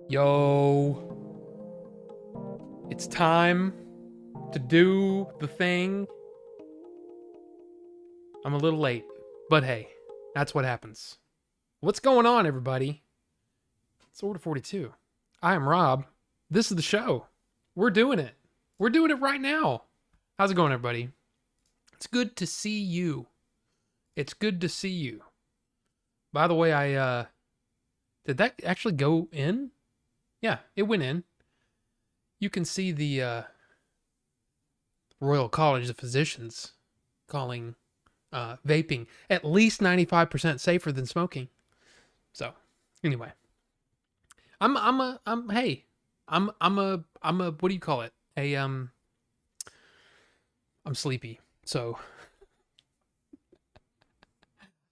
Yo, it's time to do the thing. I'm a little late, but hey, that's what happens. What's going on, everybody? It's Order 42. I am Rob. This is the show. We're doing it. We're doing it right now. How's it going, everybody? It's good to see you. It's good to see you. By the way, did that actually go in? Yeah, it went in. You can see the Royal College of Physicians calling vaping at least 95% safer than smoking. So, anyway, I'm a what do you call it? I'm sleepy, so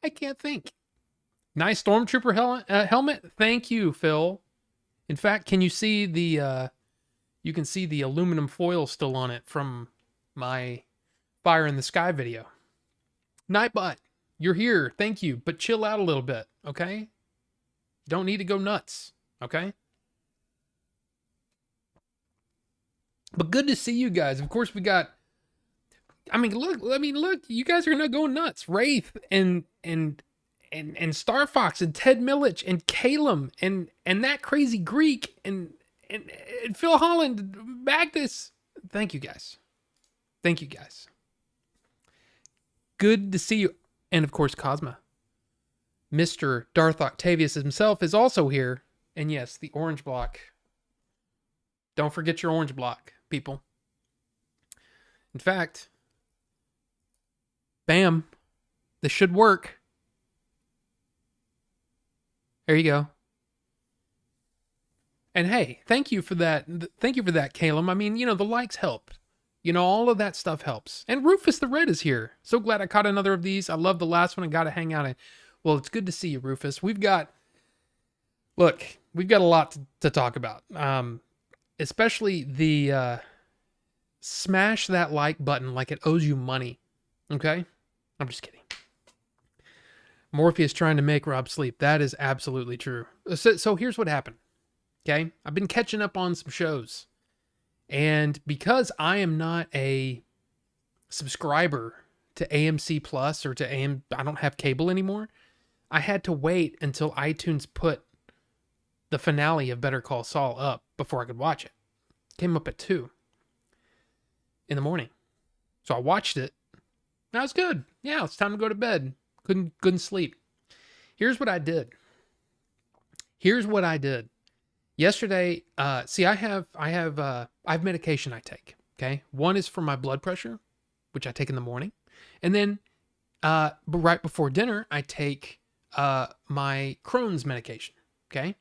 I can't think. Nice Stormtrooper helmet. Thank you, Phil. In fact, can you see the you can see the aluminum foil still on it from my Fire in the Sky video. Nightbot, you're here. Thank you, but chill out a little bit, okay? Don't need to go nuts, okay? But good to see you guys. Of course, we got. Look. You guys are not going nuts. Wraith and Star Fox and Ted Millich and Calum and that crazy Greek and Phil Holland, Magnus. Thank you guys. Thank you guys. Good to see you. And of course, Cosma. Mr. Darth Octavius himself is also here. And yes, the orange block. Don't forget your orange block, people. In fact, bam, this should work. There you go. And hey, thank you for that. Thank you for that, Calum. I mean, the likes help. All of that stuff helps. And Rufus the Red is here. So glad I caught another of these. I love the last one. I got to hang out. Well, it's good to see you, Rufus. We've got a lot to talk about. Especially the smash that like button like it owes you money. Okay? I'm just kidding. Morpheus trying to make Rob sleep. That is absolutely true. So here's what happened. Okay? I've been catching up on some shows. And because I am not a subscriber to AMC Plus or to I don't have cable anymore, I had to wait until iTunes put the finale of Better Call Saul up before I could watch it. Came up at 2 in the morning. So I watched it. That was good. Yeah, it's time to go to bed. Couldn't sleep. Here's what I did. Yesterday, I have medication I take. Okay, one is for my blood pressure, which I take in the morning, and then, but right before dinner, I take my Crohn's medication. Okay,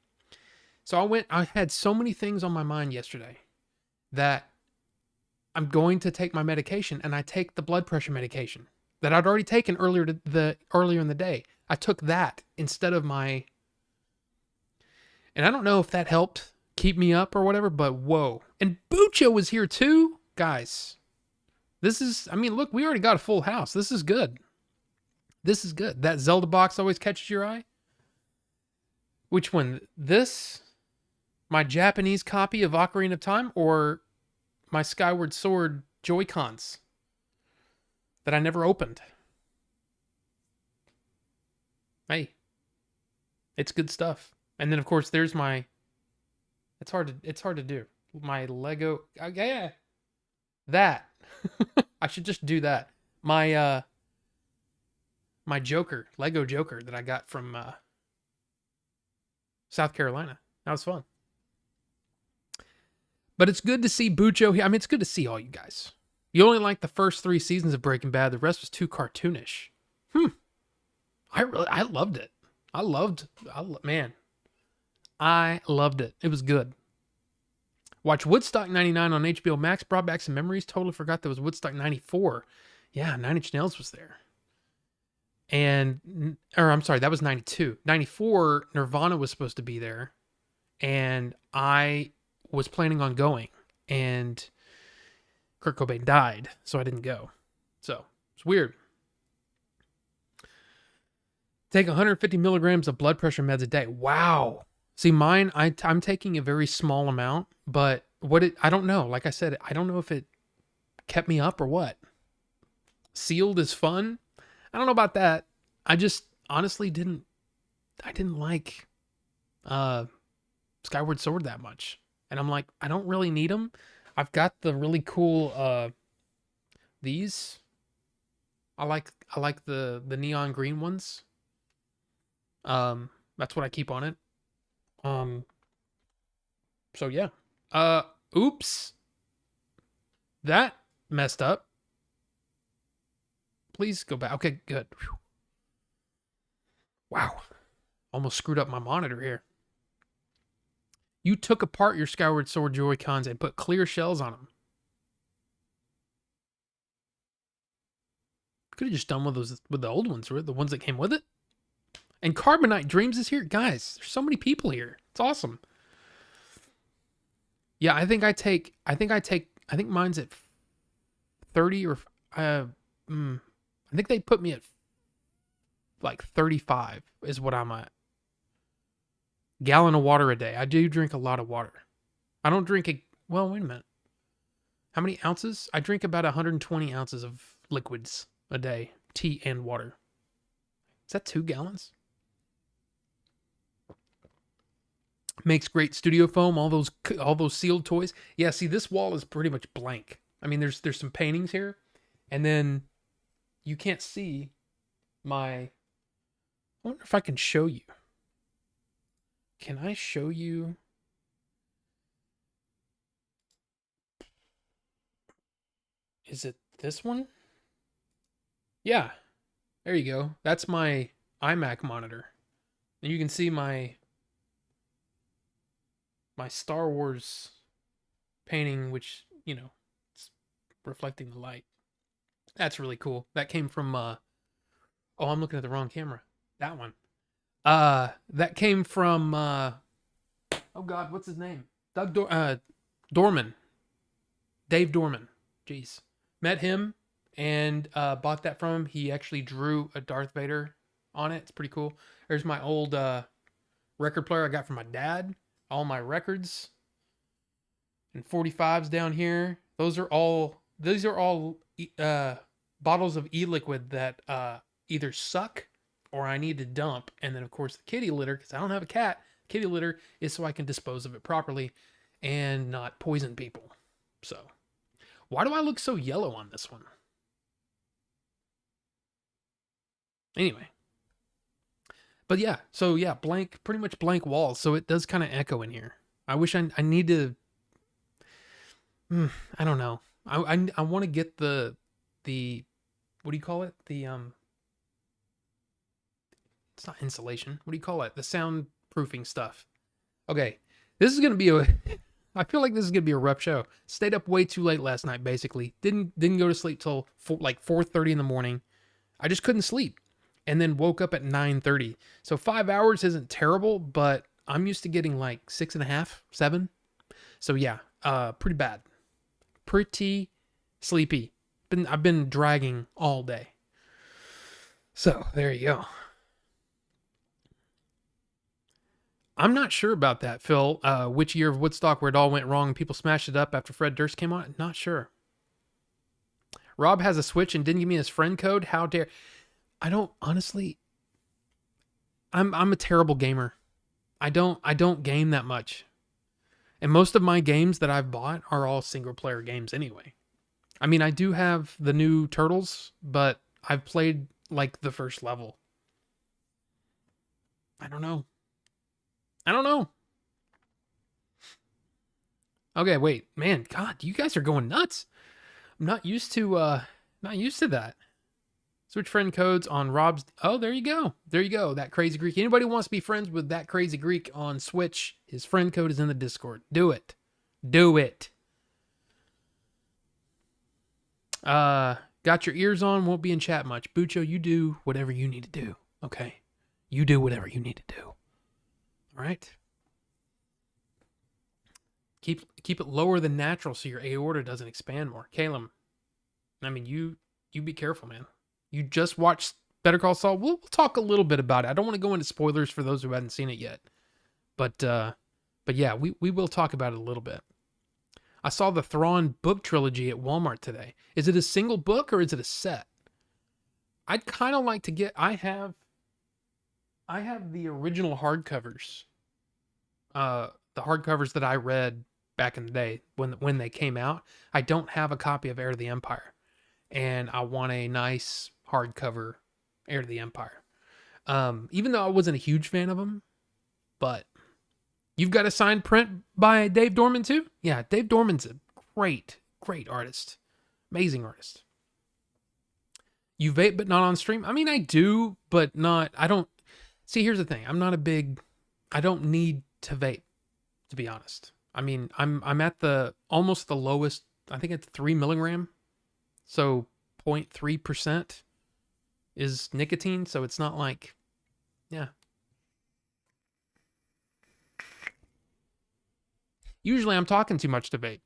so I had so many things on my mind yesterday that I'm going to take my medication, and I take the blood pressure medication that I'd already taken earlier in the day. I took that instead of my. And I don't know if that helped keep me up or whatever, but whoa. And Bucho was here too. Guys, look, we already got a full house. This is good. That Zelda box always catches your eye. Which one? This? My Japanese copy of Ocarina of Time, or my Skyward Sword Joy-Cons that I never opened? Hey, it's good stuff. And then, of course, there's my. It's hard to do. My Lego. Yeah, that. I should just do that. My Joker, Lego Joker that I got from South Carolina. That was fun. But it's good to see Bucho here. It's good to see all you guys. You only liked the first 3 seasons of Breaking Bad. The rest was too cartoonish. I loved it. Man. I loved it. It was good. Watch Woodstock 99 on HBO Max. Brought back some memories. Totally forgot there was Woodstock 94. Yeah, Nine Inch Nails was there. That was 92. 94, Nirvana was supposed to be there. And I was planning on going. And Kurt Cobain died, so I didn't go. So, it's weird. Take 150 milligrams of blood pressure meds a day. Wow. See, mine, I'm taking a very small amount, but I don't know. Like I said, I don't know if it kept me up or what. Sealed is fun. I don't know about that. I just honestly I didn't like uh Skyward Sword that much. And I'm like, I don't really need them. I've got the really cool these. I like the neon green ones. That's what I keep on it. Um so yeah. Uh oops. That messed up. Please go back. Okay, good. Whew. Wow. Almost screwed up my monitor here. You took apart your Skyward Sword Joy-Cons and put clear shells on them. Could have just done with the old ones, right? The ones that came with it. And Carbonite Dreams is here. Guys, there's so many people here. It's awesome. Yeah, I think mine's at 30 or I think they put me at like 35 is what I'm at. Gallon of water a day. I do drink a lot of water. I don't drink well, wait a minute. How many ounces? I drink about 120 ounces of liquids a day, tea and water. Is that 2 gallons? Makes great studio foam, all those sealed toys. Yeah, see, this wall is pretty much blank. I mean, there's some paintings here, and then you can't see I wonder if I can show you. Can I show you? Is it this one? Yeah. There you go. That's my iMac monitor. And you can see my Star Wars painting, which, it's reflecting the light. That's really cool. That came from oh, I'm looking at the wrong camera. That one. That came from oh god, what's his name? Dorman. Dave Dorman. Jeez. Met him and bought that from him. He actually drew a Darth Vader on it. It's pretty cool. There's my old record player I got from my dad. All my records and 45s down here. These are all bottles of e-liquid that either suck or I need to dump. And then of course the kitty litter, because I don't have a cat. Kitty litter is so I can dispose of it properly and not poison people. So why do I look so yellow on this one? Anyway. But yeah, so yeah, pretty much blank walls. So it does kind of echo in here. I wish I need to, I don't know. I want to get the, what do you call it? It's not insulation. What do you call it? The soundproofing stuff. Okay. This is going to be I feel like this is going to be a rough show. Stayed up way too late last night, basically. Didn't go to sleep till 4:30 in the morning. I just couldn't sleep. And then woke up at 9:30. So 5 hours isn't terrible, but I'm used to getting like 6.5, 7. So yeah, pretty bad. Pretty sleepy. I've been dragging all day. So there you go. I'm not sure about that, Phil. Which year of Woodstock where it all went wrong and people smashed it up after Fred Durst came on? Not sure. Rob has a Switch and didn't give me his friend code. How dare... I don't honestly. I'm a terrible gamer. I don't game that much. And most of my games that I've bought are all single player games anyway. I mean, I do have the new Turtles, but I've played like the first level. I don't know. Okay, wait. Man, god, you guys are going nuts. I'm not used to that. Switch friend codes on Rob's. Oh, there you go. That crazy Greek. Anybody wants to be friends with that crazy Greek on Switch, his friend code is in the Discord. Do it. Got your ears on, won't be in chat much. Bucho, you do whatever you need to do. Okay? You do whatever you need to do. All right? Keep it lower than natural so your aorta doesn't expand more. Caleb, I mean, you be careful, man. You just watched Better Call Saul. We'll talk a little bit about it. I don't want to go into spoilers for those who haven't seen it yet. But yeah, we will talk about it a little bit. I saw the Thrawn book trilogy at Walmart today. Is it a single book or is it a set? I'd kind of like to get. I have the original hardcovers. The hardcovers that I read back in the day when they came out. I don't have a copy of Heir to the Empire, and I want a nice hardcover Heir to the Empire. Even though I wasn't a huge fan of them, but you've got a signed print by Dave Dorman too? Yeah, Dave Dorman's a great artist. Amazing artist. You vape but not on stream? I mean, I do, but not, I don't, see, here's the thing. I don't need to vape, to be honest. I mean, I'm at almost the lowest, I think it's 3 milligram. So 0.3% is nicotine. So it's not like, yeah. Usually I'm talking too much to vape.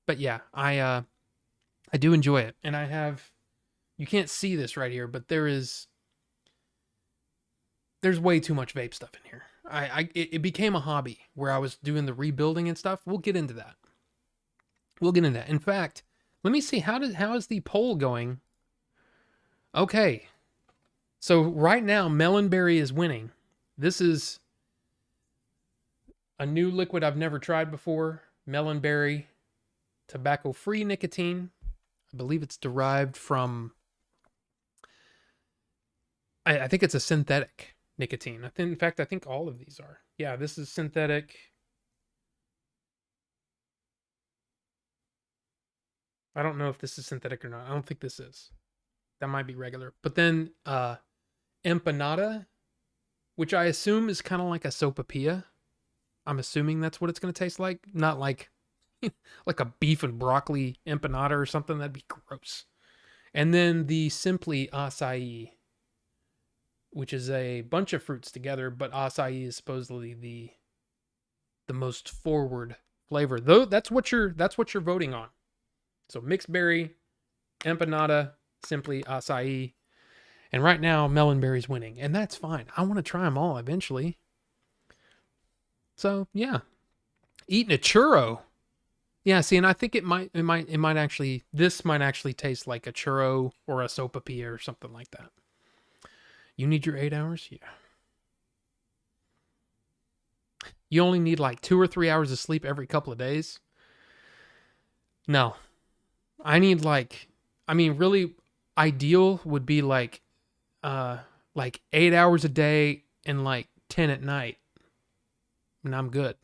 But yeah, I do enjoy it. And you can't see this right here, but there's way too much vape stuff in here. It became a hobby where I was doing the rebuilding and stuff. We'll get into that. In fact, let me see, how is the poll going? Okay. So right now, Melonberry is winning. This is a new liquid I've never tried before. Melonberry, tobacco-free nicotine. I believe it's derived from, I think it's a synthetic nicotine. In fact, I think all of these are. Yeah, this is synthetic. I don't know if this is synthetic or not. I don't think this is. That might be regular. But then empanada, which I assume is kind of like a sopapilla. I'm assuming that's what it's going to taste like. Not like like a beef and broccoli empanada or something. That'd be gross. And then the Simply Acai, which is a bunch of fruits together, but acai is supposedly the most forward flavor. Though that's what you're voting on. So mixed berry, empanada, Simply Acai, and right now Melonberry's winning, and that's fine. I want to try them all eventually. So yeah, eating a churro. Yeah, see, and I think this might actually taste like a churro or a sopapilla or something like that. You need your 8 hours? Yeah. You only need like 2 or 3 hours of sleep every couple of days? No. I need really ideal would be like 8 hours a day and like 10 at night. And I'm good.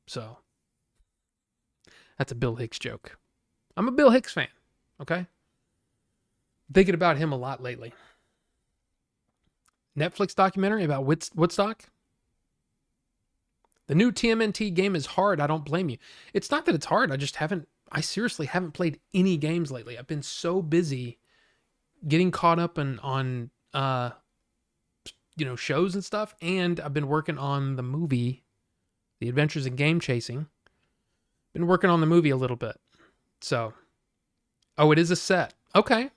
So that's a Bill Hicks joke. I'm a Bill Hicks fan. Okay. Thinking about him a lot lately. Netflix documentary about Woodstock. The new TMNT game is hard. I don't blame you. It's not that it's hard. I seriously haven't played any games lately. I've been so busy getting caught up on shows and stuff. And I've been working on the movie, The Adventures in Game Chasing. Been working on the movie a little bit. So, it is a set. Okay.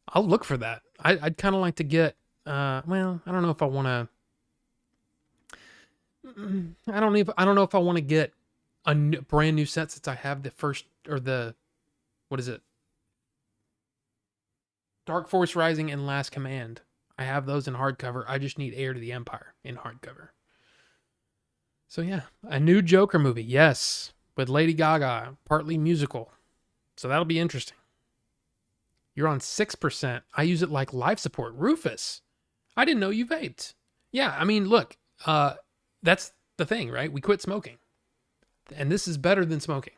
I'll look for that. I'd kind of like to get, I don't know if I want to, I don't know if I want to get a brand new set since I have the first, or what is it? Dark Force Rising and Last Command. I have those in hardcover. I just need Heir to the Empire in hardcover. So yeah, a new Joker movie. Yes, with Lady Gaga, partly musical. So that'll be interesting. You're on 6%. I use it like life support. Rufus, I didn't know you vaped. Yeah, I mean, look, that's the thing, right? We quit smoking. And this is better than smoking.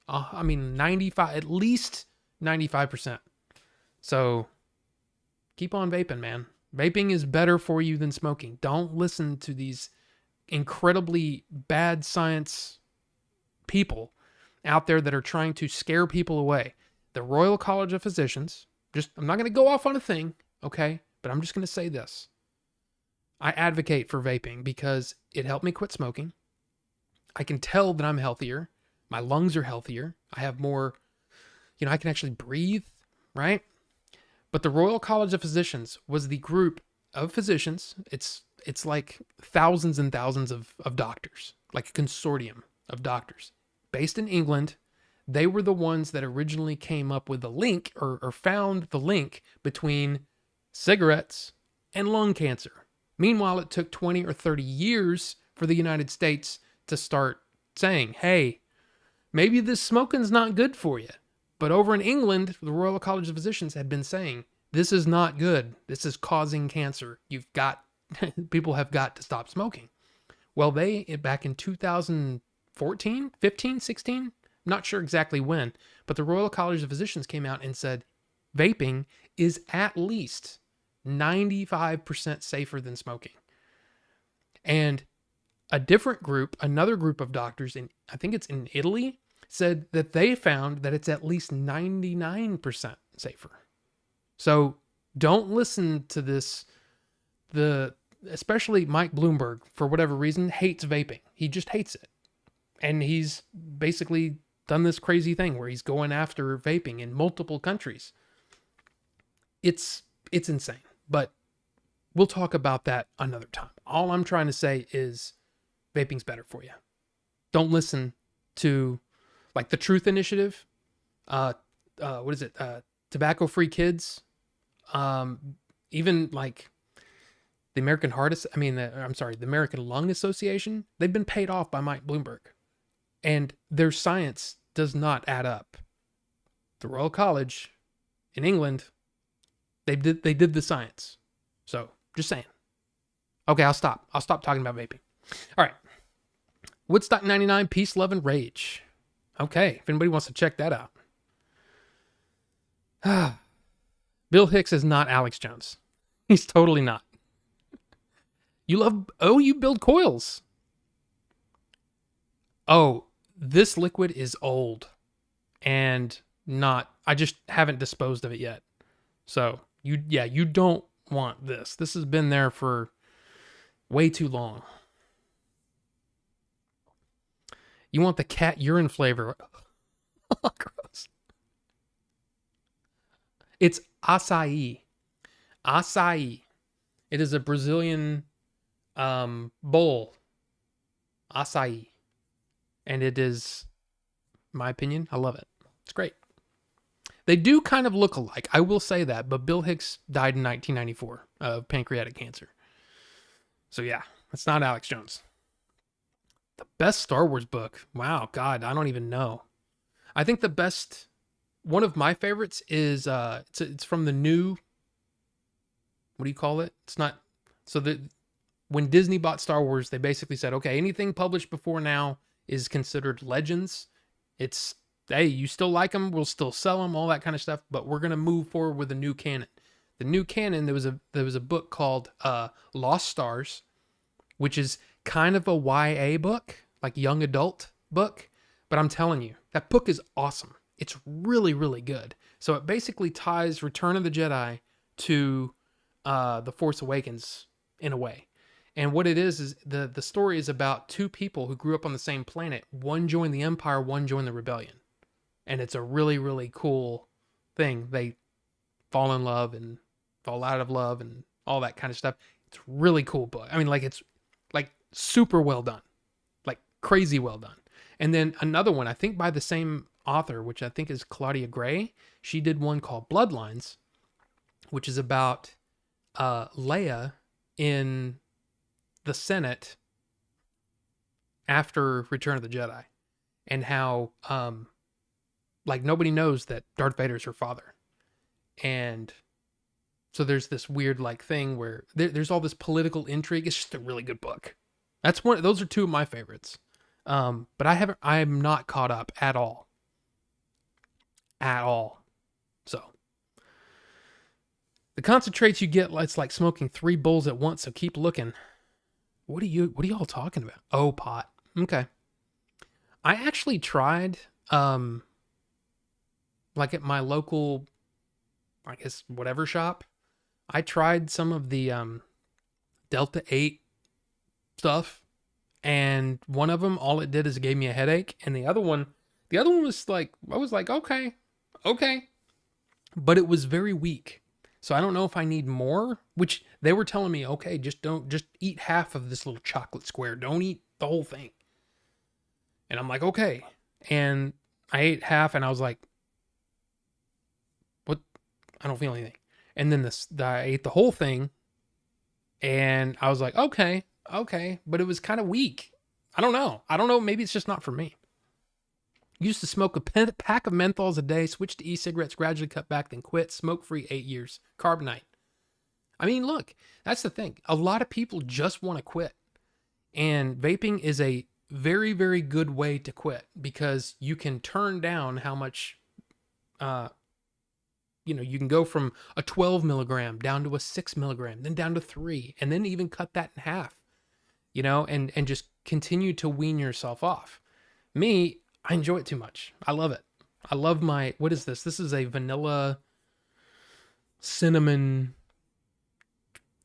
95, at least 95%. So keep on vaping, man. Vaping is better for you than smoking. Don't listen to these incredibly bad science people out there that are trying to scare people away. The Royal College of Physicians, I'm not going to go off on a thing, okay? But I'm just going to say this. I advocate for vaping because it helped me quit smoking. I can tell that I'm healthier. My lungs are healthier. I have more, I can actually breathe, right? But the Royal College of Physicians was the group of physicians. It's it's like thousands and thousands of doctors, like a consortium of doctors based in England. They were the ones that originally came up with the link or found the link between cigarettes and lung cancer. Meanwhile, it took 20 or 30 years for the United States to start saying, hey, maybe this smoking's not good for you. But over in England, the Royal College of Physicians had been saying, this is not good. This is causing cancer. People have got to stop smoking. Well, back in 2014, 15, 16, not sure exactly when, but the Royal College of Physicians came out and said, vaping is at least 95% safer than smoking. And another group of doctors I think it's in Italy, said that they found that it's at least 99% safer. So don't listen to this. Especially Mike Bloomberg, for whatever reason, hates vaping. He just hates it. And he's basically done this crazy thing where he's going after vaping in multiple countries. It's insane. But we'll talk about that another time. All I'm trying to say is vaping's better for you. Don't listen to like the Truth Initiative. What is it? Tobacco Free Kids. Even like the American the American Lung Association. They've been paid off by Mike Bloomberg, and their science does not add up. The Royal College in England, they did the science. So just saying. Okay, I'll stop talking about vaping. All right. Woodstock 99, Peace, Love, and Rage. Okay, if anybody wants to check that out. Bill Hicks is not Alex Jones. He's totally not. You build coils. Oh, this liquid is old and I just haven't disposed of it yet. So you don't want this. This has been there for way too long. You want the cat urine flavor. Oh, gross. It's açaí. Açaí. It is a Brazilian bowl. Açaí. And it is, in my opinion, I love it. It's great. They do kind of look alike. I will say that. But Bill Hicks died in 1994 of pancreatic cancer. So yeah, that's not Alex Jones. The best Star Wars book. Wow, God, I don't even know. I think one of my favorites is it's from the new, what do you call it? It's not, when Disney bought Star Wars, they basically said, okay, anything published before now is considered legends. It's, hey, you still like them, we'll still sell them, all that kind of stuff, but we're going to move forward with a new canon. The new canon, there was a book called Lost Stars, which is kind of a YA book, like young adult book, but I'm telling you, that book is awesome. It's really, really good. So it basically ties Return of the Jedi to The Force Awakens in a way. And what it is the story is about two people who grew up on the same planet. One joined the Empire, one joined the Rebellion. And it's a really, really cool thing. They fall in love and fall out of love and all that kind of stuff. It's a really cool book. I mean, like, it's like super well done. Like crazy well done. And then another one, I think by the same author, which I think is Claudia Gray. She did one called Bloodlines, which is about Leia in the Senate after Return of the Jedi, and how like nobody knows that Darth Vader's her father. And so there's this weird like thing where there's all this political intrigue. It's just a really good book. Those are two of my favorites. But I'm not caught up at all. So the concentrates you get, it's like smoking 3 bowls at once. So keep looking. What are y'all talking about? Oh, pot. Okay. I actually tried, like at my local, I guess, whatever shop, I tried some of the, Delta 8 stuff. And one of them, all it did is it gave me a headache. And the other one was like, I was like, okay. But it was very weak. So I don't know if I need more, which they were telling me, okay, just eat half of this little chocolate square. Don't eat the whole thing. And I'm like, okay. And I ate half and I was like, what? I don't feel anything. And then I ate the whole thing and I was like, okay. But it was kind of weak. I don't know. Maybe it's just not for me. Used to smoke a pack of menthols a day, switched to e-cigarettes, gradually cut back, then quit. Smoke-free 8 years. Carbonite. I mean, look, that's the thing. A lot of people just want to quit. And vaping is a very, very good way to quit because you can turn down how much, you can go from a 12 milligram down to a 6 milligram, then down to 3, and then even cut that in half, and just continue to wean yourself off. Me, I enjoy it too much. I love it. I love what is this? This is a vanilla cinnamon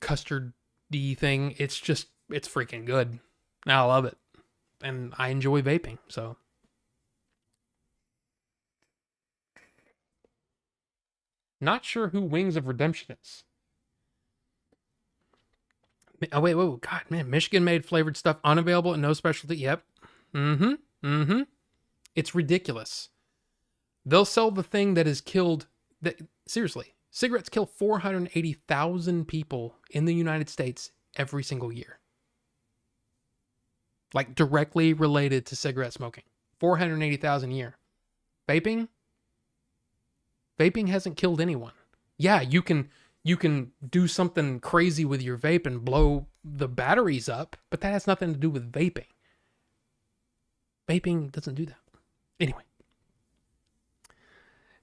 custard-y thing. It's freaking good. I love it. And I enjoy vaping, so. Not sure who Wings of Redemption is. Oh, wait. God, man. Michigan-made flavored stuff, unavailable and no specialty. Yep. Mm-hmm. It's ridiculous. They'll sell the thing that has killed... Seriously, cigarettes kill 480,000 people in the United States every single year. Like, directly related to cigarette smoking. 480,000 a year. Vaping hasn't killed anyone. Yeah, you can do something crazy with your vape and blow the batteries up, but that has nothing to do with vaping. Vaping doesn't do that. Anyway.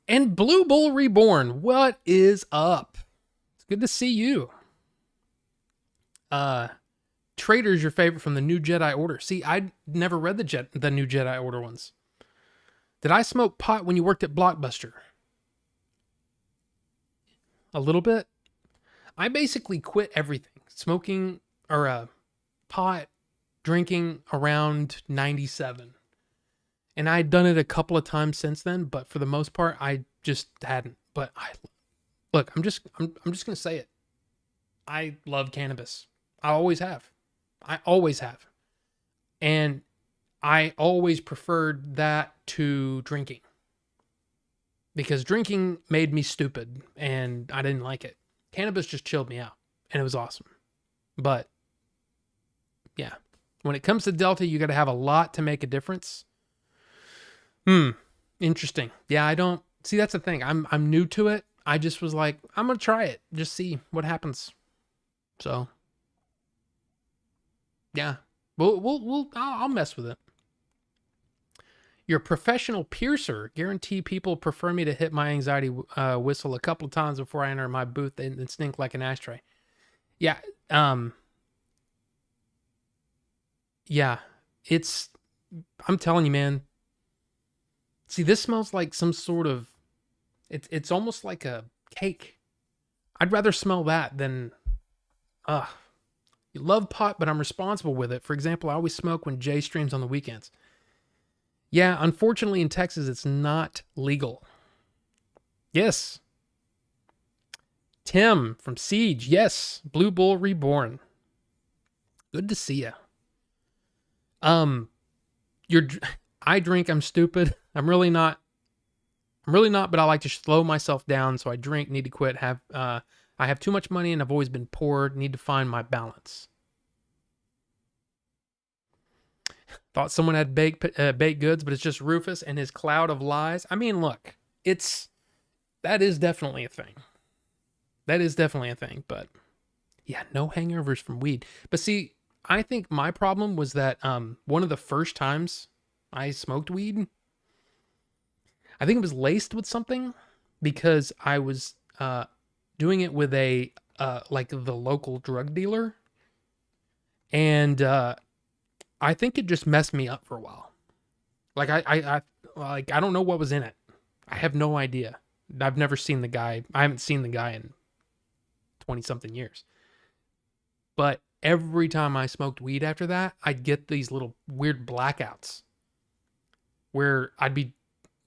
And Blue Bull Reborn, what is up? It's good to see you. Traitor's your favorite from the New Jedi Order. See, I never read the New Jedi Order ones. Did I smoke pot when you worked at Blockbuster? A little bit. I basically quit everything. Smoking or pot, drinking around 97. And I'd done it a couple of times since then, but for the most part, I just hadn't. But I'm just gonna say it. I love cannabis. I always have. And I always preferred that to drinking. Because drinking made me stupid and I didn't like it. Cannabis just chilled me out and it was awesome. But yeah, when it comes to Delta, you got to have a lot to make a difference. Interesting. Yeah, I don't see. That's the thing. I'm new to it. I just was like, I'm gonna try it, just see what happens. So yeah, I'll mess with it. You're a professional piercer. Guarantee people prefer me to hit my anxiety whistle a couple of times before I enter my booth and stink like an ashtray. Yeah. Yeah. I'm telling you, man. See, this smells like some sort of... It's almost like a cake. I'd rather smell that than... You love pot, but I'm responsible with it. For example, I always smoke when Jay streams on the weekends. Yeah, unfortunately in Texas, it's not legal. Yes. Tim from Siege. Yes. Blue Bull Reborn. Good to see you. I drink, I'm stupid. I'm really not, but I like to slow myself down. So I drink, need to quit. I have too much money and I've always been poor. Need to find my balance. Thought someone had baked goods, but it's just Rufus and his cloud of lies. I mean, look, that is definitely a thing. But yeah, no hangovers from weed. But see, I think my problem was that one of the first times I smoked weed, I think it was laced with something because I was doing it with a like the local drug dealer, and I think it just messed me up for a while. Like I don't know what was in it. I have no idea. I've never seen the guy. I haven't seen the guy in 20 something years. But every time I smoked weed after that, I'd get these little weird blackouts where I'd be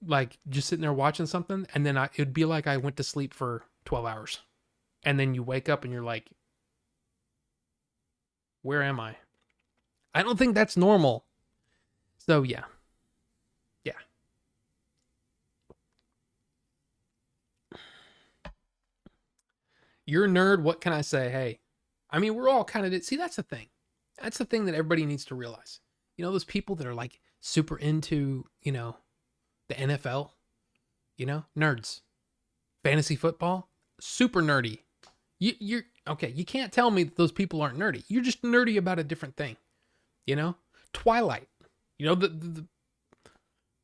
like just sitting there watching something and then it'd be like I went to sleep for 12 hours. And then you wake up and you're like, where am I? I don't think that's normal. So yeah. Yeah. You're a nerd. What can I say? Hey, I mean, we're all kind of, see, that's the thing. That's the thing that everybody needs to realize. You know, those people that are like super into, the NFL, nerds, fantasy football, super nerdy. You're okay. You can't tell me that those people aren't nerdy. You're just nerdy about a different thing, Twilight, the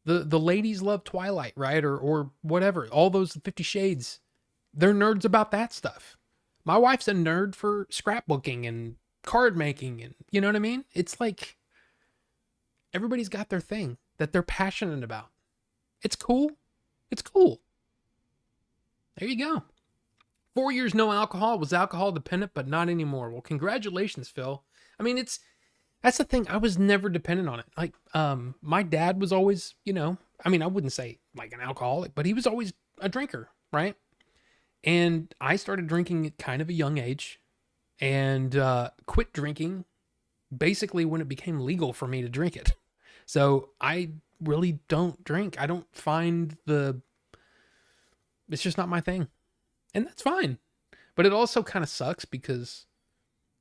ladies love Twilight, right? Or whatever. All those 50 Shades, they're nerds about that stuff. My wife's a nerd for scrapbooking and card making, and you know what I mean? It's like everybody's got their thing that they're passionate about. It's cool. It's cool. There you go. 4 years no alcohol. Was alcohol dependent, but not anymore. Well, congratulations, Phil. I mean, that's the thing. I was never dependent on it. Like, my dad was always, I mean, I wouldn't say like an alcoholic, but he was always a drinker, right? And I started drinking at kind of a young age and quit drinking basically when it became legal for me to drink it. So I really don't drink. I don't find it's just not my thing. And that's fine. But it also kind of sucks because,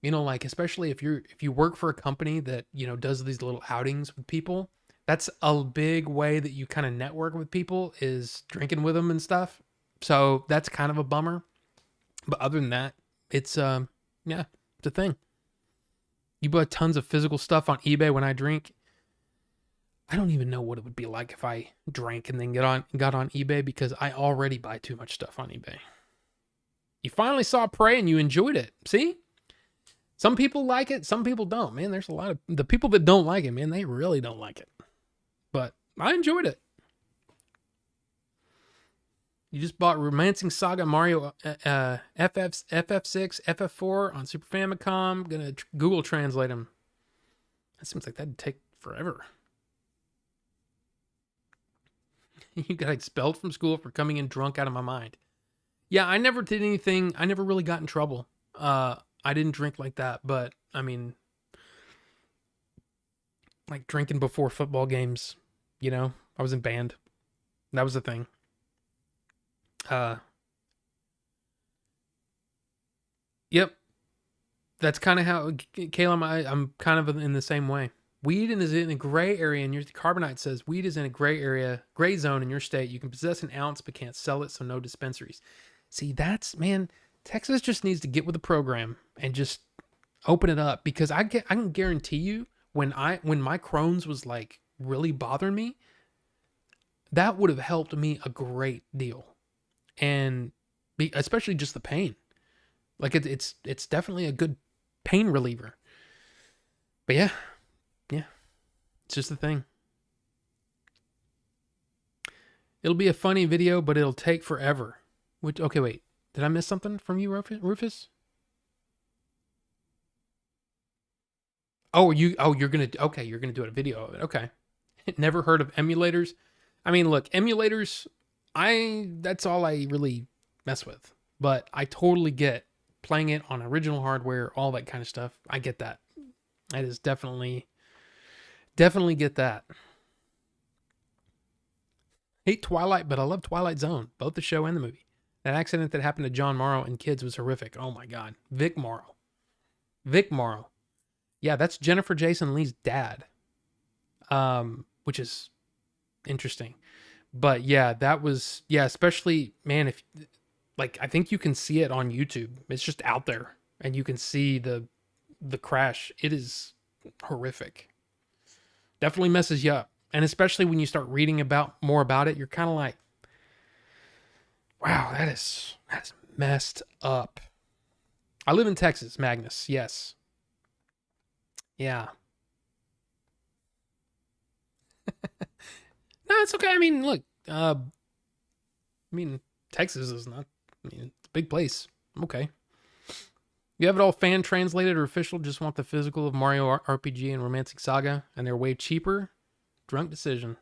like, especially if you work for a company that, does these little outings with people, that's a big way that you kind of network with people is drinking with them and stuff. So that's kind of a bummer. But other than that, it's, it's a thing. You buy tons of physical stuff on eBay when I drink. I don't even know what it would be like if I drank and then got on eBay because I already buy too much stuff on eBay. You finally saw Prey and you enjoyed it. See? Some people like it, some people don't. Man, there's a lot of the people that don't like it, man, they really don't like it. But I enjoyed it. You just bought Romancing Saga Mario FF6, FF4 on Super Famicom. Gonna Google Translate them. That seems like that'd take forever. You got expelled from school for coming in drunk out of my mind. Yeah, I never did anything. I never really got in trouble. I didn't drink like that, but I mean, like drinking before football games, I was in band. That was the thing. Yep. That's kind of how, Caleb, I'm kind of in the same way. Weed is in a gray area, and your Carbonite says weed is in a gray zone in your state. You can possess an ounce, but can't sell it, so no dispensaries. See, man, Texas just needs to get with the program and just open it up because I can guarantee you when my Crohn's was like really bothering me, that would have helped me a great deal. And especially just the pain. Like it's definitely a good pain reliever. But yeah, it's just the thing. It'll be a funny video, but it'll take forever. Okay, wait. Did I miss something from you, Rufus? You're gonna do a video of it. Okay. Never heard of emulators. I mean, look, emulators, that's all I really mess with. But I totally get playing it on original hardware, all that kind of stuff. I get that. That is definitely get that. Hate Twilight, but I love Twilight Zone, both the show and the movie. That accident that happened to John Morrow and kids was horrific. Oh my God. Vic Morrow. Yeah, that's Jennifer Jason Leigh's dad. Which is interesting. But yeah, that was, especially, man, if like, I think you can see it on YouTube. It's just out there and you can see the crash. It is horrific. Definitely messes you up. And especially when you start reading more about it, you're kind of like, wow, that's messed up. I live in Texas, Magnus. Yes. Yeah. No, it's okay. I mean, look, Texas is not, it's a big place. I'm okay. You have it all fan translated or official, just want the physical of Mario RPG and Romancing Saga, and they're way cheaper. Drunk decision.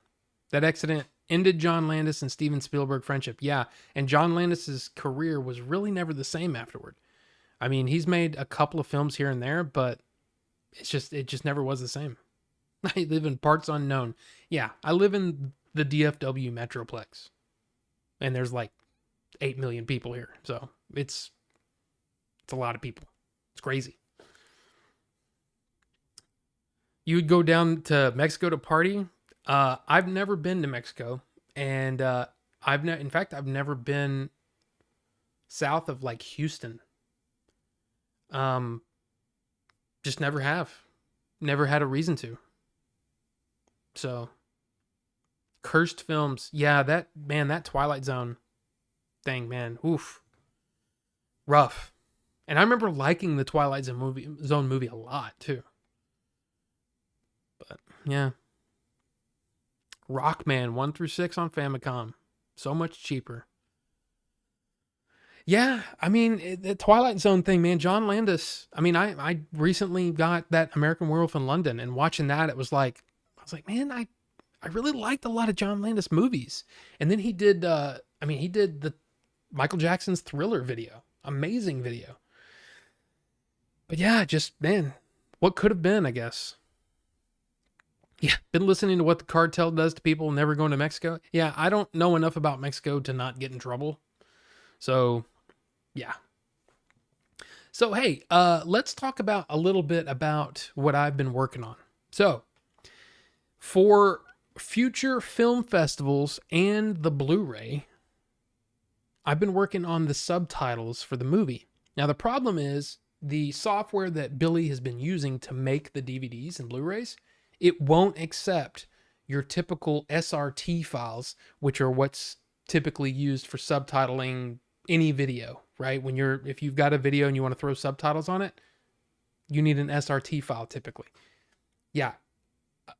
That accident ended John Landis and Steven Spielberg friendship. Yeah, and John Landis's career was really never the same afterward. I mean, he's made a couple of films here and there, but it just never was the same. I live in parts unknown. Yeah, I live in the DFW Metroplex, and there's like 8 million people here, so it's a lot of people. It's crazy. You would go down to Mexico to party. I've never been to Mexico, and in fact, I've never been south of like Houston. Just never have. Never had a reason to. So, cursed films. Yeah, that Twilight Zone thing, man. Oof. Rough. And I remember liking the Twilight Zone movie a lot, too. But, yeah. Rockman 1 through 6 on Famicom. So much cheaper. Yeah, I mean, the Twilight Zone thing, man, John Landis. I mean, I recently got that American Werewolf in London, and watching that, I was like, man, I really liked a lot of John Landis movies. And then he did the Michael Jackson's Thriller video. Amazing video. But yeah, just, man, what could have been, I guess. Yeah, been listening to what the cartel does to people never going to Mexico. Yeah, I don't know enough about Mexico to not get in trouble. So, yeah. So, hey, let's talk about a little bit about what I've been working on. So, for future film festivals and the Blu-ray, I've been working on the subtitles for the movie. Now, the problem is the software that Billy has been using to make the DVDs and Blu-rays, it won't accept your typical SRT files, which are what's typically used for subtitling any video, right? If you've got a video and you want to throw subtitles on it, you need an SRT file typically. Yeah.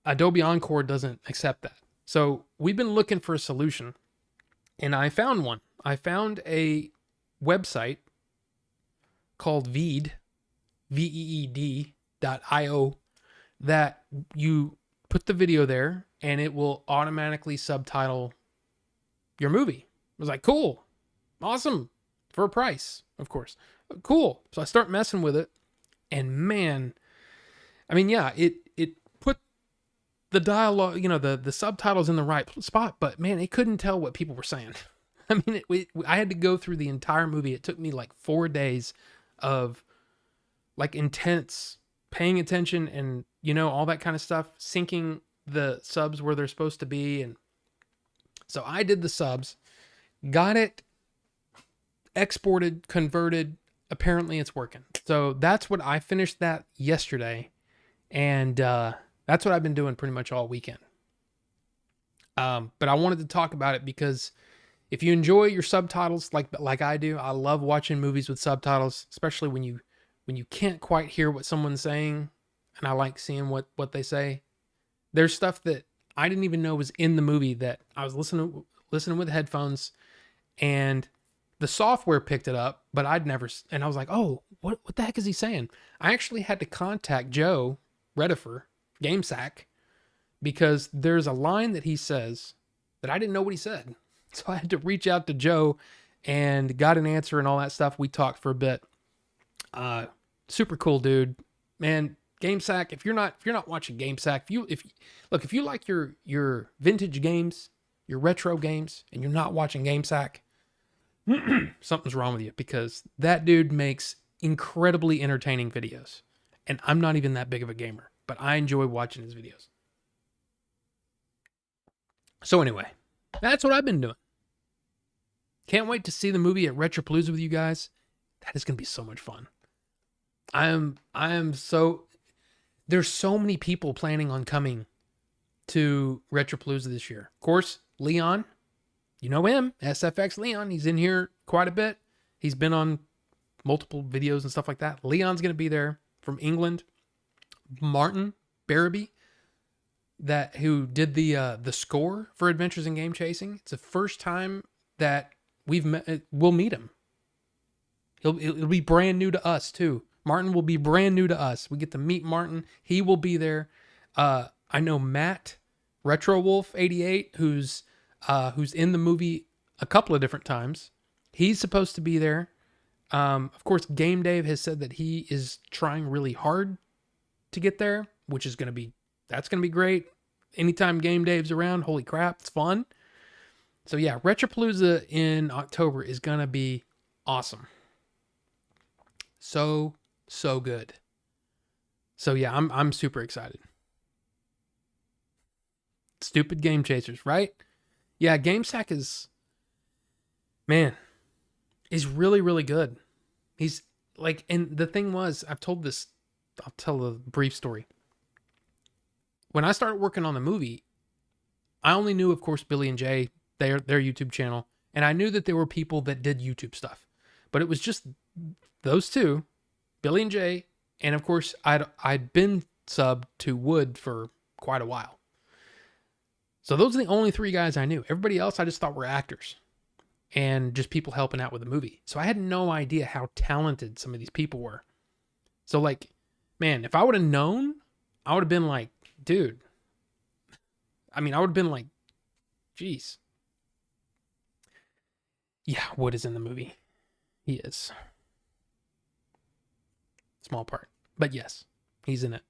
Adobe Encore doesn't accept that. So we've been looking for a solution, and I found one. I found a website called Veed, VEED.io, that you put the video there and it will automatically subtitle your movie. I was like, cool, awesome, for a price, of course. Cool. So I start messing with it, and man, I mean, yeah, it put the dialogue, the subtitles in the right spot, but man, it couldn't tell what people were saying. I mean, I had to go through the entire movie. It took me like 4 days of like intense paying attention and, all that kind of stuff, syncing the subs where they're supposed to be. And so I did the subs, got it exported, converted. Apparently it's working. So that's what I finished that yesterday. And that's what I've been doing pretty much all weekend. But I wanted to talk about it because if you enjoy your subtitles like I do, I love watching movies with subtitles, especially when you can't quite hear what someone's saying, and I like seeing what they say. There's stuff that I didn't even know was in the movie that I was listening with headphones, and the software picked it up, but and I was like, oh, what the heck is he saying? I actually had to contact Joe Redifer, GameSack, because there's a line that he says that I didn't know what he said. So I had to reach out to Joe and got an answer and all that stuff. We talked for a bit. Super cool dude, man. GameSack. If you're not watching GameSack, if you like your vintage games, your retro games, and you're not watching GameSack, something's wrong with you, because that dude makes incredibly entertaining videos. And I'm not even that big of a gamer, but I enjoy watching his videos. So anyway, that's what I've been doing. Can't wait to see the movie at Retropalooza with you guys. That is going to be so much fun. There's so many people planning on coming to Retropalooza this year. Of course, Leon, you know him, SFX Leon. He's in here quite a bit. He's been on multiple videos and stuff like that. Leon's going to be there from England. Martin Barabee, who did the score for Adventures in Game Chasing. It's the first time that we'll meet him. It'll be brand new to us too. Martin will be brand new to us. We get to meet Martin. He will be there. I know Matt, Retro Wolf 88, who's who's in the movie a couple of different times. He's supposed to be there. Of course, Game Dave has said that he is trying really hard to get there, which is that's going to be great. Anytime Game Dave's around, holy crap, it's fun. So yeah, Retropalooza in October is going to be awesome. So good. So yeah, I'm super excited. Stupid Game Chasers, right? Yeah, GameSack is really, really good. He's like, and the thing was, I'll tell a brief story. When I started working on the movie, I only knew, of course, Billy and Jay, their YouTube channel, and I knew that there were people that did YouTube stuff, but it was just those two, Billy and Jay, and of course, I'd been subbed to Wood for quite a while. So those are the only three guys I knew. Everybody else I just thought were actors and just people helping out with the movie. So I had no idea how talented some of these people were. So like, man, if I would have known, I would have been like, dude. I mean, I would have been like, geez. Yeah, Wood is in the movie. He is. Small part. But yes, he's in it.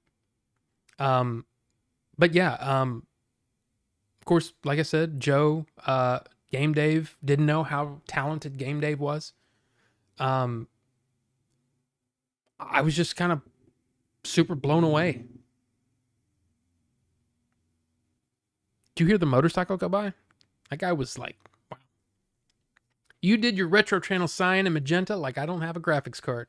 But yeah, of course, like I said, Joe, Game Dave, didn't know how talented Game Dave was. I was just kind of super blown away. Did you hear the motorcycle go by? That guy was like, wow. You did your retro channel cyan and magenta like I don't have a graphics card.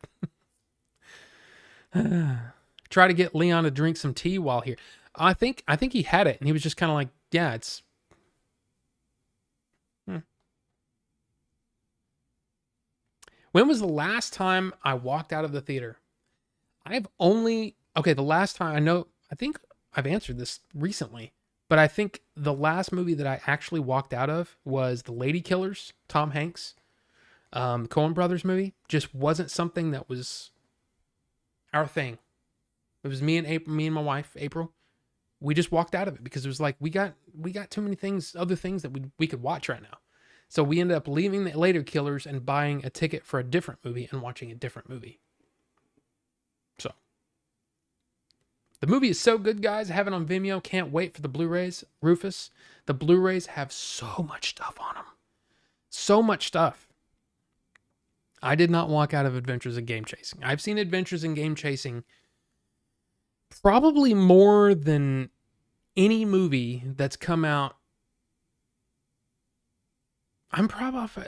Try to get Leon to drink some tea while here. I think he had it and he was just kind of like, yeah, it's When was the last time I walked out of the theater? The last time I think I've answered this recently, but I think the last movie that I actually walked out of was The Lady Killers, Tom Hanks, Coen Brothers movie. Just wasn't something that was our thing. It was me and my wife, April. We just walked out of it because it was like, we got too many other things that we could watch right now. So we ended up leaving The Later Killers and buying a ticket for a different movie and watching a different movie. So the movie is so good, guys. I have it on Vimeo. Can't wait for the Blu-rays. Rufus, the Blu-rays have so much stuff on them. So much stuff. I did not walk out of Adventures in Game Chasing. I've seen Adventures in Game Chasing probably more than any movie that's come out.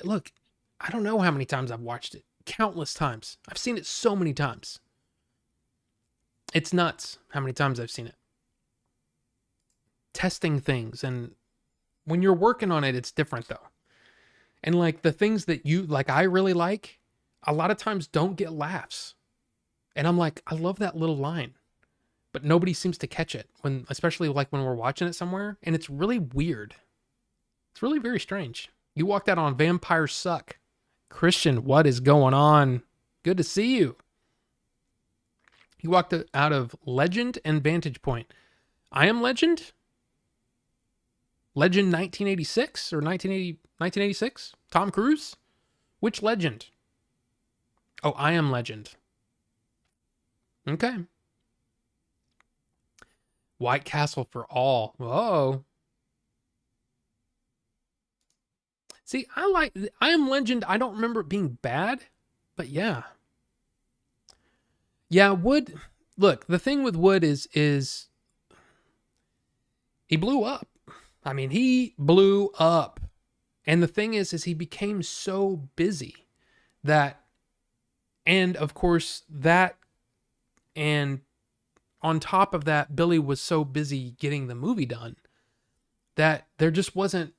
Look, I don't know how many times I've watched it. Countless times. I've seen it so many times. It's nuts how many times I've seen it. Testing things, and when you're working on it, it's different though. And like the things that I really like, a lot of times don't get laughs. And I'm like, I love that little line, but nobody seems to catch it especially like when we're watching it somewhere, and it's really weird. It's really very strange. You walked out on Vampires Suck. Christian, what is going on? Good to see you. You walked out of Legend and Vantage Point. I Am Legend? Legend 1986 or 1986? Tom Cruise? Which Legend? Oh, I Am Legend. Okay. White Castle for All. Whoa. See, I Am Legend. I don't remember it being bad, but yeah. Yeah, Wood. Look, the thing with Wood is he blew up. I mean, he blew up. And the thing is he became so busy that, and of course that, and on top of that, Billy was so busy getting the movie done that there wasn't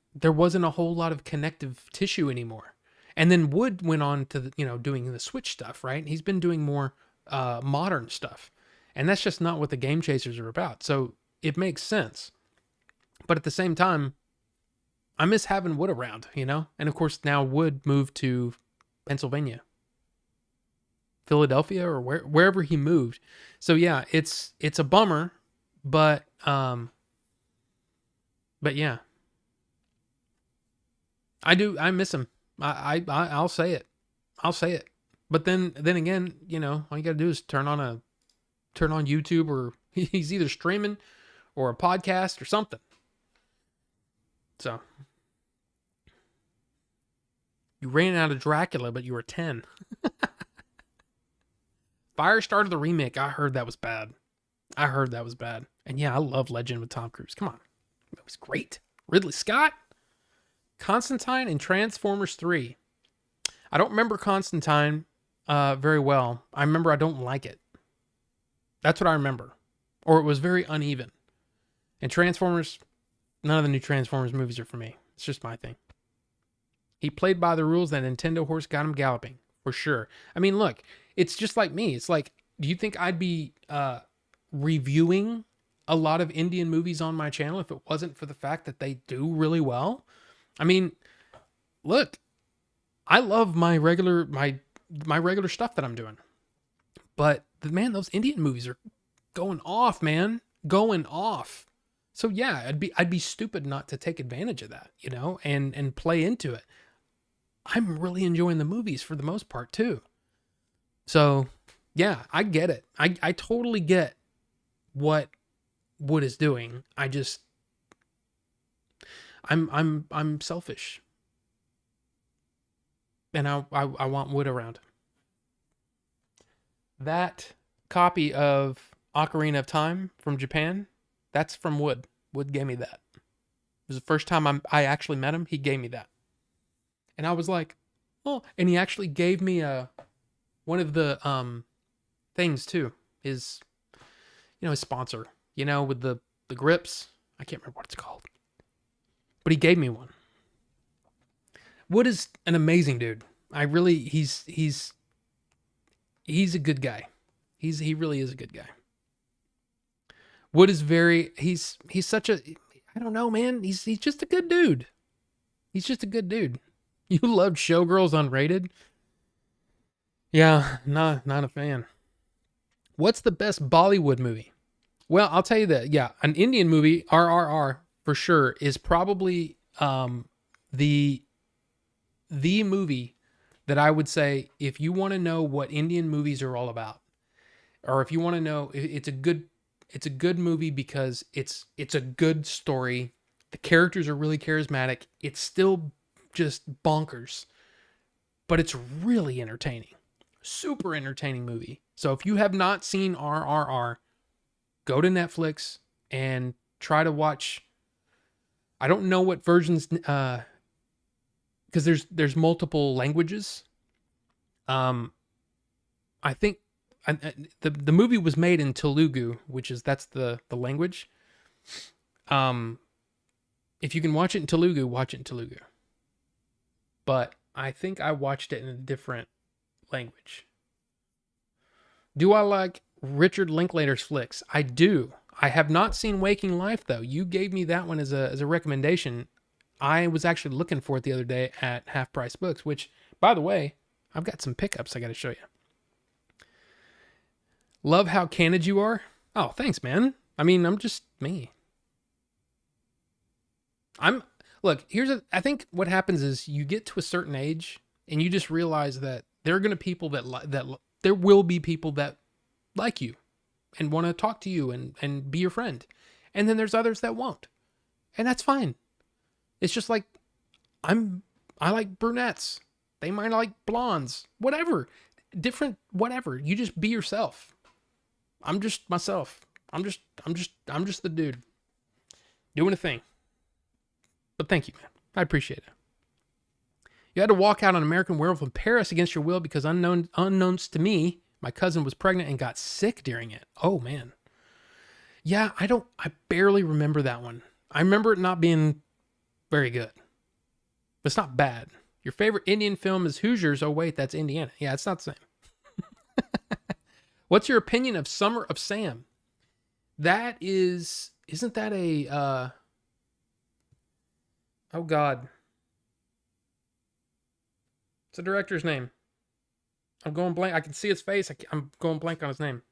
a whole lot of connective tissue anymore. And then Wood went on to doing the Switch stuff, right? He's been doing more modern stuff, and that's just not what the Game Chasers are about. So it makes sense. But at the same time, I miss having Wood around, and of course now Wood moved to Pennsylvania, Philadelphia, or wherever he moved. So yeah, it's a bummer, but yeah. I do. I miss him. I'll say it. I'll say it. But then again, you know, all you got to do is turn on YouTube, or he's either streaming or a podcast or something. So you ran out of Dracula, but you were 10. Firestarter the remake. I heard that was bad. And yeah, I love Legend with Tom Cruise. Come on. That was great. Ridley Scott, Constantine, and Transformers 3. I don't remember Constantine very well. I remember I don't like it. That's what I remember. Or it was very uneven. And Transformers, none of the new Transformers movies are for me. It's just my thing. He played by the rules. That Nintendo horse got him galloping. For sure. I mean, look, it's just like me. It's like, do you think I'd be reviewing a lot of Indian movies on my channel if it wasn't for the fact that they do really well? I mean, look, I love my regular stuff that I'm doing. But man, those Indian movies are going off, man. Going off. So yeah, I'd be stupid not to take advantage of that, you know, and play into it. I'm really enjoying the movies for the most part too. So yeah, I get it. I totally get what Wood is doing. I'm selfish. And I want Wood around. That copy of Ocarina of Time from Japan, that's from Wood. Wood gave me that. It was the first time I actually met him. He gave me that. And I was like, oh, and he actually gave me one of the things too. His sponsor, with the grips. I can't remember what it's called. But he gave me one. Wood is an amazing dude. He's a good guy. He really is a good guy. Wood is he's such a, I don't know, man. He's just a good dude. He's just a good dude. You loved Showgirls Unrated? Yeah, not a fan. What's the best Bollywood movie? Well, I'll tell you that. Yeah, an Indian movie, RRR, for sure, is probably the movie that I would say, if you want to know what Indian movies are all about, or if you want to know, it's a good movie because it's a good story. The characters are really charismatic. It's still just bonkers, but it's really entertaining. Super entertaining movie. So if you have not seen RRR, go to Netflix and try to watch. I don't know what versions, because there's multiple languages. I think the movie was made in Telugu, that's the language. If you can watch it in Telugu, watch it in Telugu. But I think I watched it in a different language. Do I like Richard Linklater's flicks? I do. I have not seen Waking Life, though. You gave me that one as a recommendation. I was actually looking for it the other day at Half Price Books, which, by the way, I've got some pickups I got to show you. Love how candid you are. Oh, thanks, man. I mean, I'm just me. Look, I think what happens is you get to a certain age and you just realize that there are going to people there will be people that like you and want to talk to you and be your friend. And then there's others that won't. And that's fine. It's just like, I like brunettes. They might like blondes, whatever, different, whatever. You just be yourself. I'm just myself. I'm just the dude doing a thing. But thank you, man. I appreciate it. You had to walk out on American Werewolf in Paris against your will because unknowns to me, my cousin was pregnant and got sick during it. Oh, man. Yeah, I barely remember that one. I remember it not being very good. But it's not bad. Your favorite Indian film is Hoosiers. Oh, wait, that's Indiana. Yeah, it's not the same. What's your opinion of Summer of Sam? Isn't that a, oh God. What's the director's name? I'm going blank. I can see his face. I'm going blank on his name.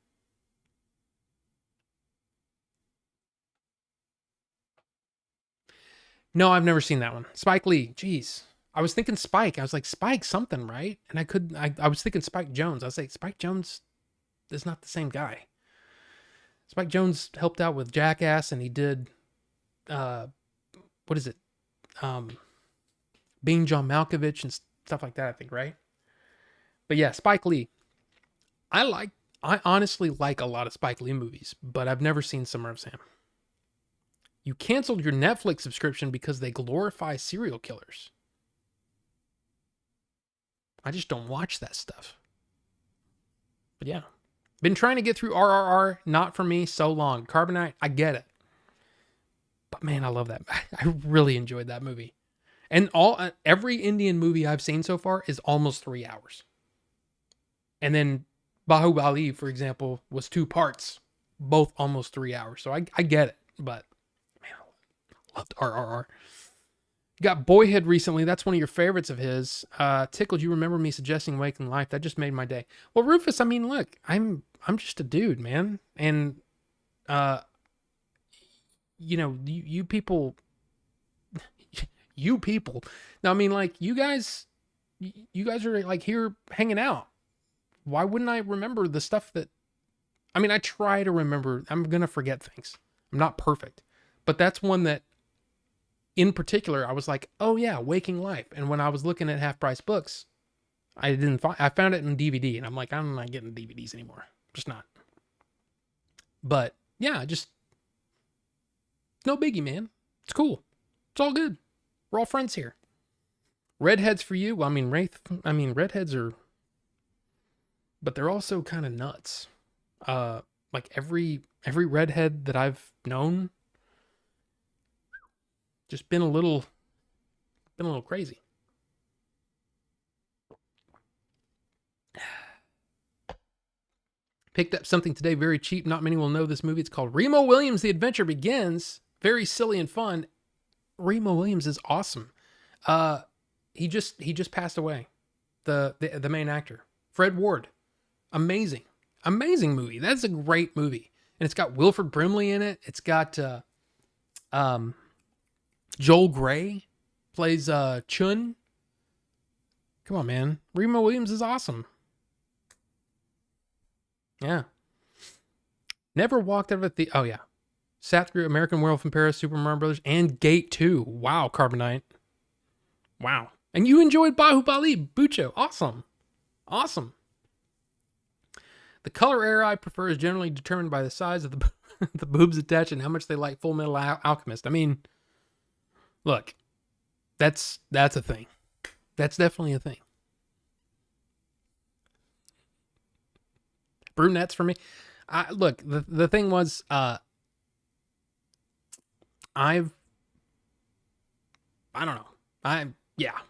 No, I've never seen that one. Spike Lee. Jeez. I was thinking Spike. I was like, Spike something, right? And I was thinking Spike Jones. I was like, Spike Jones is not the same guy. Spike Jones helped out with Jackass, and he did, uh, what is it? Being John Malkovich and stuff like that, I think, right? But yeah, Spike Lee. I honestly like a lot of Spike Lee movies, but I've never seen Summer of Sam. You canceled your Netflix subscription because they glorify serial killers. I just don't watch that stuff. But yeah. Been trying to get through RRR, not for me, so long. Carbonite, I get it. But man, I love that. I really enjoyed that movie. And every Indian movie I've seen so far is almost 3 hours. And then Bahubali, for example, was 2 parts, both almost 3 hours. So I get it, but man, I loved RRR. You got Boyhood recently. That's one of your favorites of his. Tickled you remember me suggesting Waking Life. That just made my day. Well, Rufus, I mean, look, I'm just a dude, man. And you people now, I mean, like, you guys are like here hanging out. Why wouldn't I remember the stuff that, I mean, I try to remember. I'm gonna forget things. I'm not perfect, but that's one that in particular I was like, oh yeah, Waking Life. And when I was looking at half price books, I found it in DVD, and I'm like, I'm not getting DVDs anymore. Just not. But yeah, just no biggie, man. It's cool. It's all good. We're all friends here. Redheads for you. Well, redheads are, but they're also kind of nuts. Like every redhead that I've known, just been a little crazy. Picked up something today very cheap. Not many will know this movie. It's called Remo Williams, The Adventure Begins. Very silly and fun. Remo Williams is awesome. He just passed away. The main actor, Fred Ward. Amazing movie. That's a great movie, and it's got Wilford Brimley in it. It's got Joel Grey plays Chun. Come on, man. Remo Williams is awesome. Yeah. Never walked out of the. Oh yeah. Sat through American Werewolf in Paris, Super Mario Brothers, and Gate 2. Wow, Carbonite. Wow. And you enjoyed Bahubali, Bucho. Awesome. The color area I prefer is generally determined by the size of the boobs attached and how much they like Full Metal Alchemist. I mean, look, that's a thing. That's definitely a thing. Brunettes for me. Look, the thing was, I don't know. Yeah. I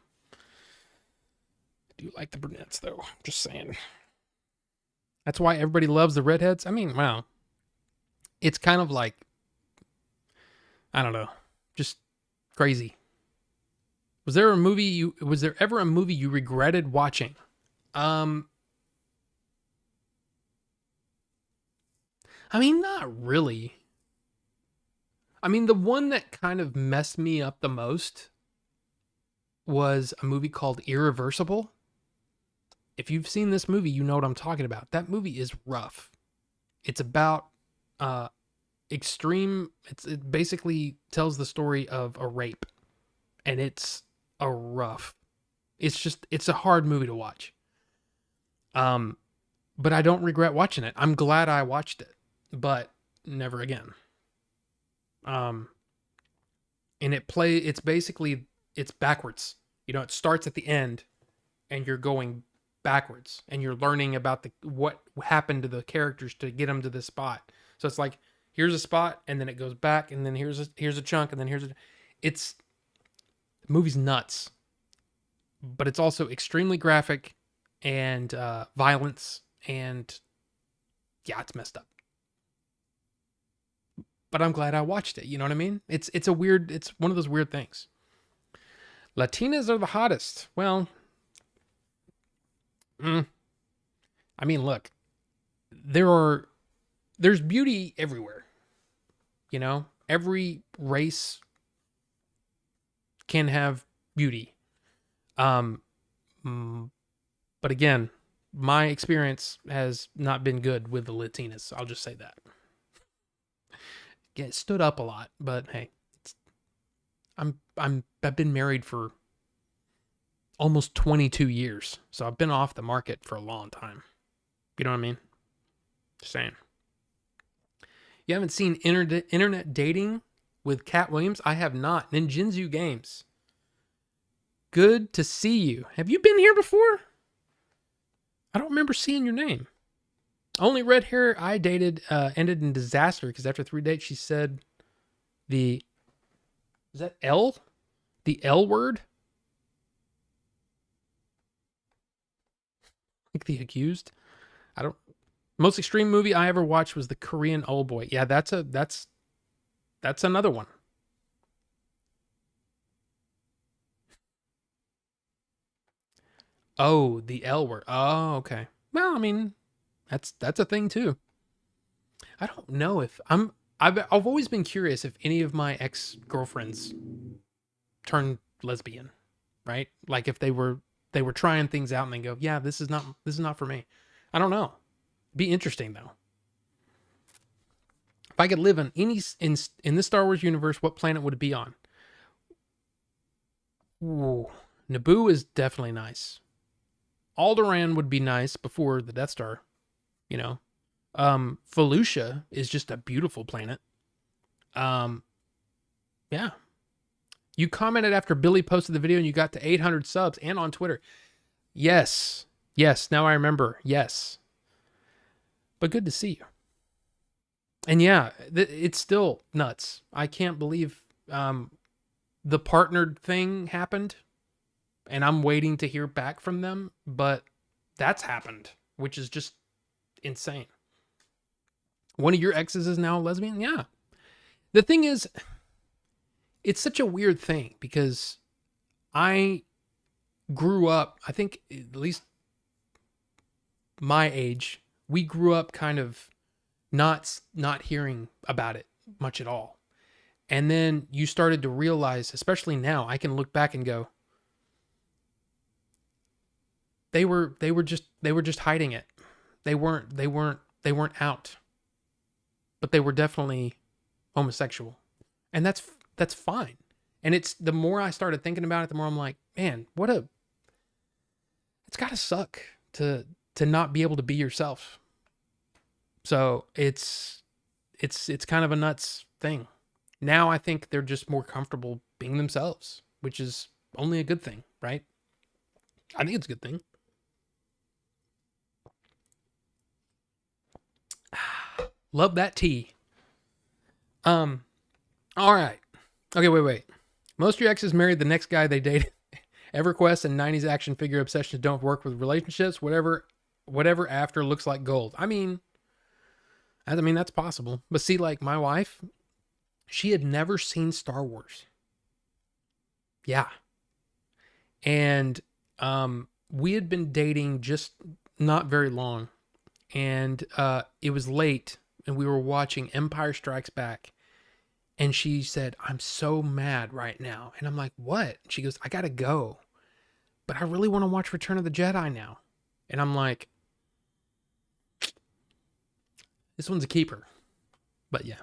do like the brunettes though. Just saying. That's why everybody loves the redheads. I mean, wow. It's kind of like, I don't know, just crazy. Was there ever a movie you regretted watching? I mean, not really. I mean, the one that kind of messed me up the most was a movie called Irreversible. If you've seen this movie, you know what I'm talking about. That movie is rough. It's about extreme. It basically tells the story of a rape, and it's a rough. It's a hard movie to watch. But I don't regret watching it. I'm glad I watched it, but never again. And it's backwards. You know, it starts at the end and you're going backwards and you're learning about what happened to the characters to get them to this spot. So it's like, here's a spot and then it goes back and then here's a chunk and then the movie's nuts, but it's also extremely graphic and violence, and yeah, it's messed up. But I'm glad I watched it. You know what I mean? It's one of those weird things. Latinas are the hottest. Well, I mean, look, there's beauty everywhere. You know, every race can have beauty. Um, mm, but again, my experience has not been good with the Latinas. I'll just say that. Get stood up a lot, but hey, I've been married for almost 22 years, so I've been off the market for a long time. You know what I mean? Just saying. You haven't seen internet dating with Cat Williams? I have not. Ninjinzu Games. Good to see you. Have you been here before? I don't remember seeing your name. Only red hair I dated ended in disaster because after 3 dates, she said the... Is that L? The L word? Like the accused? I don't... Most extreme movie I ever watched was the Korean Old Boy. Yeah, that's another one. Oh, the L word. Oh, okay. Well, I mean, that's a thing too. I don't know if I've always been curious if any of my ex-girlfriends turned lesbian, right? Like if they were trying things out and they go, "Yeah, this is not for me." I don't know. Be interesting though. If I could live in in the Star Wars universe, what planet would it be on? Ooh, Naboo is definitely nice. Alderaan would be nice before the Death Star, you know. Felucia is just a beautiful planet. Yeah. You commented after Billy posted the video and you got to 800 subs and on Twitter. Yes. Yes, now I remember. Yes. But good to see you. And yeah, it's still nuts. I can't believe the partnered thing happened. And I'm waiting to hear back from them. But that's happened, which is just insane. One of your exes is now a lesbian? Yeah. The thing is, it's such a weird thing because I grew up, I think at least my age, we grew up kind of not hearing about it much at all. And then you started to realize, especially now, I can look back and go, they were just hiding it. They weren't out. But they were definitely homosexual. And that's fine. And it's the more I started thinking about it, the more I'm like, man, it's gotta suck to not be able to be yourself. So it's kind of a nuts thing. Now I think they're just more comfortable being themselves, which is only a good thing, right? I think it's a good thing. Love that tea. All right. Okay, wait. Most of your exes married the next guy they dated. EverQuest and 90s action figure obsessions don't work with relationships. Whatever after looks like gold. I mean, that's possible. But see, like my wife, she had never seen Star Wars. Yeah. And we had been dating just not very long. And it was late. And we were watching Empire Strikes Back. And she said, I'm so mad right now. And I'm like, what? She goes, I gotta go. But I really want to watch Return of the Jedi now. And I'm like, this one's a keeper. But yeah,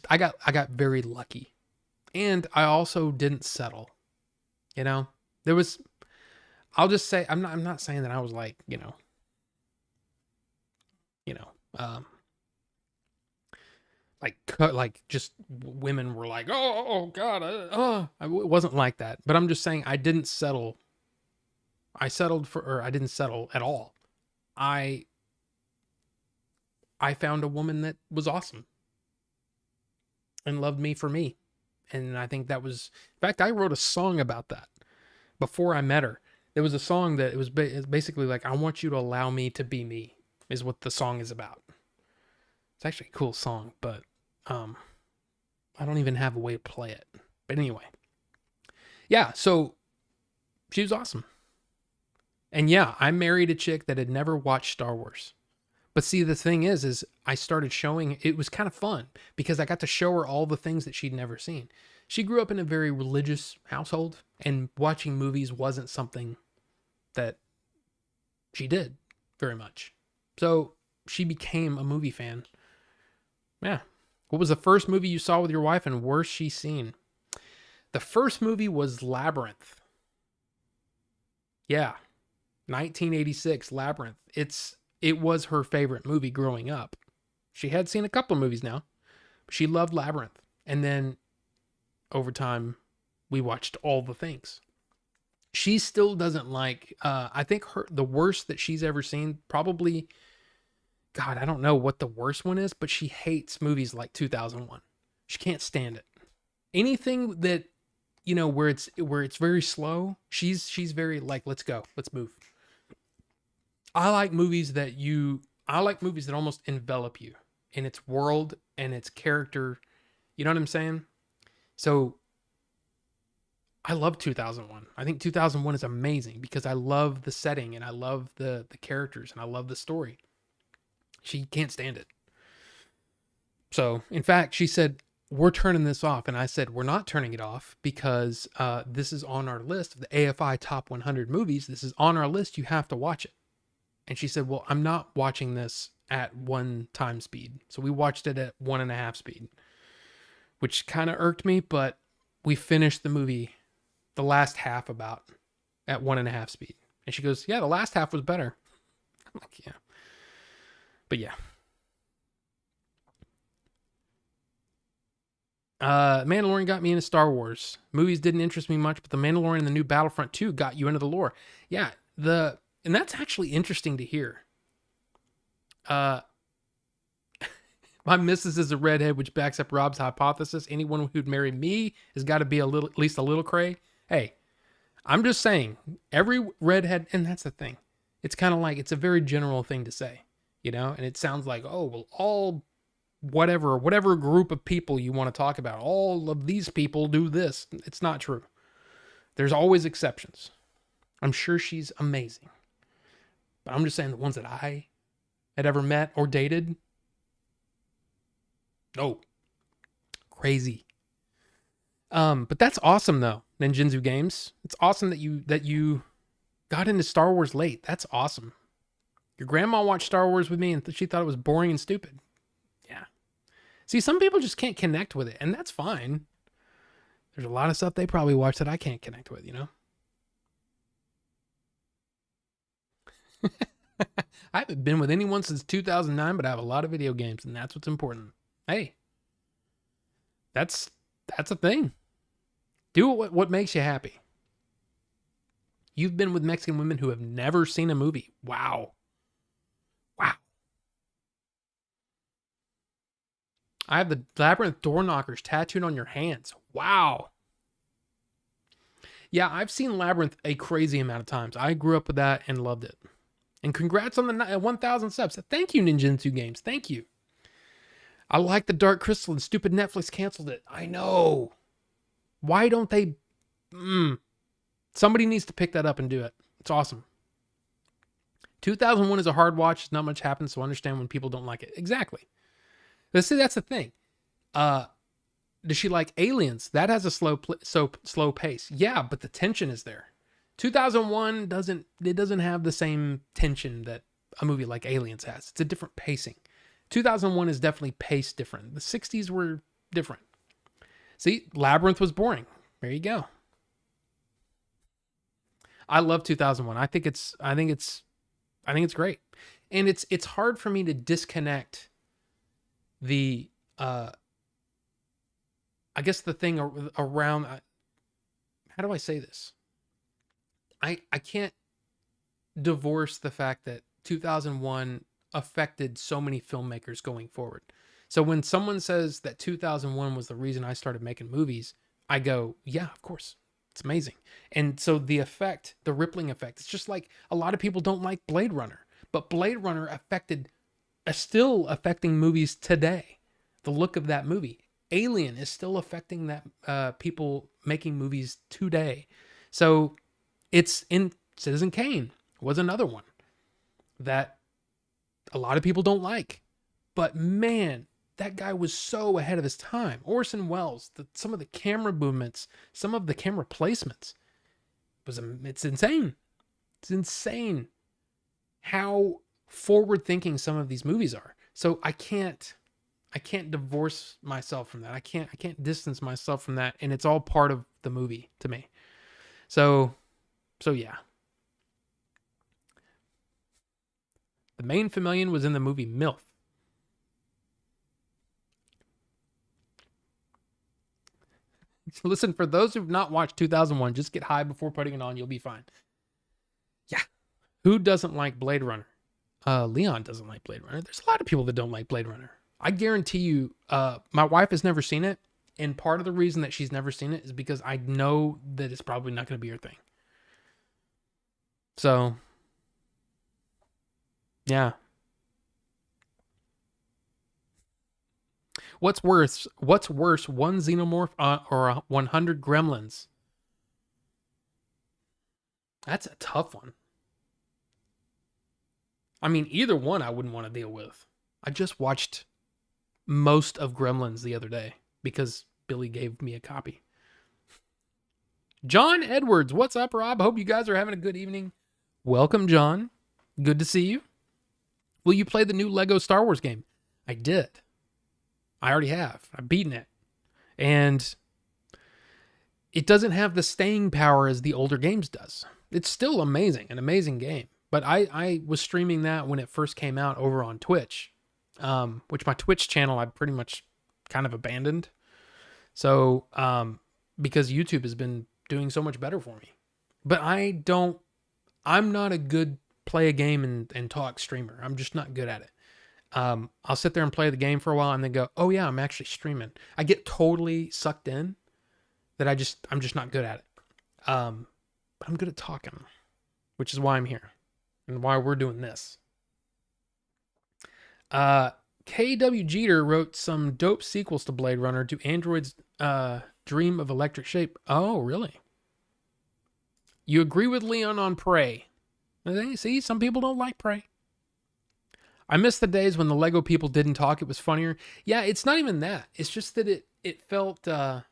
I got very lucky. And I also didn't settle. You know? I'll just say, I'm not saying that I was like, like just women were like, oh God, it wasn't like that. But I'm just saying I didn't settle. I didn't settle at all. I found a woman that was awesome and loved me for me. And I think that was, in fact, I wrote a song about that before I met her. There was a song that it was basically like, I want you to allow me to be me is what the song is about. It's actually a cool song, but I don't even have a way to play it. But anyway. Yeah, so she was awesome. And yeah, I married a chick that had never watched Star Wars. But see, the thing is I started showing, it was kind of fun because I got to show her all the things that she'd never seen. she grew up in a very religious household, and watching movies wasn't something that she did very much. So she became a movie fan. Yeah. What was the first movie you saw with your wife and worst she's seen? The first movie was Labyrinth. Yeah. 1986, Labyrinth. It was her favorite movie growing up. She had seen a couple of movies now, but she loved Labyrinth. And then over time, we watched all the things. She still doesn't like, I think the worst that she's ever seen, probably, God, I don't know what the worst one is, but she hates movies like 2001. She can't stand it. Anything that, where it's very slow, she's very like, let's go, let's move. I like movies that almost envelop you in its world and its character. You know what I'm saying? So I love 2001. I think 2001 is amazing because I love the setting and I love the characters and I love the story. She can't stand it. So, in fact, she said, we're turning this off. And I said, we're not turning it off because this is on our list of the AFI Top 100 movies. This is on our list. You have to watch it. And she said, well, I'm not watching this at 1 time speed. So we watched it at 1.5 speed, which kind of irked me, but we finished the movie, the last half about at 1.5 speed. And she goes, yeah, the last half was better. I'm like, yeah. But yeah. Mandalorian got me into Star Wars. Movies didn't interest me much, but The Mandalorian and the new Battlefront 2 got you into the lore. Yeah, and that's actually interesting to hear. My missus is a redhead, which backs up Rob's hypothesis. Anyone who'd marry me has got to be at least a little cray. Hey, I'm just saying, every redhead, and that's the thing. It's kind of like, it's a very general thing to say, and it sounds like, oh, well, all whatever group of people you want to talk about, all of these people do this. It's not true. There's always exceptions. I'm sure she's amazing. But I'm just saying the ones that I had ever met or dated, no. Crazy. But that's awesome though, Ninjinzu Games. It's awesome that you got into Star Wars late. That's awesome. Your grandma watched Star Wars with me and she thought it was boring and stupid. Yeah. See, some people just can't connect with it, and that's fine. There's a lot of stuff they probably watch that I can't connect with, I haven't been with anyone since 2009, but I have a lot of video games, and that's what's important. Hey, that's a thing. Do what makes you happy. You've been with Mexican women who have never seen a movie. Wow. I have the Labyrinth door knockers tattooed on your hands. Wow. Yeah, I've seen Labyrinth a crazy amount of times. I grew up with that and loved it. And congrats on the 1,000 subs. Thank you, Ninjinzu Games. Thank you. I like the Dark Crystal and stupid Netflix canceled it. I know. Why don't they? Somebody needs to pick that up and do it. It's awesome. 2001 is a hard watch. Not much happens, so I understand when people don't like it. Exactly. Let's see, that's the thing. Does she like Aliens? That has a slow pace. Yeah, but the tension is there. 2001 doesn't have the same tension that a movie like Aliens has. It's a different pacing. 2001 is definitely paced different. The 60s were different. See, Labyrinth was boring. There you go. I love 2001. I think it's great. And it's hard for me to disconnect the I guess the thing around, how do I say this? I can't divorce the fact that 2001 affected so many filmmakers going forward. So when someone says that 2001 was the reason I started making movies, I go, yeah, of course. It's amazing. And so the effect, the rippling effect, it's just like a lot of people don't like Blade Runner, but Blade Runner is still affecting movies today. The look of that movie. Alien is still affecting that people making movies today. So it's in Citizen Kane was another one that a lot of people don't like. But man, that guy was so ahead of his time. Orson Welles, some of the camera movements, some of the camera placements it's insane. It's insane how forward thinking some of these movies are. So I can't divorce myself from that. I can't distance myself from that, and it's all part of the movie to me. So yeah. The main Familian was in the movie MILF. Listen, for those who've not watched 2001, just get high before putting it on. You'll be fine. Yeah. Who doesn't like Blade Runner? Leon doesn't like Blade Runner. There's a lot of people that don't like Blade Runner. I guarantee you, my wife has never seen it. And part of the reason that she's never seen it is because I know that it's probably not going to be her thing. So, yeah. What's worse? One xenomorph or 100 gremlins? That's a tough one. I mean, either one I wouldn't want to deal with. I just watched most of Gremlins the other day because Billy gave me a copy. John Edwards, what's up, Rob? Hope you guys are having a good evening. Welcome, John. Good to see you. Will you play the new Lego Star Wars game? I did. I already have. I've beaten it. And it doesn't have the staying power as the older games does. It's still amazing, an amazing game. But I was streaming that when it first came out over on Twitch, which my Twitch channel I pretty much kind of abandoned. So, because YouTube has been doing so much better for me. But I'm not a good play a game and talk streamer. I'm just not good at it. I'll sit there and play the game for a while and then go, oh yeah, I'm actually streaming. I get totally sucked in that I'm just not good at it. But I'm good at talking, which is why I'm here and why we're doing this. KW Jeter wrote some dope sequels to Blade Runner to Android's Dream of Electric Shape. Oh, really? You agree with Leon on Prey. See, some people don't like Prey. I miss the days when the Lego people didn't talk. It was funnier. Yeah, it's not even that. It's just that it felt... I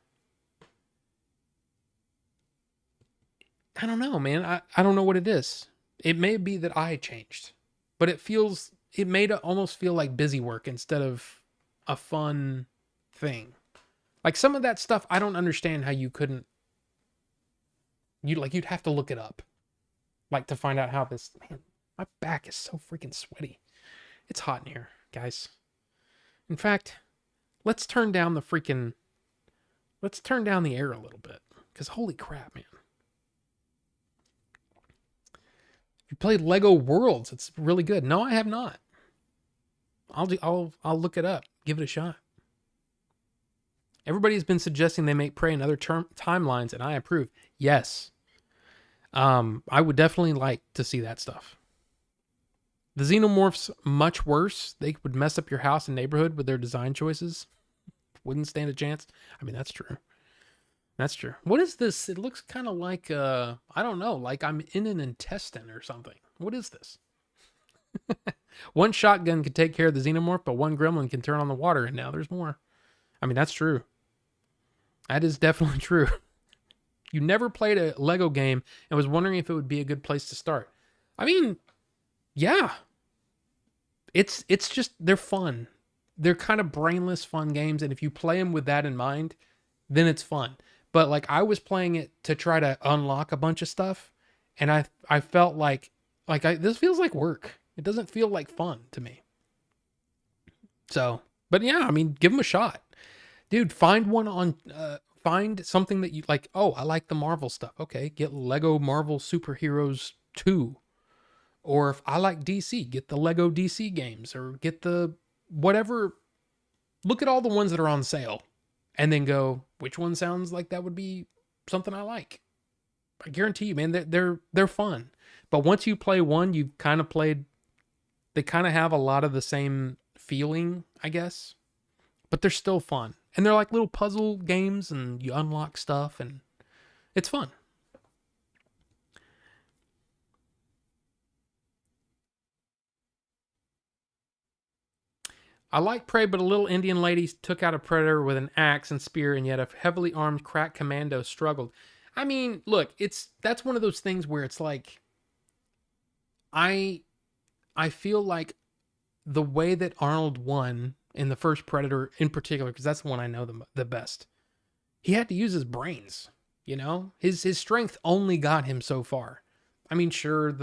don't know, man. I don't know what it is. It may be that I changed. But it made it almost feel like busy work instead of a fun thing. Like some of that stuff, I don't understand how you couldn't... You'd have to look it up. Like to find out how this... Man, my back is so freaking sweaty. It's hot in here, guys. In fact, let's turn down the air a little bit. Because holy crap, man. You played Lego Worlds. It's really good. No, I have not. I'll look it up. Give it a shot. Everybody's been suggesting they make Prey in other timelines, and I approve. Yes. I would definitely like to see that stuff. The xenomorphs, much worse. They would mess up your house and neighborhood with their design choices. Wouldn't stand a chance. I mean, that's true. That's true. What is this? It looks kind of like, I don't know, like I'm in an intestine or something. What is this? One shotgun could take care of the xenomorph, but one gremlin can turn on the water, and now there's more. I mean, that's true. That is definitely true. You never played a Lego game and was wondering if it would be a good place to start. I mean, yeah. It's just, they're fun. They're kind of brainless, fun games, and if you play them with that in mind, then it's fun. But like I was playing it to try to unlock a bunch of stuff, and I felt like this feels like work. It doesn't feel like fun to me. So, but yeah, I mean, give them a shot. Dude, find something that you like. Oh, I like the Marvel stuff. Okay, get Lego Marvel Superheroes 2. Or if I like DC, get the Lego DC games or get the whatever. Look at all the ones that are on sale and then go, which one sounds like that would be something I like? I guarantee you, man, they're fun. But once you play one, you've kind of played, they kind of have a lot of the same feeling, I guess, but they're still fun. And they're like little puzzle games and you unlock stuff and it's fun. I like Prey, but a little Indian lady took out a predator with an axe and spear, and yet a heavily armed crack commando struggled. I mean, look, that's one of those things where it's like I I feel like the way that Arnold won in the first Predator in particular, because that's the one I know the best, he had to use his brains. You know, his strength only got him so far. I mean, sure,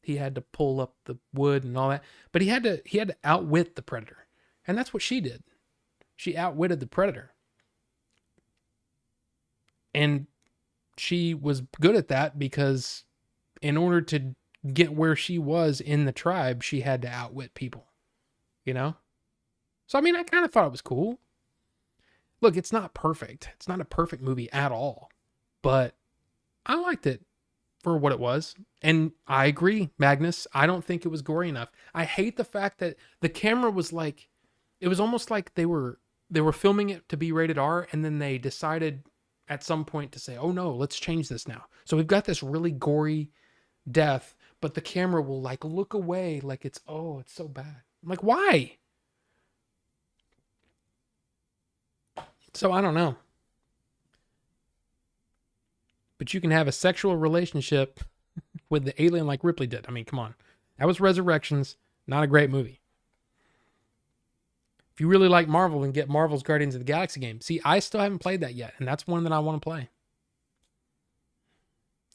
he had to pull up the wood and all that, but he had to outwit the Predator, and that's what she did. She outwitted the Predator, and she was good at that because in order to get where she was in the tribe, she had to outwit people, you know? So, I mean, I kind of thought it was cool. Look, it's not perfect. It's not a perfect movie at all, but I liked it for what it was. And I agree, Magnus. I don't think it was gory enough. I hate the fact that the camera was like, it was almost like they were filming it to be rated R, and then they decided at some point to say, oh no, let's change this now. So we've got this really gory death, but the camera will like look away like it's so bad. I'm like, why? So I don't know. But you can have a sexual relationship with the alien like Ripley did. I mean, come on. That was Resurrections, not a great movie. If you really like Marvel, then get Marvel's Guardians of the Galaxy game. See, I still haven't played that yet, and that's one that I want to play.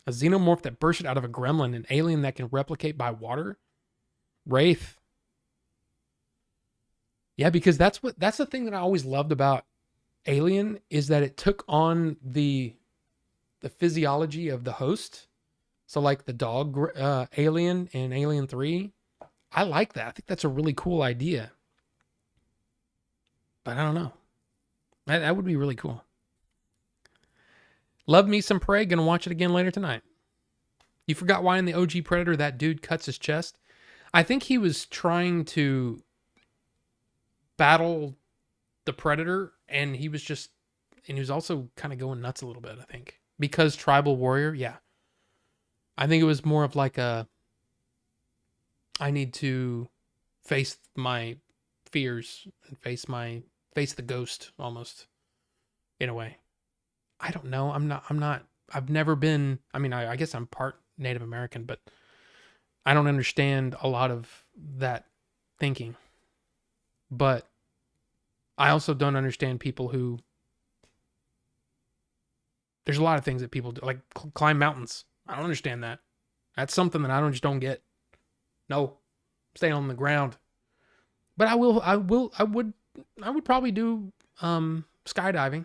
A xenomorph that bursted out of a gremlin, an alien that can replicate by water. Wraith. Yeah, because that's the thing that I always loved about Alien, is that it took on the physiology of the host. So like the dog alien in Alien 3. I like that. I think that's a really cool idea. But I don't know. That would be really cool. Love me some Prey. Gonna watch it again later tonight. You forgot why in the OG Predator that dude cuts his chest? I think he was trying to battle the Predator, and he was also kind of going nuts a little bit, I think. Because tribal warrior, yeah. I think it was more of like I need to face my fears and face the ghost almost, in a way. I don't know. I've never been, I mean, I guess I'm part Native American, but I don't understand a lot of that thinking. But I also don't understand people who, there's a lot of things that people do, like climb mountains. I don't understand that. That's something that I just don't get. No, stay on the ground. But I would probably do skydiving.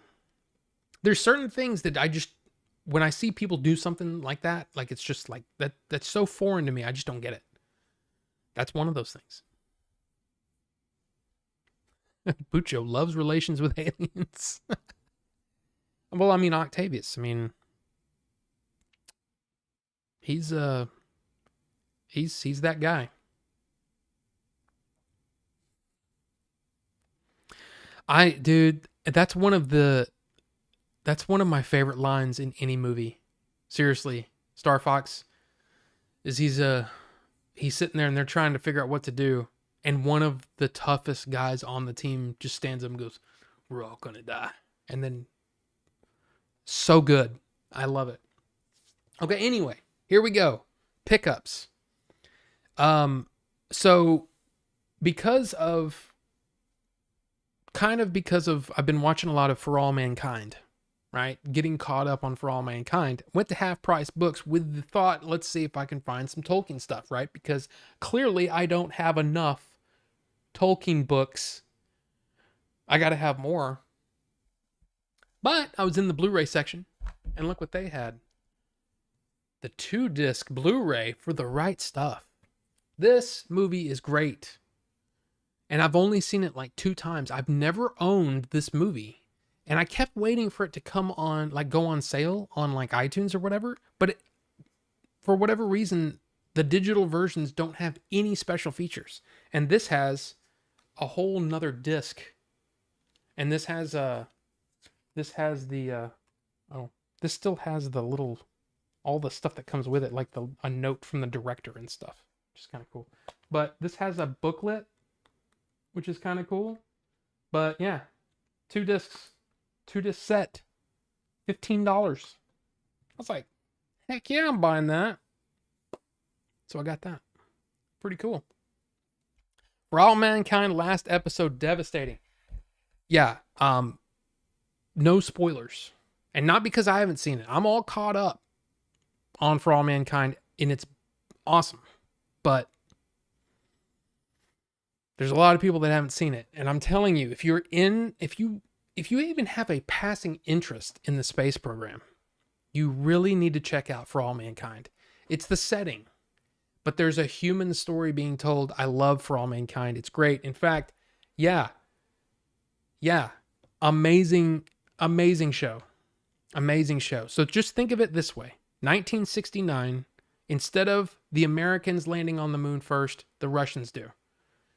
There's certain things that when I see people do something like that, like it's just like that's so foreign to me. I just don't get it. That's one of those things. Bucho loves relations with aliens. Well, I mean, Octavius, I mean, he's that guy. Dude, that's one of my favorite lines in any movie. Seriously, Star Fox is he's sitting there and they're trying to figure out what to do, and one of the toughest guys on the team just stands up and goes, "We're all gonna die," and then so good. I love it. Okay, anyway, here we go. Pickups. So because of I've been watching a lot of For All Mankind, right? Getting caught up on For All Mankind. Went to Half Price Books with the thought, let's see if I can find some Tolkien stuff, right? Because clearly I don't have enough Tolkien books. I got to have more. But I was in the Blu-ray section, and look what they had. The 2-disc Blu-ray for The Right Stuff. This movie is great. And I've only seen it like 2 times. I've never owned this movie. And I kept waiting for it to come on, like go on sale on like iTunes or whatever. But for whatever reason, the digital versions don't have any special features. And this has a whole nother disc. And this still has the little, all the stuff that comes with it, like a note from the director and stuff, which is kind of cool. But this has a booklet which is kind of cool. But yeah, 2 discs, 2 disc set, $15. I was like, heck yeah, I'm buying that. So I got that. Pretty cool. For All Mankind, last episode, devastating. Yeah, no spoilers. And not because I haven't seen it. I'm all caught up on For All Mankind, and it's awesome. But there's a lot of people that haven't seen it. And I'm telling you, if you even have a passing interest in the space program, you really need to check out For All Mankind. It's the setting, but there's a human story being told. I love For All Mankind. It's great. In fact, yeah, amazing show. Amazing show. So just think of it this way. 1969, instead of the Americans landing on the moon first, the Russians do.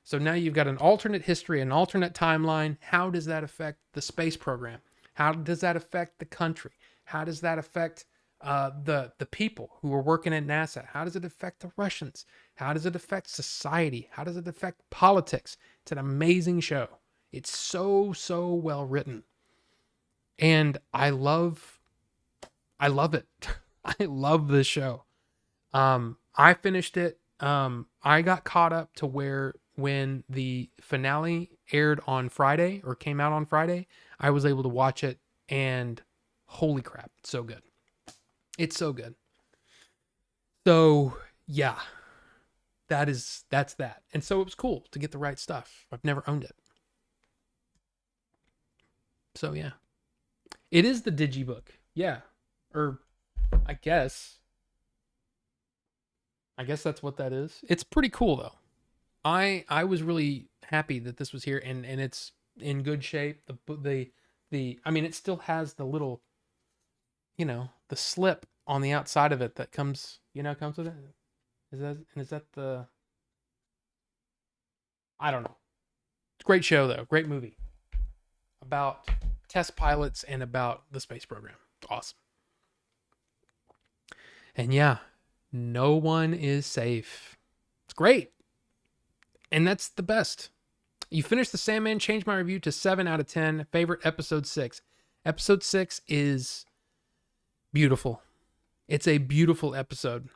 So now you've got an alternate history, an alternate timeline. How does that affect the space program? How does that affect the country? How does that affect the people who are working at NASA? How does it affect the Russians? How does it affect society? How does it affect politics? It's an amazing show. It's so well written. And I love it. I love this show. I finished it. I got caught up to where when the finale aired on Friday or came out on Friday, I was able to watch it, and holy crap, it's so good. It's so good. So yeah, that's that. And so it was cool to get the right stuff. I've never owned it. So yeah. It is the digibook. Yeah. Or I guess that's what that is. It's pretty cool though. I was really happy that this was here, and it's in good shape. The I mean, it still has the little, the slip on the outside of it that comes with it. Is that the, I don't know. Great show though. Great movie about test pilots and about the space program. Awesome. And yeah, no one is safe. It's great. And that's the best. You finished The Sandman, changed my review to 7 out of 10. Favorite episode 6. Episode 6 is beautiful. It's a beautiful episode.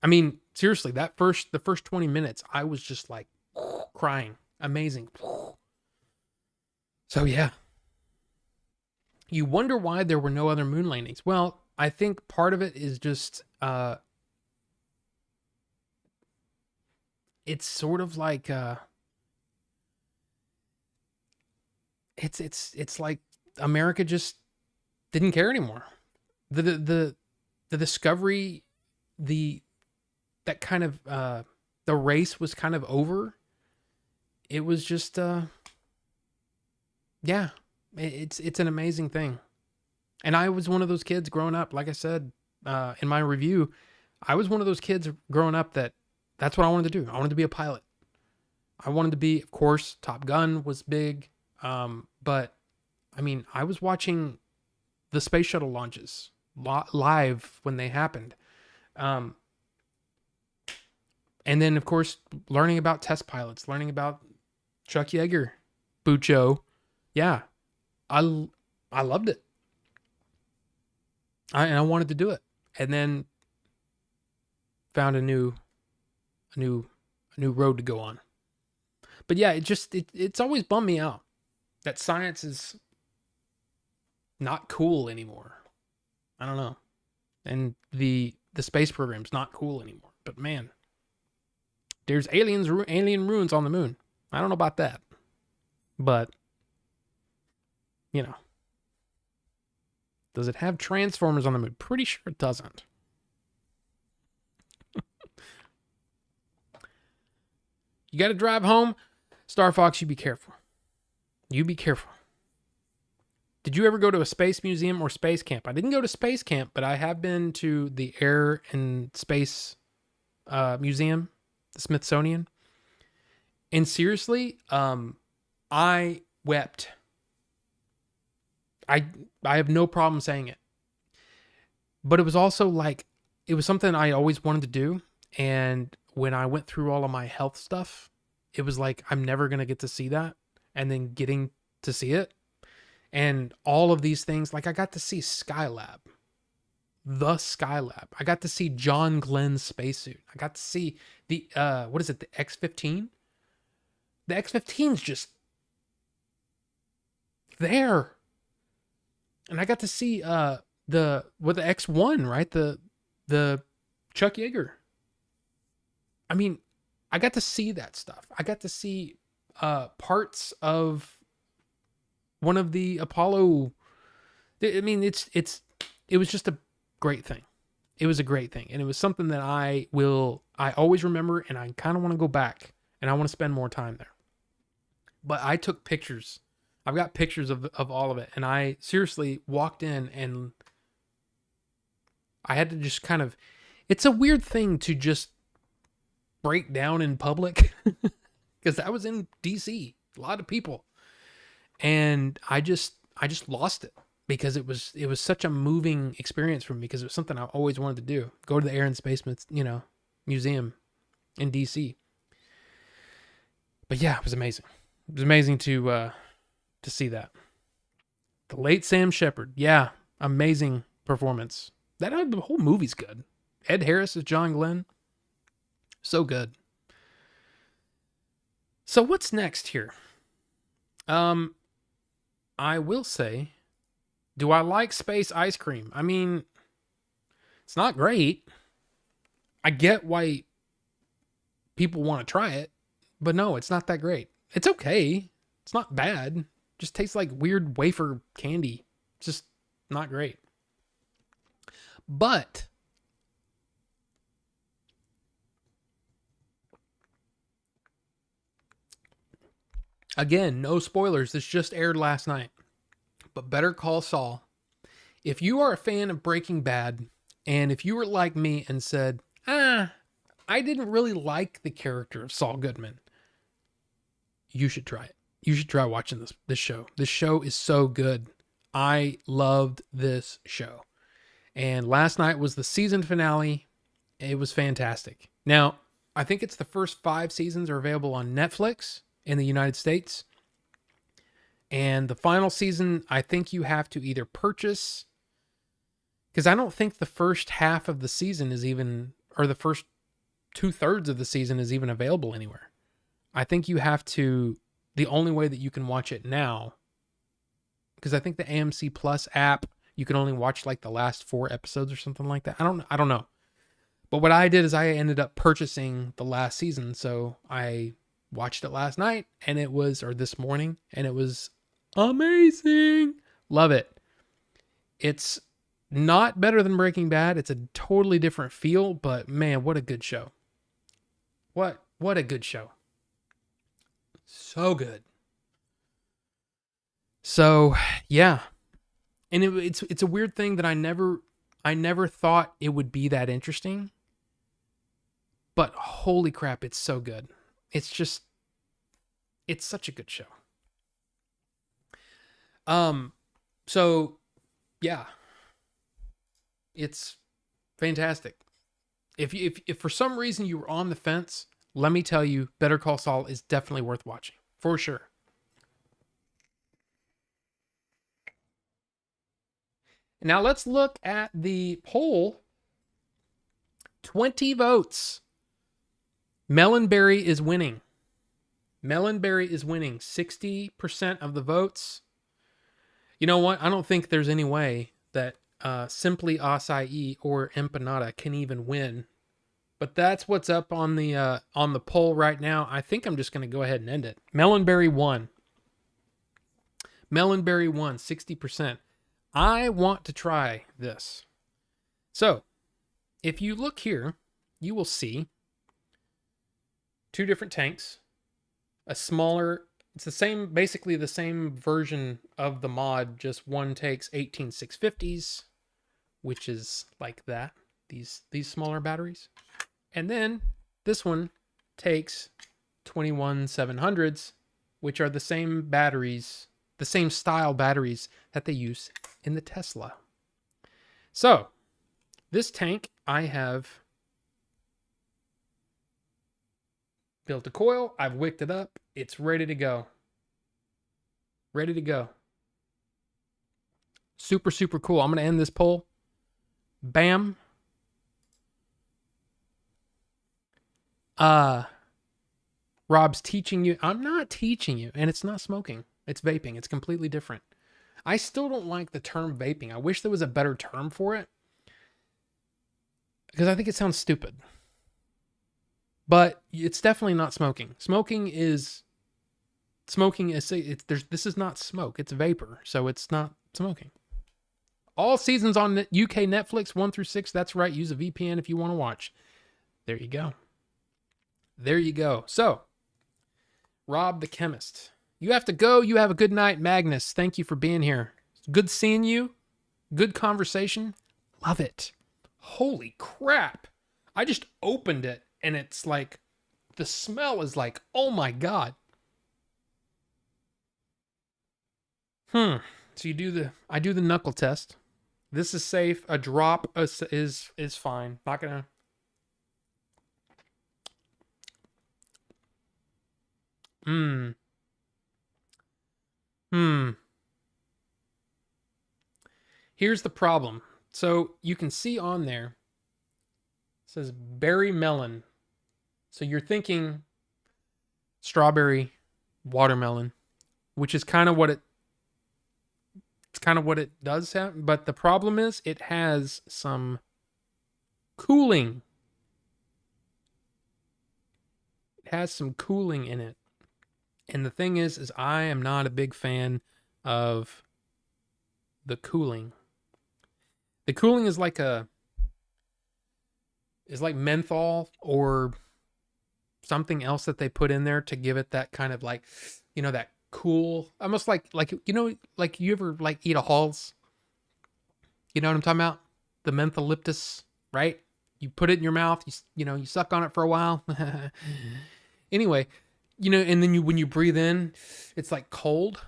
I mean, seriously, the first 20 minutes, I was just like crying. Amazing. So yeah. You wonder why there were no other moon landings. Well, I think part of it is just it's sort of like it's like America just didn't care anymore. The discovery, that kind of the race was kind of over. It was just yeah, it's an amazing thing. And I was one of those kids growing up, like I said in my review, I was one of those kids growing up that's what I wanted to do. I wanted to be a pilot. I wanted to be, of course, Top Gun was big. But I mean, I was watching the space shuttle launches live when they happened. And then, of course, learning about test pilots, learning about Chuck Yeager, Bucho. Yeah, I loved it. I wanted to do it. And then found a new road to go on. But yeah, it's always bummed me out that science is not cool anymore. I don't know. And the space program's not cool anymore. But man, there's alien ruins on the moon. I don't know about that. But does it have transformers on the moon? Pretty sure it doesn't. You got to drive home. Star Fox, you be careful. You be careful. Did you ever go to a space museum or space camp? I didn't go to space camp, but I have been to the Air and Space Museum, the Smithsonian. And seriously, I wept. I have no problem saying it. But it was also like, it was something I always wanted to do. And when I went through all of my health stuff, it was like, I'm never going to get to see that. And then getting to see it. And all of these things, like I got to see Skylab. The Skylab. I got to see John Glenn's spacesuit. I got to see the, what is it, the X-15? The X-15's just there. And I got to see the X1, right? The Chuck Yeager. I mean, I got to see that stuff. I got to see parts of one of the Apollo. I mean, it was just a great thing. It was a great thing. And it was something that I always remember, and I kind of want to go back and I want to spend more time there. But I took pictures. I've got pictures of all of it. And I seriously walked in and I had to just kind of, it's a weird thing to just break down in public because I was in DC, a lot of people. And I just lost it because it was such a moving experience for me because it was something I always wanted to do. Go to the Air and Space, Museum in DC. But yeah, it was amazing. It was amazing to see that. The late Sam Shepard. Yeah, amazing performance. The whole movie's good. Ed Harris is John Glenn. So good. So what's next here? I will say, do I like space ice cream? I mean, it's not great. I get why people want to try it, but no, it's not that great. It's okay. It's not bad. It just tastes like weird wafer candy. It's just not great. But again, no spoilers. This just aired last night. But Better Call Saul. If you are a fan of Breaking Bad, and if you were like me and said, I didn't really like the character of Saul Goodman, you should try it. You should try watching this show. This show is so good. I loved this show. And last night was the season finale. It was fantastic. Now, I think it's the first 5 seasons are available on Netflix in the United States. And the final season, I think you have to either purchase, because I don't think the first half of the season is even, or the first 2/3 of the season is even available anywhere. I think you have to, the only way that you can watch it now, because I think the AMC Plus app, you can only watch like the last 4 episodes or something like that. I don't know. But what I did is I ended up purchasing the last season. So I watched it last night or this morning, and it was amazing. Love it. It's not better than Breaking Bad. It's a totally different feel, but man, what a good show. What a good show. So good. So, yeah. And it's a weird thing that I never thought it would be that interesting. But holy crap, it's so good. It's such a good show. So yeah, it's fantastic. If for some reason you were on the fence, let me tell you, Better Call Saul is definitely worth watching for sure. Now let's look at the poll. 20 votes. Melonberry is winning. Melonberry is winning 60% of the votes. You know what? I don't think there's any way that Simply Acai or Empanada can even win. But that's what's up on the poll right now. I think I'm just going to go ahead and end it. Melonberry won. Melonberry won 60%. I want to try this. So, if you look here, you will see 2 different tanks. A smaller, it's basically the same version of the mod, just one takes 18650s, which is like that, these smaller batteries. And then this one takes 21700s, which are the same batteries, the same style batteries that they use in the Tesla. So, this tank I have Built a coil. I've wicked it up. It's ready to go. Ready to go. Super, super cool. I'm going to end this poll. Bam. Rob's teaching you. I'm not teaching you. And it's not smoking. It's vaping. It's completely different. I still don't like the term vaping. I wish there was a better term for it. Because I think it sounds stupid. But it's definitely not smoking. Smoking is this is not smoke. It's vapor. So it's not smoking. All seasons on UK Netflix 1 through 6. That's right. Use a VPN if you want to watch. There you go. There you go. So, Rob the Chemist. You have to go. You have a good night, Magnus. Thank you for being here. Good seeing you. Good conversation. Love it. Holy crap. I just opened it and it's like, the smell is like, oh my God. So I do the knuckle test. This is safe. A drop is fine. Not gonna. Here's the problem. So you can see on there, it says berry melon. So you're thinking strawberry, watermelon, which is kind of what it does have. But the problem is it has some cooling. It has some cooling in it. And the thing is I am not a big fan of the cooling. The cooling is like menthol or something else that they put in there to give it that kind of like, that cool, almost like you ever like eat a Halls? You know what I'm talking about? The mentholyptus, right? You put it in your mouth, you suck on it for a while. Anyway, and then when you breathe in, it's like cold.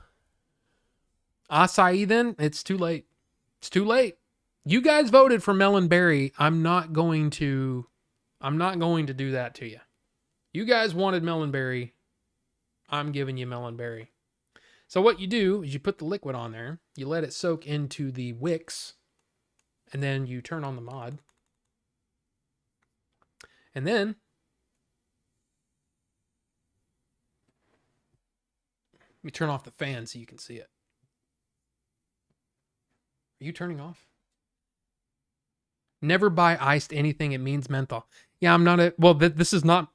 Acai, then it's too late. It's too late. You guys voted for melon berry. I'm not going to do that to you. You guys wanted melon berry. I'm giving you melon berry. So what you do is you put the liquid on there, you let it soak into the wicks, and then you turn on the mod. And then let me turn off the fan so you can see it. Are you turning off? Never buy iced anything. It means menthol. Yeah, I'm not this is not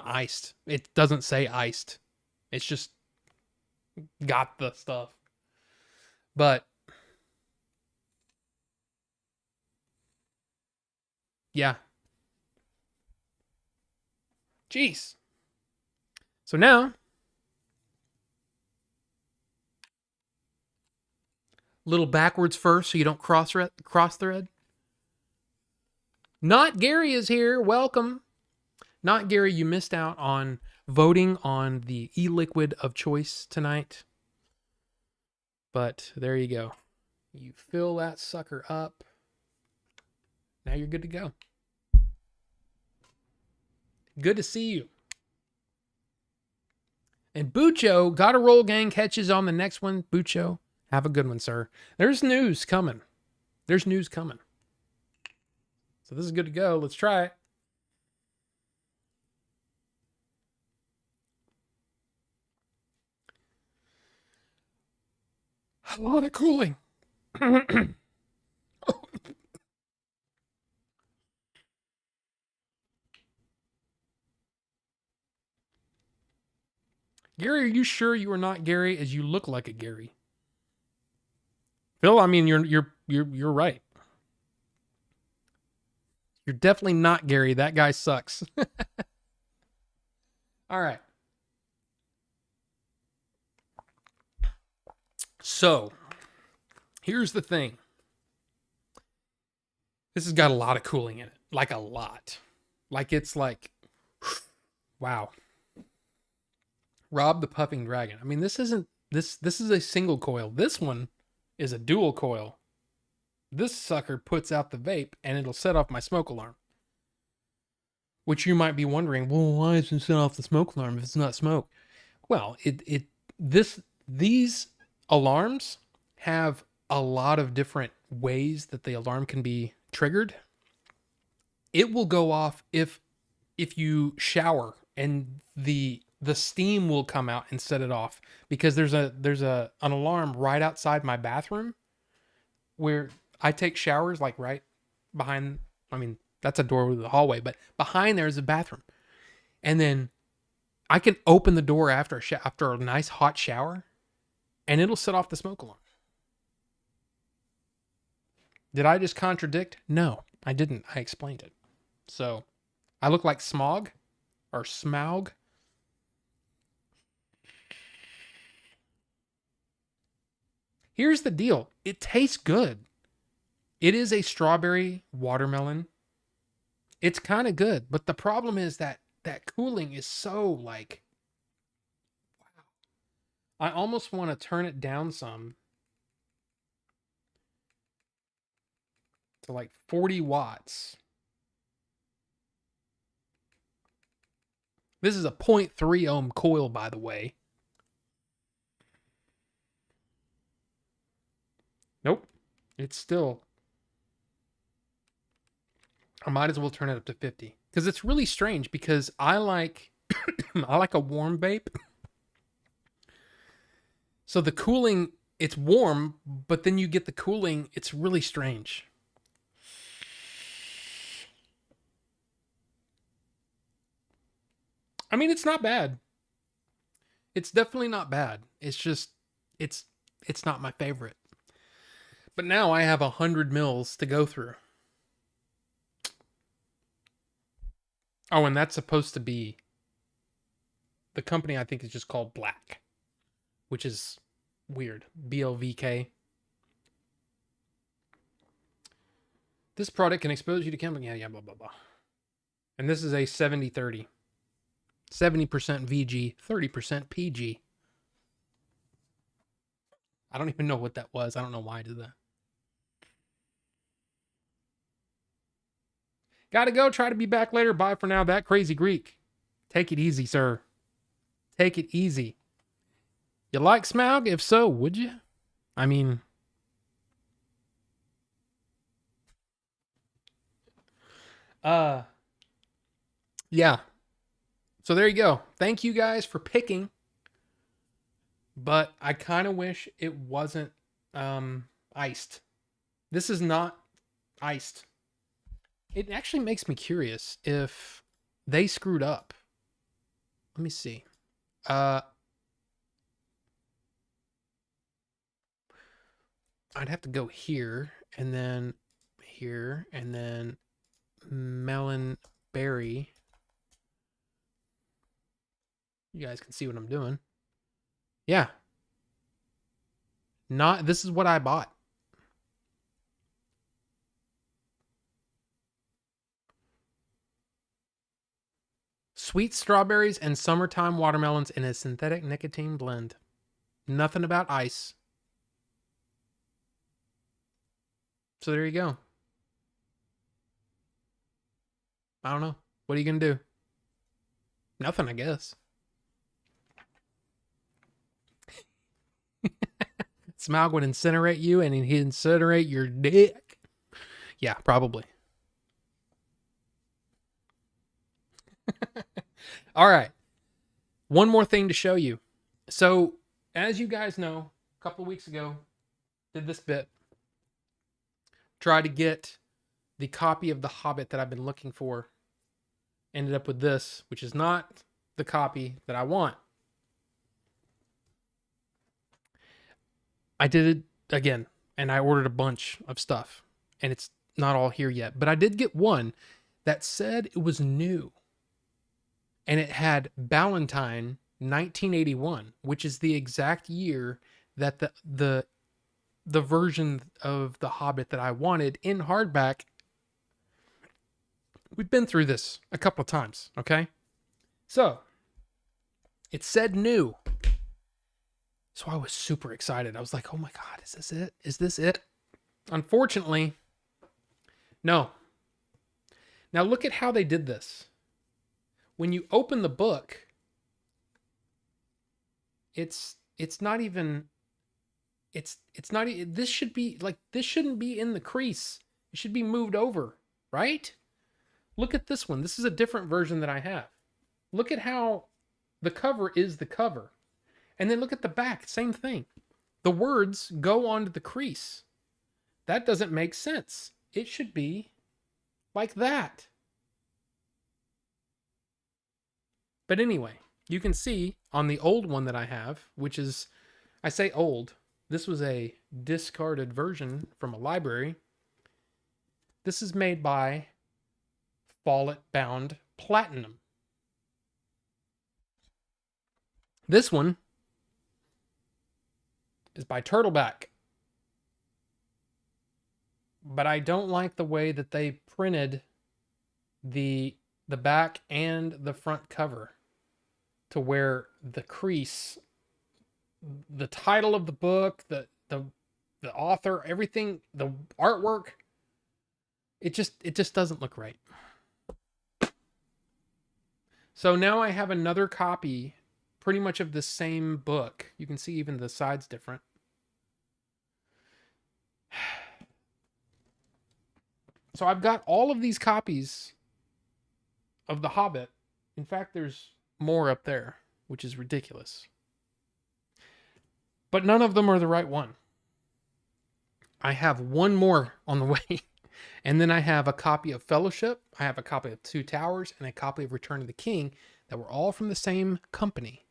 iced. It doesn't say iced. It's just got the stuff. But yeah. Jeez. So now, little backwards first so you don't cross thread. Not Gary is here. Welcome. Not Gary, you missed out on voting on the e-liquid of choice tonight. But there you go. You fill that sucker up. Now you're good to go. Good to see you. And Bucho, gotta roll gang, catches on the next one. Bucho, have a good one, sir. There's news coming. So this is good to go. Let's try it. A lot of cooling. Gary, are you sure you are not Gary as you look like a Gary? Phil, I mean, you're right. You're definitely not Gary. That guy sucks. All right. So, here's the thing. This has got a lot of cooling in it. Like a lot. Like it's like, wow. Rob the Puffing Dragon. I mean, this is a single coil. This one is a dual coil. This sucker puts out the vape and it'll set off my smoke alarm. Which you might be wondering, well, why isn't it set off the smoke alarm if it's not smoke? Well, these alarms have a lot of different ways that the alarm can be triggered. It will go off if you shower, and the steam will come out and set it off, because there's an alarm right outside my bathroom where I take showers, like right behind. I mean, that's a door to the hallway, but behind there is a bathroom. And then I can open the door after after a nice hot shower, and it'll set off the smoke alarm. Did I just contradict? No, I didn't. I explained it. So I look like Smog or Smaug. Here's the deal. It tastes good. It is a strawberry watermelon. It's kind of good, but the problem is that cooling is so like, wow. I almost want to turn it down some to like 40 watts. This is a 0.3 ohm coil, by the way. Nope. It's still... I might as well turn it up to 50. Because it's really strange, because I like I like a warm vape. So the cooling, it's warm, but then you get the cooling. It's really strange. I mean, it's not bad. It's definitely not bad. It's just, it's not my favorite. But now I have 100 mils to go through. Oh, and that's supposed to be, the company I think is just called Black, which is weird. BLVK. This product can expose you to chemical. Yeah, blah, blah, blah. And this is a 70-30. 70% VG, 30% PG. I don't even know what that was. I don't know why I did that. Gotta go. Try to be back later. Bye for now. That crazy Greek. Take it easy, sir. Take it easy. You like Smaug? If so, would you? I mean... yeah. So there you go. Thank you guys for picking. But I kind of wish it wasn't iced. This is not iced. It actually makes me curious if they screwed up. Let me see. I'd have to go here, and then here, and then melon berry. You guys can see what I'm doing. Yeah. This is what I bought. Sweet strawberries and summertime watermelons in a synthetic nicotine blend. Nothing about ice. So there you go. I don't know. What are you going to do? Nothing, I guess. Smaug would incinerate you, and he'd incinerate your dick. Yeah, probably. All right. One more thing to show you. So, as you guys know, a couple of weeks ago, did this bit. Tried to get the copy of The Hobbit that I've been looking for. Ended up with this, which is not the copy that I want. I did it again, and I ordered a bunch of stuff, and it's not all here yet. But I did get one that said it was new, and it had Ballantine 1981, which is the exact year that the version of The Hobbit that I wanted in hardback. We've been through this a couple of times, okay? So, it said new. So I was super excited. I was like, oh my God, is this it? Is this it? Unfortunately, no. Now look at how they did this. when you open the book, it's not even it's not this should be like this shouldn't be in the crease. It should be moved over, right? Look at this one. This is a different version that I have. Look at how the cover is the cover. And then look at the back, same thing. The words go onto the crease. That doesn't make sense. It should be like that. But anyway, you can see on the old one that I have, which is, I say old, this was a discarded version from a library. This is made by Follett Bound Platinum. This one is by Turtleback. But I don't like the way that they printed the back and the front cover to where the crease, the title of the book, the author, everything, the artwork, it just doesn't look right. So now I have another copy pretty much of the same book. You can see even the side's different. So I've got all of these copies of The Hobbit. In fact, there's more up there, which is ridiculous. But none of them are the right one. I have one more on the way. And then I have a copy of Fellowship. I have a copy of Two Towers and a copy of Return of the King that were all from the same company.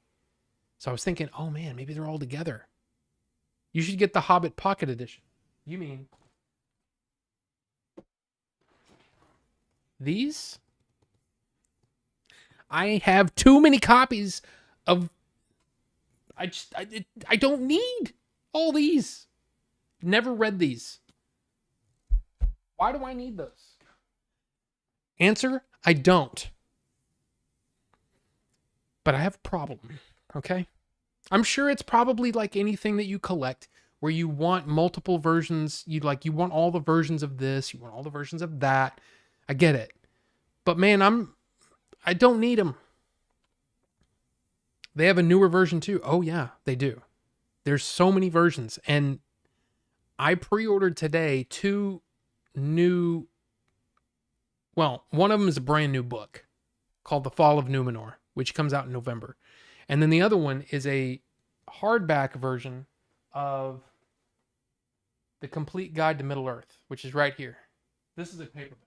So I was thinking, oh man, maybe they're all together. You should get the Hobbit Pocket Edition. You mean these? I have too many copies of... I don't need all these. Never read these. Why do I need those? Answer, I don't. But I have a problem, okay? I'm sure it's probably like anything that you collect where you want multiple versions. You want all the versions of this. You want all the versions of that. I get it. But man, I don't need them. They have a newer version too. Oh yeah, they do. There's so many versions. And I pre-ordered today 2 new... Well, one of them is a brand new book called The Fall of Numenor, which comes out in November. And then the other one is a hardback version of The Complete Guide to Middle-earth, which is right here. This is a paperback.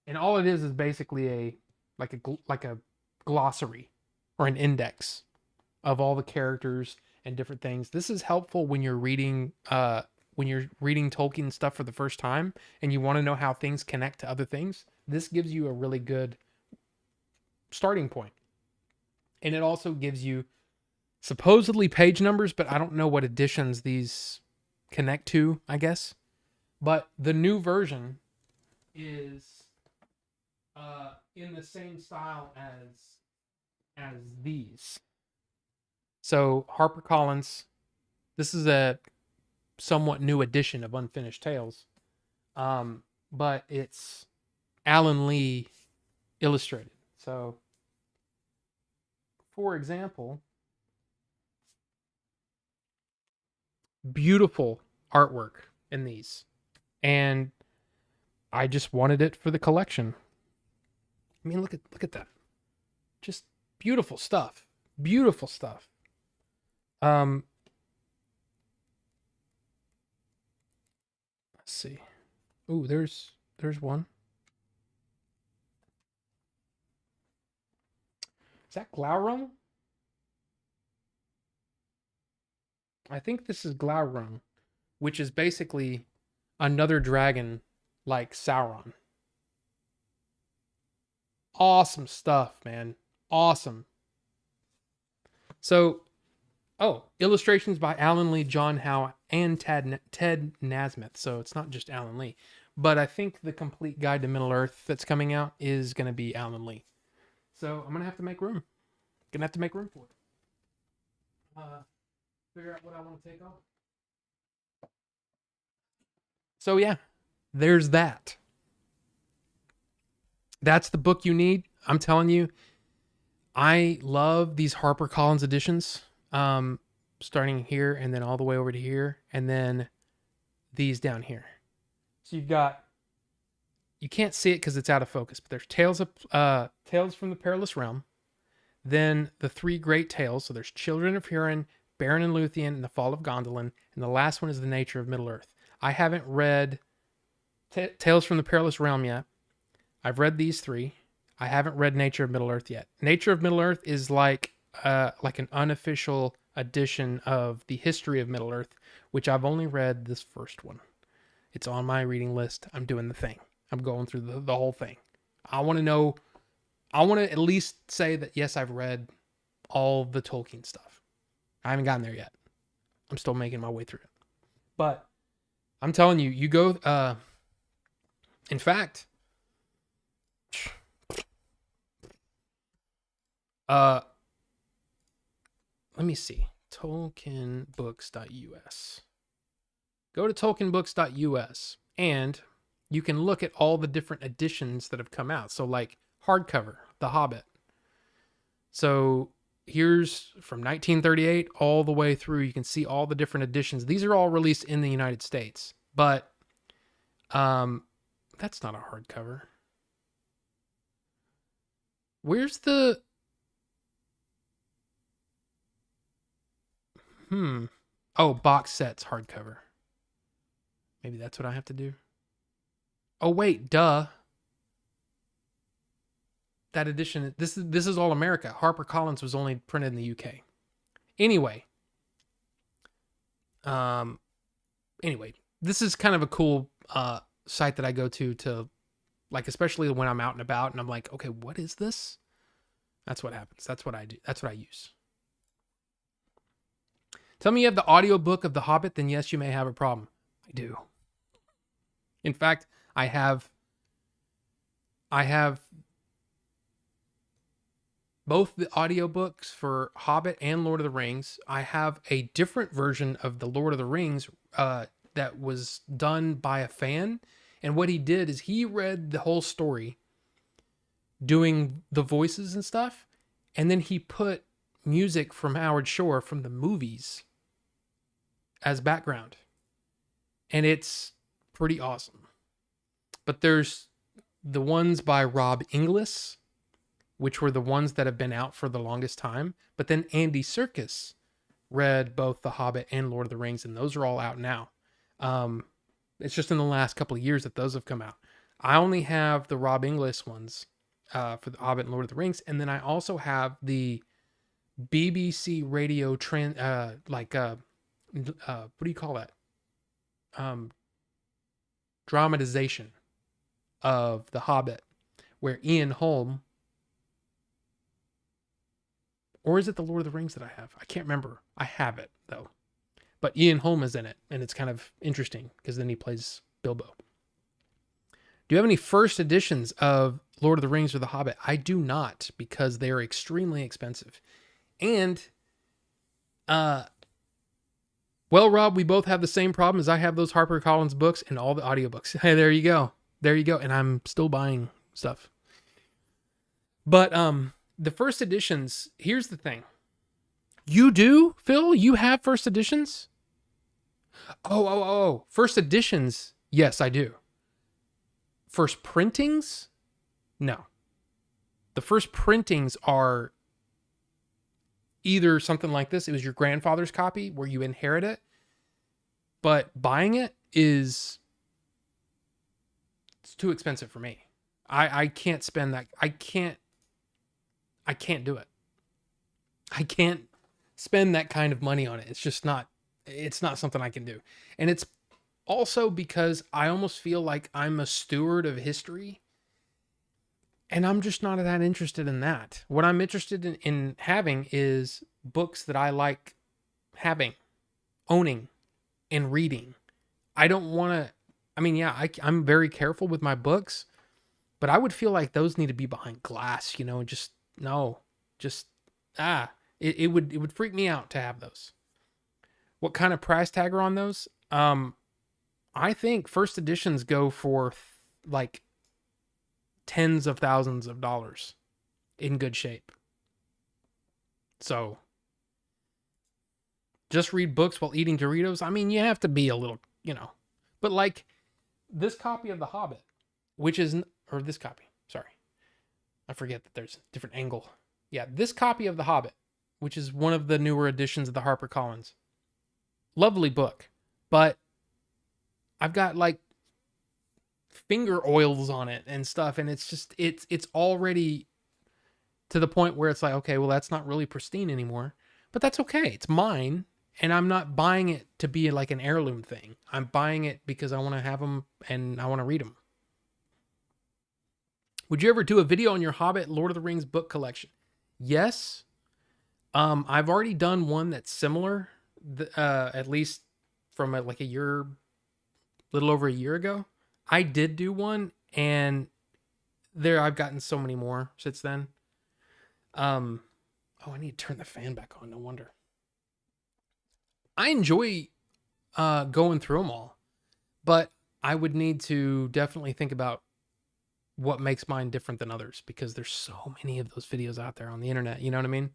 And all it is basically a glossary or an index of all the characters and different things. This is helpful when you're reading Tolkien stuff for the first time and you want to know how things connect to other things. This gives you a really good starting point. And it also gives you supposedly page numbers, but I don't know what editions these connect to, I guess. But the new version is in the same style as these. So HarperCollins, this is a somewhat new edition of Unfinished Tales, but it's Alan Lee illustrated. So, for example, beautiful artwork in these, and I just wanted it for the collection. I mean, look at that. Just beautiful stuff. Beautiful stuff. Let's see. Ooh, there's one. Is that Glaurung? I think this is Glaurung, which is basically another dragon like Sauron. Awesome stuff, man. Awesome. So, illustrations by Alan Lee, John Howe, and Ted Nasmith. So it's not just Alan Lee. But I think the Complete Guide to Middle-earth that's coming out is going to be Alan Lee. So I'm going to have to make room. Going to have to make room for it. Figure out what I want to take off. So yeah, there's that. That's the book you need. I'm telling you, I love these HarperCollins editions, starting here and then all the way over to here, and then these down here. So you've got, you can't see it because it's out of focus, but there's Tales from the Perilous Realm, then the three great tales. So there's Children of Hurin, Baron and Luthien, and the Fall of Gondolin, and the last one is The Nature of Middle Earth. I haven't read Tales from the Perilous Realm yet. I've read these three. I haven't read Nature of Middle Earth yet. Nature of Middle Earth is like an unofficial edition of the history of Middle Earth, which I've only read this first one. It's on my reading list. I'm doing the thing. I'm going through the whole thing. I want to know. I want to at least say that, yes, I've read all the Tolkien stuff. I haven't gotten there yet. I'm still making my way through it. But I'm telling you, you go. In fact, let me see. Tolkienbooks.us. Go to tolkienbooks.us and you can look at all the different editions that have come out. So like hardcover, The Hobbit. So here's from 1938 all the way through. You can see all the different editions. These are all released in the United States, but that's not a hardcover. Where's the... Oh, box sets hardcover. Maybe that's what I have to do. Oh wait, duh. That edition, this is all America. HarperCollins was only printed in the UK. Anyway, this is kind of a cool site that I go to like, especially when I'm out and about and I'm like, okay, what is this? That's what happens. That's what I do. That's what I use. Tell me you have the audiobook of The Hobbit, then yes, you may have a problem. I do. In fact, I have both the audiobooks for Hobbit and Lord of the Rings. I have a different version of the Lord of the Rings that was done by a fan. And what he did is he read the whole story, doing the voices and stuff. And then he put music from Howard Shore from the movies as background. And it's pretty awesome. But there's the ones by Rob Inglis, which were the ones that have been out for the longest time. But then Andy Serkis read both The Hobbit and Lord of the Rings, and those are all out now. It's just in the last couple of years that those have come out. I only have the Rob Inglis ones for The Hobbit and Lord of the Rings, and then I also have the BBC radio what do you call that? Dramatization of The Hobbit, where Ian Holm, or is it the Lord of the Rings that I have? I can't remember. I have it though, but Ian Holm is in it, and it's kind of interesting because then he plays Bilbo. Do you have any first editions of Lord of the Rings or The Hobbit? I do not, because they are extremely expensive. And well, Rob, we both have the same problem as I have those HarperCollins books and all the audiobooks. Hey, there you go. There you go. And I'm still buying stuff. But the first editions, here's the thing. You do, Phil? You have first editions? Oh. First editions, yes, I do. First printings? No. The first printings are either something like this. It was your grandfather's copy where you inherit it. But buying it it's too expensive for me. I can't spend that. I can't do it. I can't spend that kind of money on it. It's not something I can do. And it's also because I almost feel like I'm a steward of history. And I'm just not that interested in that. What I'm interested in having is books that I like having, owning, and reading. I don't want to... I mean, yeah, I'm very careful with my books, but I would feel like those need to be behind glass, it would freak me out to have those. What kind of price tag are on those? I think first editions go for like tens of thousands of dollars in good shape. So just read books while eating Doritos. I mean, you have to be a little, but like this copy of The Hobbit, which is, or this copy, sorry. I forget that there's a different angle. Yeah, this copy of The Hobbit, which is one of the newer editions of the HarperCollins. Lovely book, but I've got like finger oils on it and stuff, and it's just it's already to the point where it's like, okay, well, that's not really pristine anymore, but that's okay. It's mine, and I'm not buying it to be like an heirloom thing. I'm buying it because I want to have them and I want to read them. Would you ever do a video on your Hobbit, Lord of the Rings book collection? Yes. I've already done one that's similar, at least from like a little over a year ago. I did do one, and I've gotten so many more since then. I need to turn the fan back on. No wonder. I enjoy going through them all, but I would need to definitely think about what makes mine different than others, because there's so many of those videos out there on the internet. You know what I mean?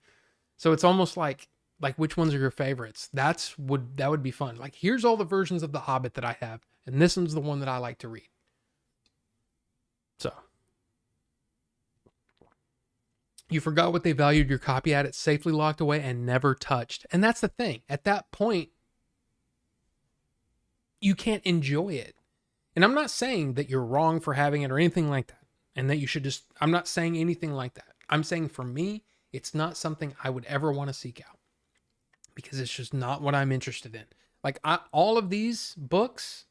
So it's almost like which ones are your favorites? That would be fun. Like, here's all the versions of The Hobbit that I have, and this one's the one that I like to read. So you forgot what they valued your copy at. It's safely locked away and never touched. And that's the thing. At that point, you can't enjoy it. And I'm not saying that you're wrong for having it or anything like that, and that you should just, I'm not saying anything like that. I'm saying for me, it's not something I would ever want to seek out, because it's just not what I'm interested in. Like, all of these books,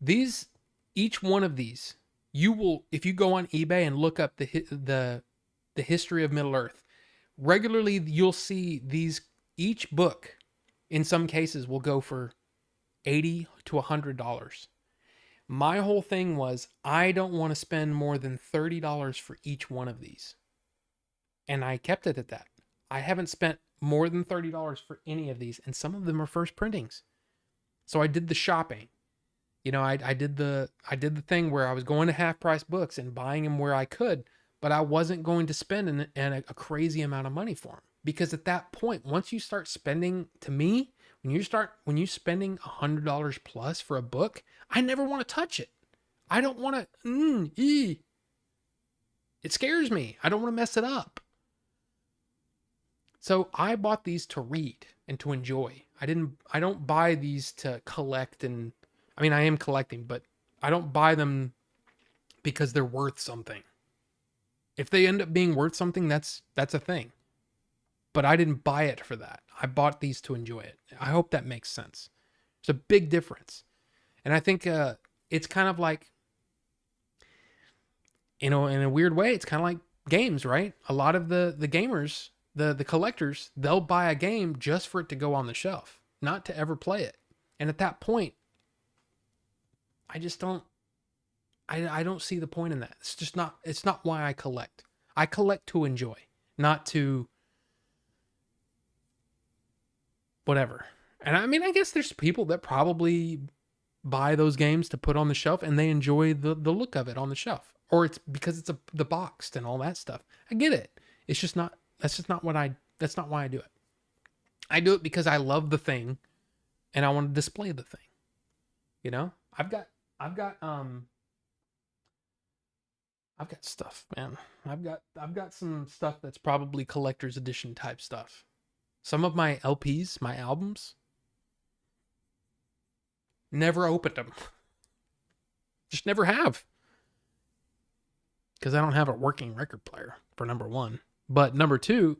each one of these, you will, if you go on eBay and look up the history of Middle Earth, regularly you'll see each book in some cases will go for $80 to $100. My whole thing was, I don't want to spend more than $30 for each one of these. And I kept it at that. I haven't spent more than $30 for any of these, and some of them are first printings. So I did the shopping. I did the thing where I was going to half price books and buying them where I could, but I wasn't going to spend a crazy amount of money for them. Because at that point, once you start spending, to me, when you're spending $100 plus for a book, I never want to touch it. I don't want to, it scares me. I don't want to mess it up. So I bought these to read and to enjoy. I don't buy these to collect, and I mean, I am collecting, but I don't buy them because they're worth something. If they end up being worth something, that's a thing. But I didn't buy it for that. I bought these to enjoy it. I hope that makes sense. It's a big difference. And I think it's kind of like, in a weird way, it's kind of like games, right? A lot of the gamers, the collectors, they'll buy a game just for it to go on the shelf, not to ever play it. And at that point, I just don't, I don't see the point in that. It's not why I collect. I collect to enjoy, not to whatever. And I mean, I guess there's people that probably buy those games to put on the shelf, and they enjoy the look of it on the shelf, or it's because it's the boxed and all that stuff. I get it. It's just not, that's not why I do it. I do it because I love the thing and I want to display the thing. I've got stuff, man. I've got some stuff that's probably collector's edition type stuff. Some of my LPs, my albums, never opened them. Just never have. Because I don't have a working record player, for number one. But number two,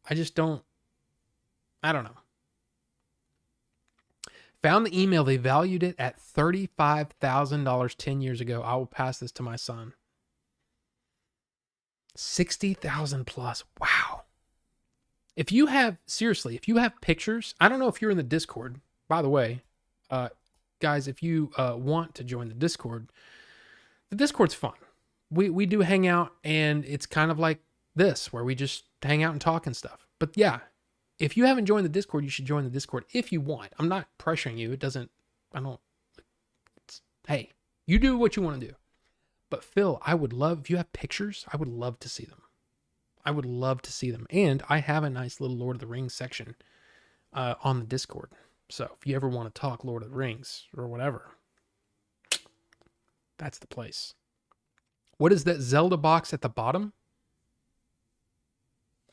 I don't know. Found the email. They valued it at $35,000 10 years ago. I will pass this to my son. 60,000 plus. Wow. If you have pictures, I don't know if you're in the Discord, by the way, guys, if you want to join the Discord's fun. We do hang out, and it's kind of like this, where we just hang out and talk and stuff. But yeah, if you haven't joined the Discord, you should join the Discord if you want. I'm not pressuring you. Hey, you do what you want to do. But Phil, if you have pictures, I would love to see them. I would love to see them. And I have a nice little Lord of the Rings section on the Discord. So if you ever want to talk Lord of the Rings or whatever, that's the place. What is that Zelda box at the bottom?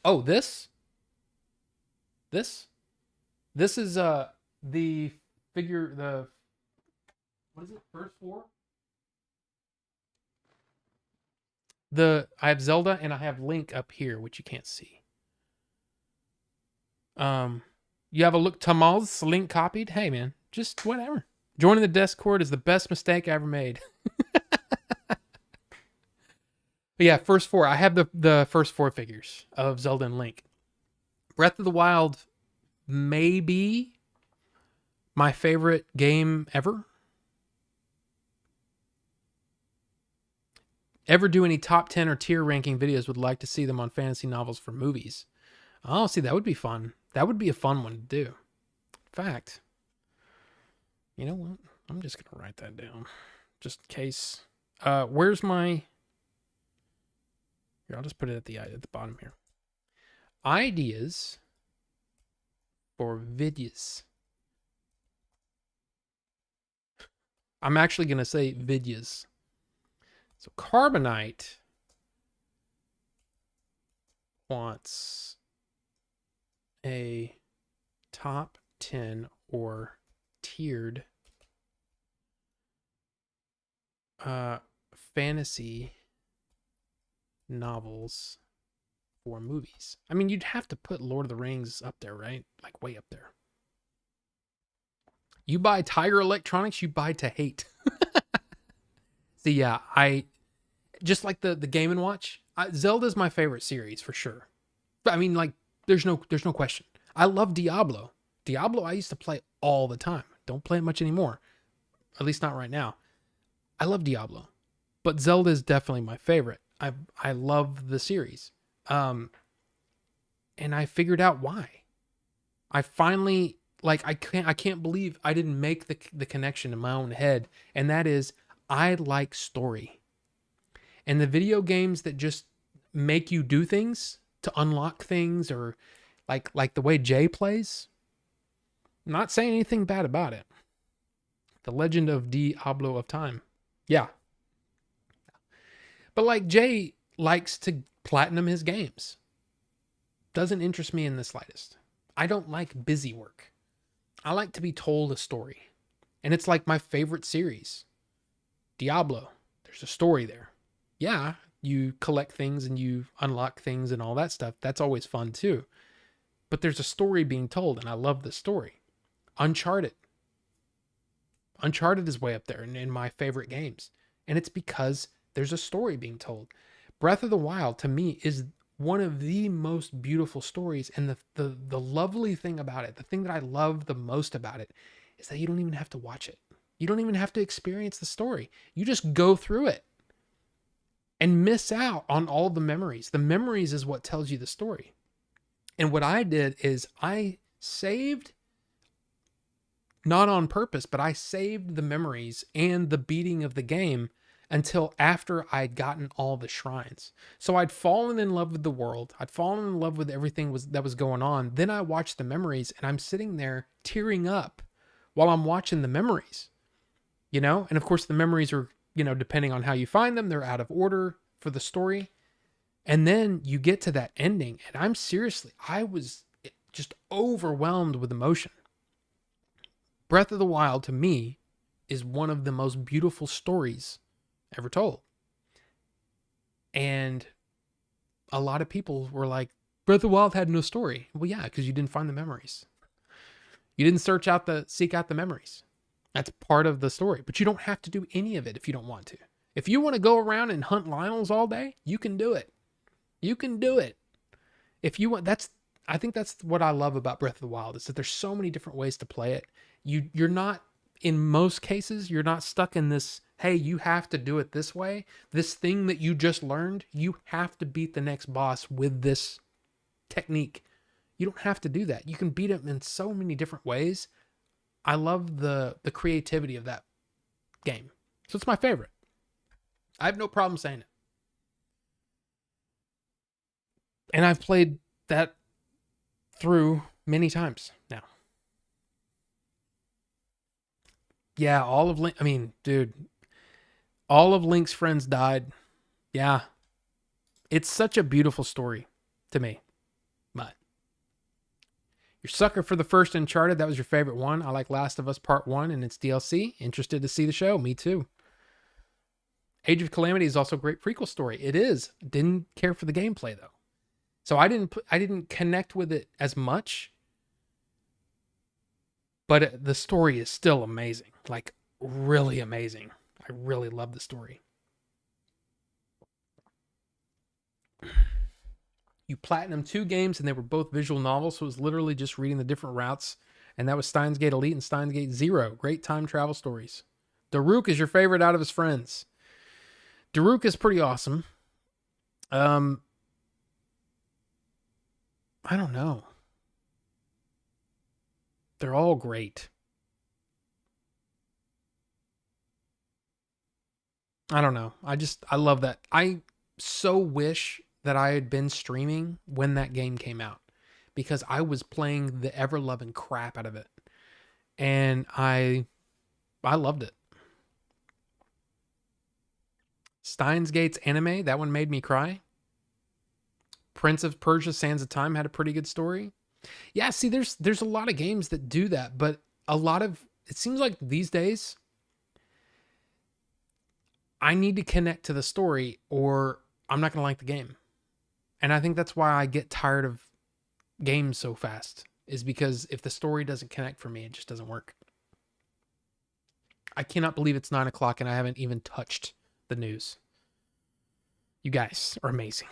Oh, this? This is the figure, what is it? First 4? I have Zelda and I have Link up here, which you can't see. You have a look, Tamal's Link copied. Hey man, just whatever. Joining the Discord is the best mistake I ever made. But yeah, first 4. I have the first 4 figures of Zelda and Link. Breath of the Wild may be my favorite game ever. Ever do any top 10 or tier ranking videos? Would like to see them on fantasy novels for movies. Oh, see, that would be fun. That would be a fun one to do. In fact, you know what? I'm just going to write that down just in case. Where's my... Here, I'll just put it at the bottom here. Ideas for videos. I'm actually going to say videos. So Carbonite wants a top 10 or tiered fantasy novels for movies. I mean, you'd have to put Lord of the Rings up there, right? Like way up there. You buy Tiger Electronics, you buy to hate. So yeah, I just like the Game & Watch. Zelda's my favorite series for sure. But I mean, like, there's no question. I love Diablo. Diablo I used to play all the time. Don't play it much anymore. At least not right now. I love Diablo. But Zelda is definitely my favorite. I love the series. And I figured out why. I finally, like, I can't believe I didn't make the connection in my own head. And that is, I like story. And the video games that just make you do things to unlock things, or like the way Jay plays, I'm not saying anything bad about it. The Legend of Diablo of Time. Yeah. But like, Jay likes to platinum his games. Doesn't interest me in the slightest. I don't like busy work. I like to be told a story. And it's like my favorite series. Diablo. There's a story there. Yeah, you collect things and you unlock things and all that stuff. That's always fun too. But there's a story being told, and I love the story. Uncharted. Uncharted is way up there in my favorite games. And it's because there's a story being told. Breath of the Wild, to me, is one of the most beautiful stories. And the lovely thing about it, the thing that I love the most about it, is that you don't even have to watch it. You don't even have to experience the story. You just go through it and miss out on all the memories. The memories is what tells you the story. And what I did is I saved, not on purpose, but I saved the memories and the beating of the game until after I'd gotten all the shrines. So I'd fallen in love with the world. I'd fallen in love with everything that was going on. Then I watched the memories, and I'm sitting there tearing up while I'm watching the memories, you know? And of course the memories are, you know, depending on how you find them, they're out of order for the story. And then you get to that ending, and I was just overwhelmed with emotion. Breath of the Wild, to me, is one of the most beautiful stories ever told. And a lot of people were like, Breath of the Wild had no story. Well, yeah, because you didn't find the memories. You didn't seek out the memories. That's part of the story. But you don't have to do any of it if you don't want to. If you want to go around and hunt Lionels all day, you can do it. You can do it. If you want, I think that's what I love about Breath of the Wild, is that there's so many different ways to play it. You're not, in most cases, you're not stuck in this, hey, you have to do it this way. This thing that you just learned, you have to beat the next boss with this technique. You don't have to do that. You can beat him in so many different ways. I love the creativity of that game. So it's my favorite. I have no problem saying it. And I've played that through many times now. Yeah, all of Link. I mean, dude, all of Link's friends died. Yeah, it's such a beautiful story to me. But you're sucker for the first Uncharted. That was your favorite one. I like Last of Us Part 1 and its DLC. Interested to see the show. Me too. Age of Calamity is also a great prequel story. It is. Didn't care for the gameplay though. So I didn't connect with it as much. But the story is still amazing. Like really amazing. I really love the story. You platinum 2 games and they were both visual novels, so it was literally just reading the different routes. And that was Steins Gate Elite and Steins Gate Zero. Great time travel stories. Daruk is your favorite out of his friends. Daruk is pretty awesome. I don't know. They're all great. I don't know. I love that. I so wish that I had been streaming when that game came out because I was playing the ever loving crap out of it. And I loved it. Steins Gate's anime, that one made me cry. Prince of Persia Sands of Time had a pretty good story. Yeah, see, there's a lot of games that do that, but it seems like these days I need to connect to the story or I'm not going to like the game. And I think that's why I get tired of games so fast, is because if the story doesn't connect for me, it just doesn't work. I cannot believe it's 9 o'clock and I haven't even touched the news. You guys are amazing.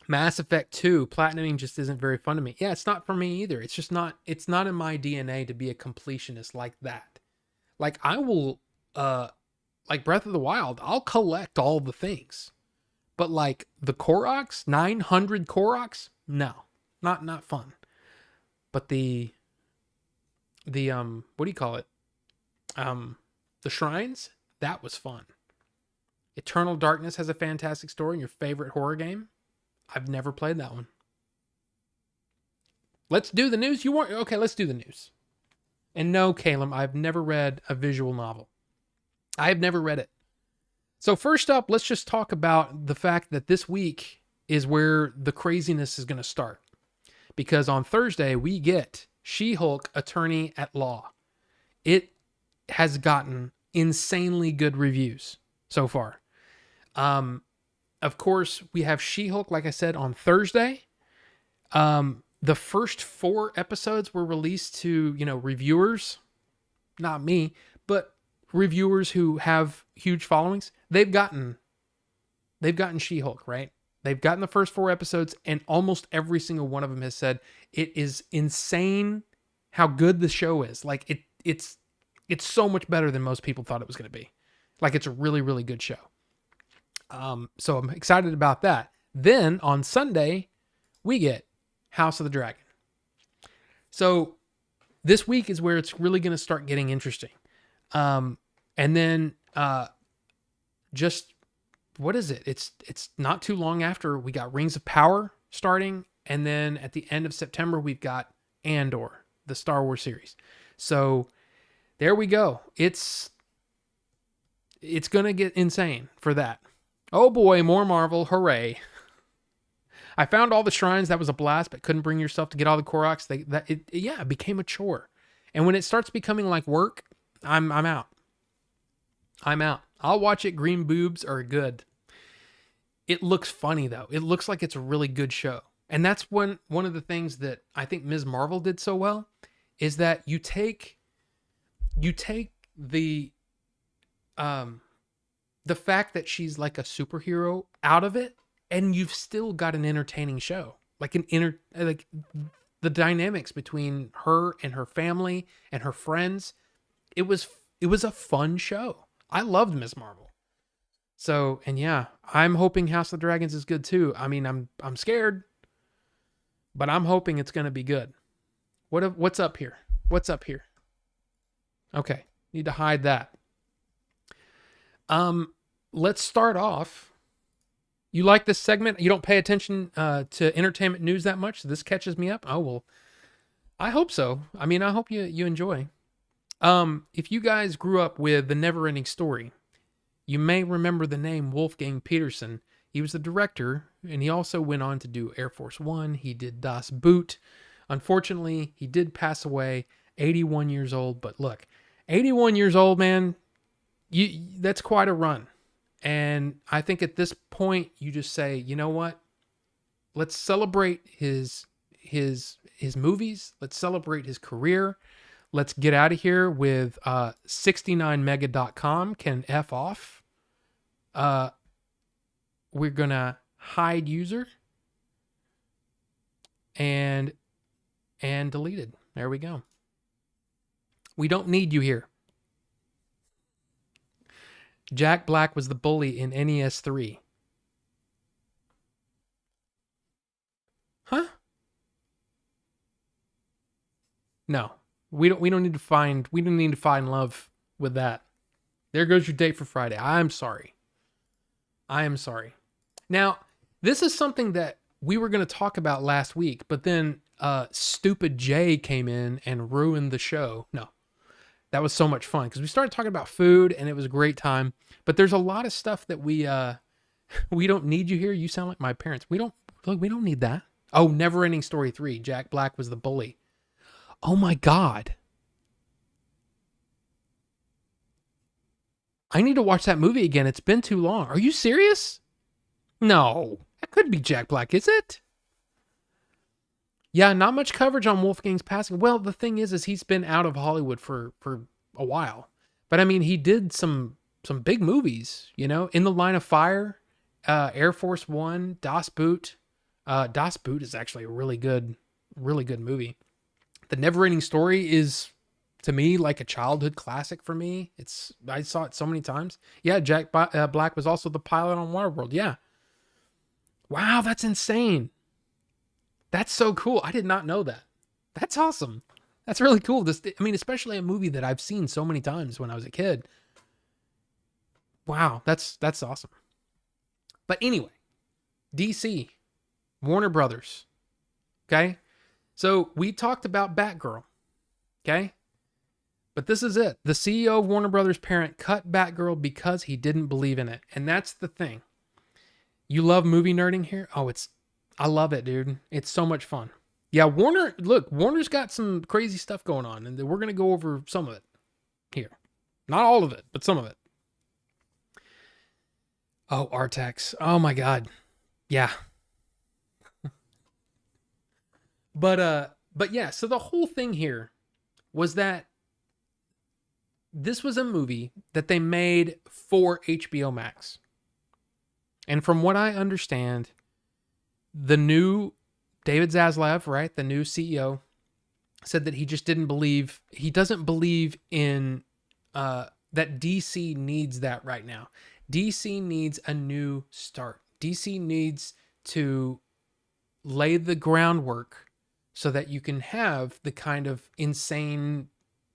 Mass Effect 2, platinuming just isn't very fun to me. Yeah, it's not for me either. It's not in my DNA to be a completionist like that. Like I will, like Breath of the Wild, I'll collect all the things. But like the Koroks, 900 Koroks, no, not fun. But the what do you call it? The shrines, that was fun. Eternal Darkness has a fantastic story. And your favorite horror game? I've never played that one. Let's do the news. Okay, let's do the news. And no, Caleb, I've never read a visual novel. I have never read it. So first up, let's just talk about the fact that this week is where the craziness is going to start. Because on Thursday, we get She-Hulk Attorney at Law. It has gotten insanely good reviews so far. Of course, we have She-Hulk, like I said, on Thursday. The first 4 episodes were released to, reviewers, not me, but reviewers who have huge followings. They've gotten She-Hulk, right? They've gotten the first 4 episodes, and almost every single one of them has said it is insane how good the show is. Like it's so much better than most people thought it was going to be. Like it's a really, really good show. So I'm excited about that. Then on Sunday, we get House of the Dragon. So this week is where it's really going to start getting interesting. And then just what is it? It's not too long after we got Rings of Power starting, and then at the end of September we've got Andor, the Star Wars series. So there we go. It's going to get insane for that. Oh boy, more Marvel. Hooray. I found all the shrines. That was a blast, but couldn't bring yourself to get all the Koroks. It became a chore. And when it starts becoming like work, I'm out. I'm out. I'll watch it. Green boobs are good. It looks funny though. It looks like it's a really good show. And that's one of the things that I think Ms. Marvel did so well is that you take the fact that she's like a superhero out of it, and you've still got an entertaining show. Like the dynamics between her and her family and her friends. It was a fun show. I loved Ms. Marvel. So, and yeah, I'm hoping House of the Dragons is good too. I mean, I'm scared, but I'm hoping it's going to be good. What's up here? What's up here? Okay. Need to hide that. Let's start off You like this segment? You don't pay attention to entertainment news that much, so this catches me up? Oh, well, I hope so. I mean, I hope you enjoy. If you guys grew up with The Neverending Story, you may remember the name Wolfgang Petersen. He was the director, and he also went on to do Air Force One. He did Das Boot. Unfortunately, he did pass away, 81 years old. But look, 81 years old, man, that's quite a run. And I think at this point, you just say, you know what? Let's celebrate his movies. Let's celebrate his career. Let's get out of here with 69mega.com can F off. We're going to hide user and deleted. There we go. We don't need you here. Jack Black was the bully in NES 3. Huh? No. We don't need to find love with that. There goes your date for Friday. I'm sorry. I am sorry. Now, this is something that we were going to talk about last week, but then Stupid Jay came in and ruined the show. No. That was so much fun because we started talking about food and it was a great time. But there's a lot of stuff that we don't need you here. You sound like my parents. We don't need that. Oh, Neverending Story 3. Jack Black was the bully. Oh my God. I need to watch that movie again. It's been too long. Are you serious? No, that couldn't be Jack Black, is it? Yeah, not much coverage on Wolfgang's passing. Well, the thing is he's been out of Hollywood for a while. But I mean, he did some big movies, In the Line of Fire, Air Force One, Das Boot. Das Boot is actually a really good movie. The Neverending Story is, to me, like a childhood classic for me. I saw it so many times. Yeah, Jack Black was also the pilot on Waterworld. Yeah. Wow, that's insane. That's so cool. I did not know that. That's awesome. That's really cool. Especially a movie that I've seen so many times when I was a kid. Wow, that's awesome. But anyway, DC, Warner Brothers. Okay? So we talked about Batgirl. Okay? But this is it. The CEO of Warner Brothers parent cut Batgirl because he didn't believe in it. And that's the thing. You love movie nerding here? Oh, I love it, dude. It's so much fun. Yeah, Warner's got some crazy stuff going on, and we're going to go over some of it here. Not all of it, but some of it. Oh, Artax. Oh my God. Yeah. But yeah, so the whole thing here was that this was a movie that they made for HBO Max. And from what I understand, the new David Zaslav, right, the new CEO, said that he just doesn't believe in that DC needs that right now. DC needs a new start. DC needs to lay the groundwork so that you can have the kind of insane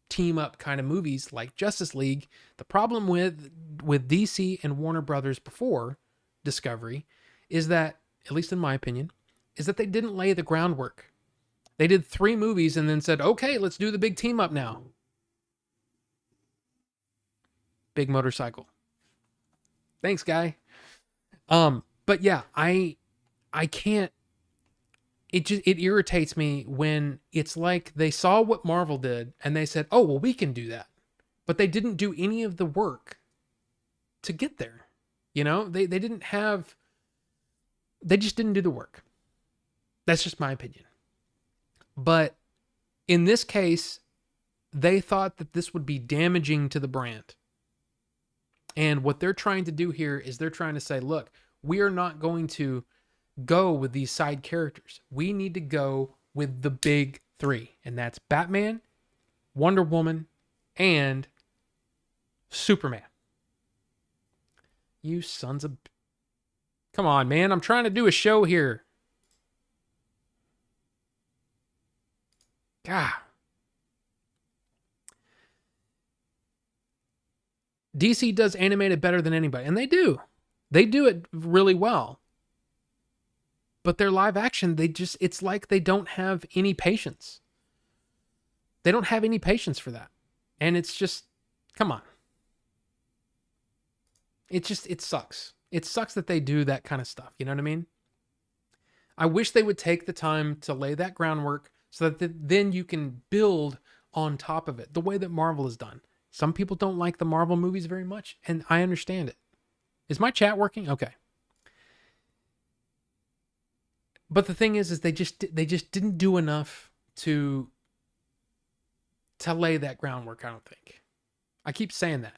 team up kind of movies like Justice League. The problem with DC and Warner Brothers before Discovery is that, at least in my opinion, is that they didn't lay the groundwork. They did 3 movies and then said, okay, let's do the big team up now. Big motorcycle. Thanks, guy. But yeah, I can't, it irritates me when it's like they saw what Marvel did and they said, oh, well, we can do that. But they didn't do any of the work to get there. They just didn't do the work. That's just my opinion. But in this case, they thought that this would be damaging to the brand. And what they're trying to do here is they're trying to say, look, we are not going to go with these side characters. We need to go with the big 3. And that's Batman, Wonder Woman, and Superman. You sons of... Come on, man. I'm trying to do a show here. God. DC does animated better than anybody. And they do. They do it really well. But their live action, it's like they don't have any patience. They don't have any patience for that. And it's just, come on. It sucks. It sucks that they do that kind of stuff. You know what I mean? I wish they would take the time to lay that groundwork so that then you can build on top of it the way that Marvel has done. Some people don't like the Marvel movies very much, and I understand it. Is my chat working? Okay. But the thing is they just didn't do enough to lay that groundwork, I don't think. I keep saying that.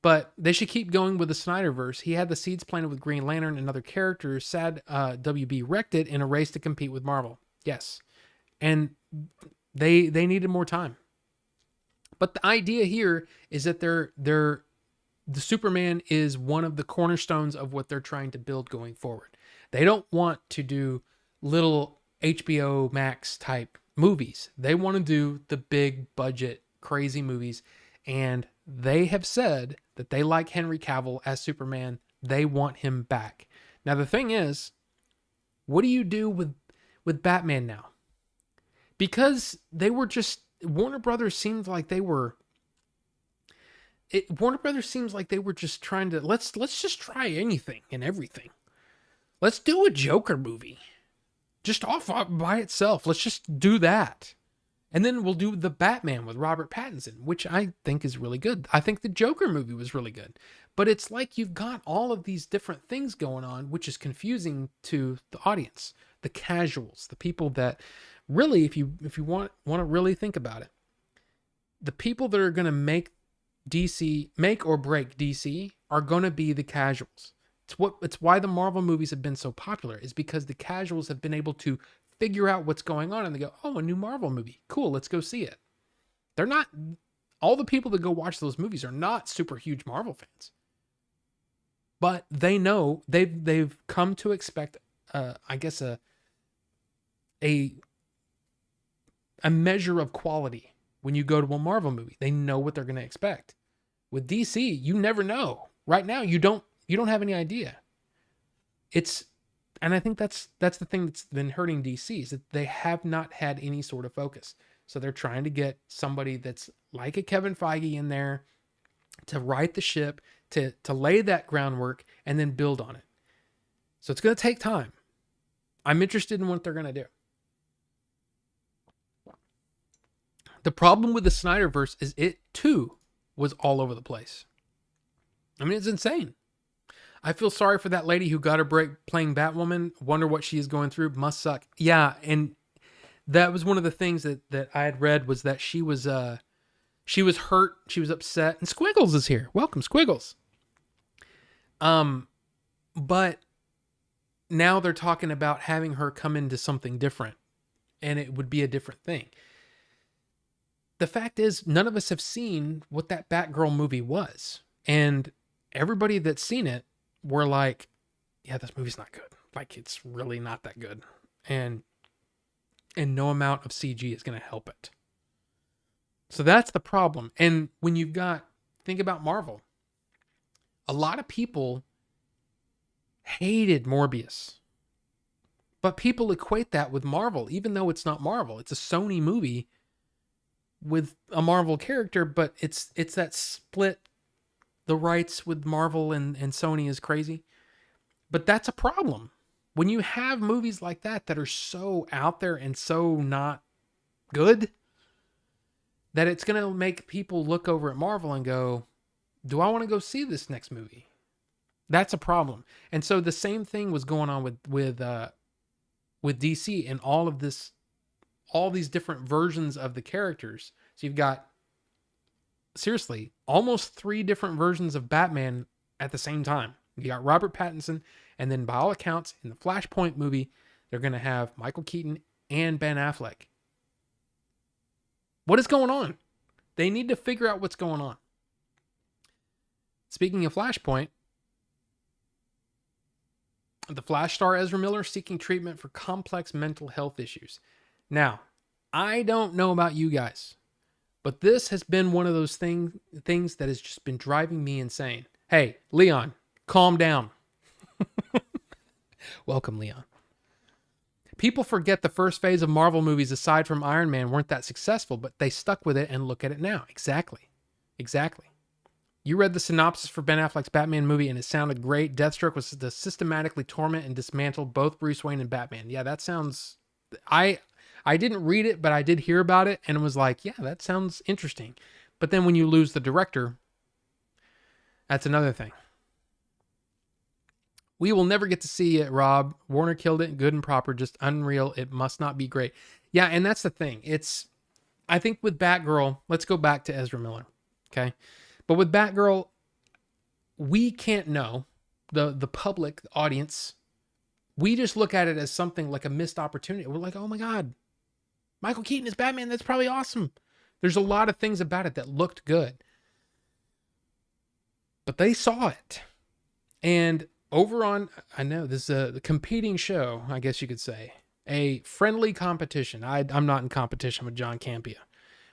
But they should keep going with the Snyderverse. He had the seeds planted with Green Lantern and other characters. Sad WB wrecked it in a race to compete with Marvel. Yes. And they needed more time. But the idea here is that the Superman is one of the cornerstones of what they're trying to build going forward. They don't want to do little HBO Max type movies. They want to do the big budget, crazy movies. And they have said that they like Henry Cavill as Superman. They want him back. Now, the thing is, what do you do with Batman now? Because they were just, Warner Brothers seems like they were just trying to, let's just try anything and everything. Let's do a Joker movie. Just off by itself. Let's just do that. And then we'll do the Batman with Robert Pattinson, which I think is really good. I think the Joker movie was really good. But it's like you've got all of these different things going on, which is confusing to the audience, the casuals, the people that really, if you want to really think about it, the people that are going to make or break DC are going to be the casuals. It's why the Marvel movies have been so popular, is because the casuals have been able to figure out what's going on and they go, oh, a new Marvel movie. Cool, let's go see it. They're not, all the people that go watch those movies are not super huge Marvel fans. But they know, they've come to expect, I guess, a measure of quality when you go to a Marvel movie. They know what they're going to expect. With DC, you never know. Right now, you don't have any idea. And I think that's the thing that's been hurting DC, is that they have not had any sort of focus. So they're trying to get somebody that's like a Kevin Feige in there to right the ship, to lay that groundwork and then build on it. So it's going to take time. I'm interested in what they're going to do. The problem with the Snyderverse is it too was all over the place. I mean, it's insane. I feel sorry for that lady who got her break playing Batwoman. Wonder what she is going through. Must suck. Yeah, and that was one of the things that I had read, was that she was hurt. She was upset. And Squiggles is here. Welcome, Squiggles. But now they're talking about having her come into something different, and it would be a different thing. The fact is, none of us have seen what that Batgirl movie was, and everybody that's seen it, we're like, yeah, this movie's not good. Like, it's really not that good. And no amount of CG is going to help it. So that's the problem. And when you've got, think about Marvel. A lot of people hated Morbius. But people equate that with Marvel, even though it's not Marvel. It's a Sony movie with a Marvel character, but it's that split. The rights with Marvel and Sony is crazy. But that's a problem. When you have movies like that are so out there and so not good, that it's going to make people look over at Marvel and go, do I want to go see this next movie? That's a problem. And so the same thing was going on with DC and all these different versions of the characters. So you've got, seriously, almost 3 different versions of Batman at the same time. You got Robert Pattinson, and then by all accounts, in the Flashpoint movie, they're going to have Michael Keaton and Ben Affleck. What is going on? They need to figure out what's going on. Speaking of Flashpoint, the Flash star Ezra Miller seeking treatment for complex mental health issues. Now, I don't know about you guys, but this has been one of those things that has just been driving me insane. Hey, Leon, calm down. Welcome, Leon. People forget the first phase of Marvel movies, aside from Iron Man, weren't that successful, but they stuck with it, and look at it now. Exactly. You read the synopsis for Ben Affleck's Batman movie, and it sounded great. Deathstroke was to systematically torment and dismantle both Bruce Wayne and Batman. Yeah, that sounds... I didn't read it, but I did hear about it, and it was like, yeah, that sounds interesting. But then when you lose the director, that's another thing. We will never get to see it, Rob. Warner killed it, good and proper, just unreal. It must not be great. Yeah, and that's the thing. I think with Batgirl, let's go back to Ezra Miller, okay? But with Batgirl, we can't know, the public, the audience, we just look at it as something like a missed opportunity. We're like, oh my God, Michael Keaton is Batman. That's probably awesome. There's a lot of things about it that looked good. But they saw it. And over on, I know this is a competing show, I guess you could say, a friendly competition. I'm not in competition with John Campea.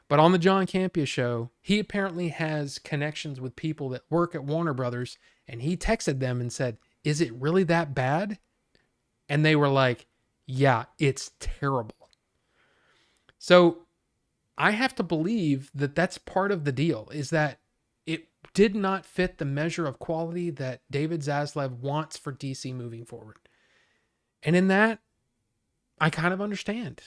But on the John Campea show, he apparently has connections with people that work at Warner Brothers, and he texted them and said, is it really that bad? And they were like, yeah, it's terrible. So I have to believe that that's part of the deal, is that it did not fit the measure of quality that David Zaslav wants for DC moving forward. And in that, I kind of understand.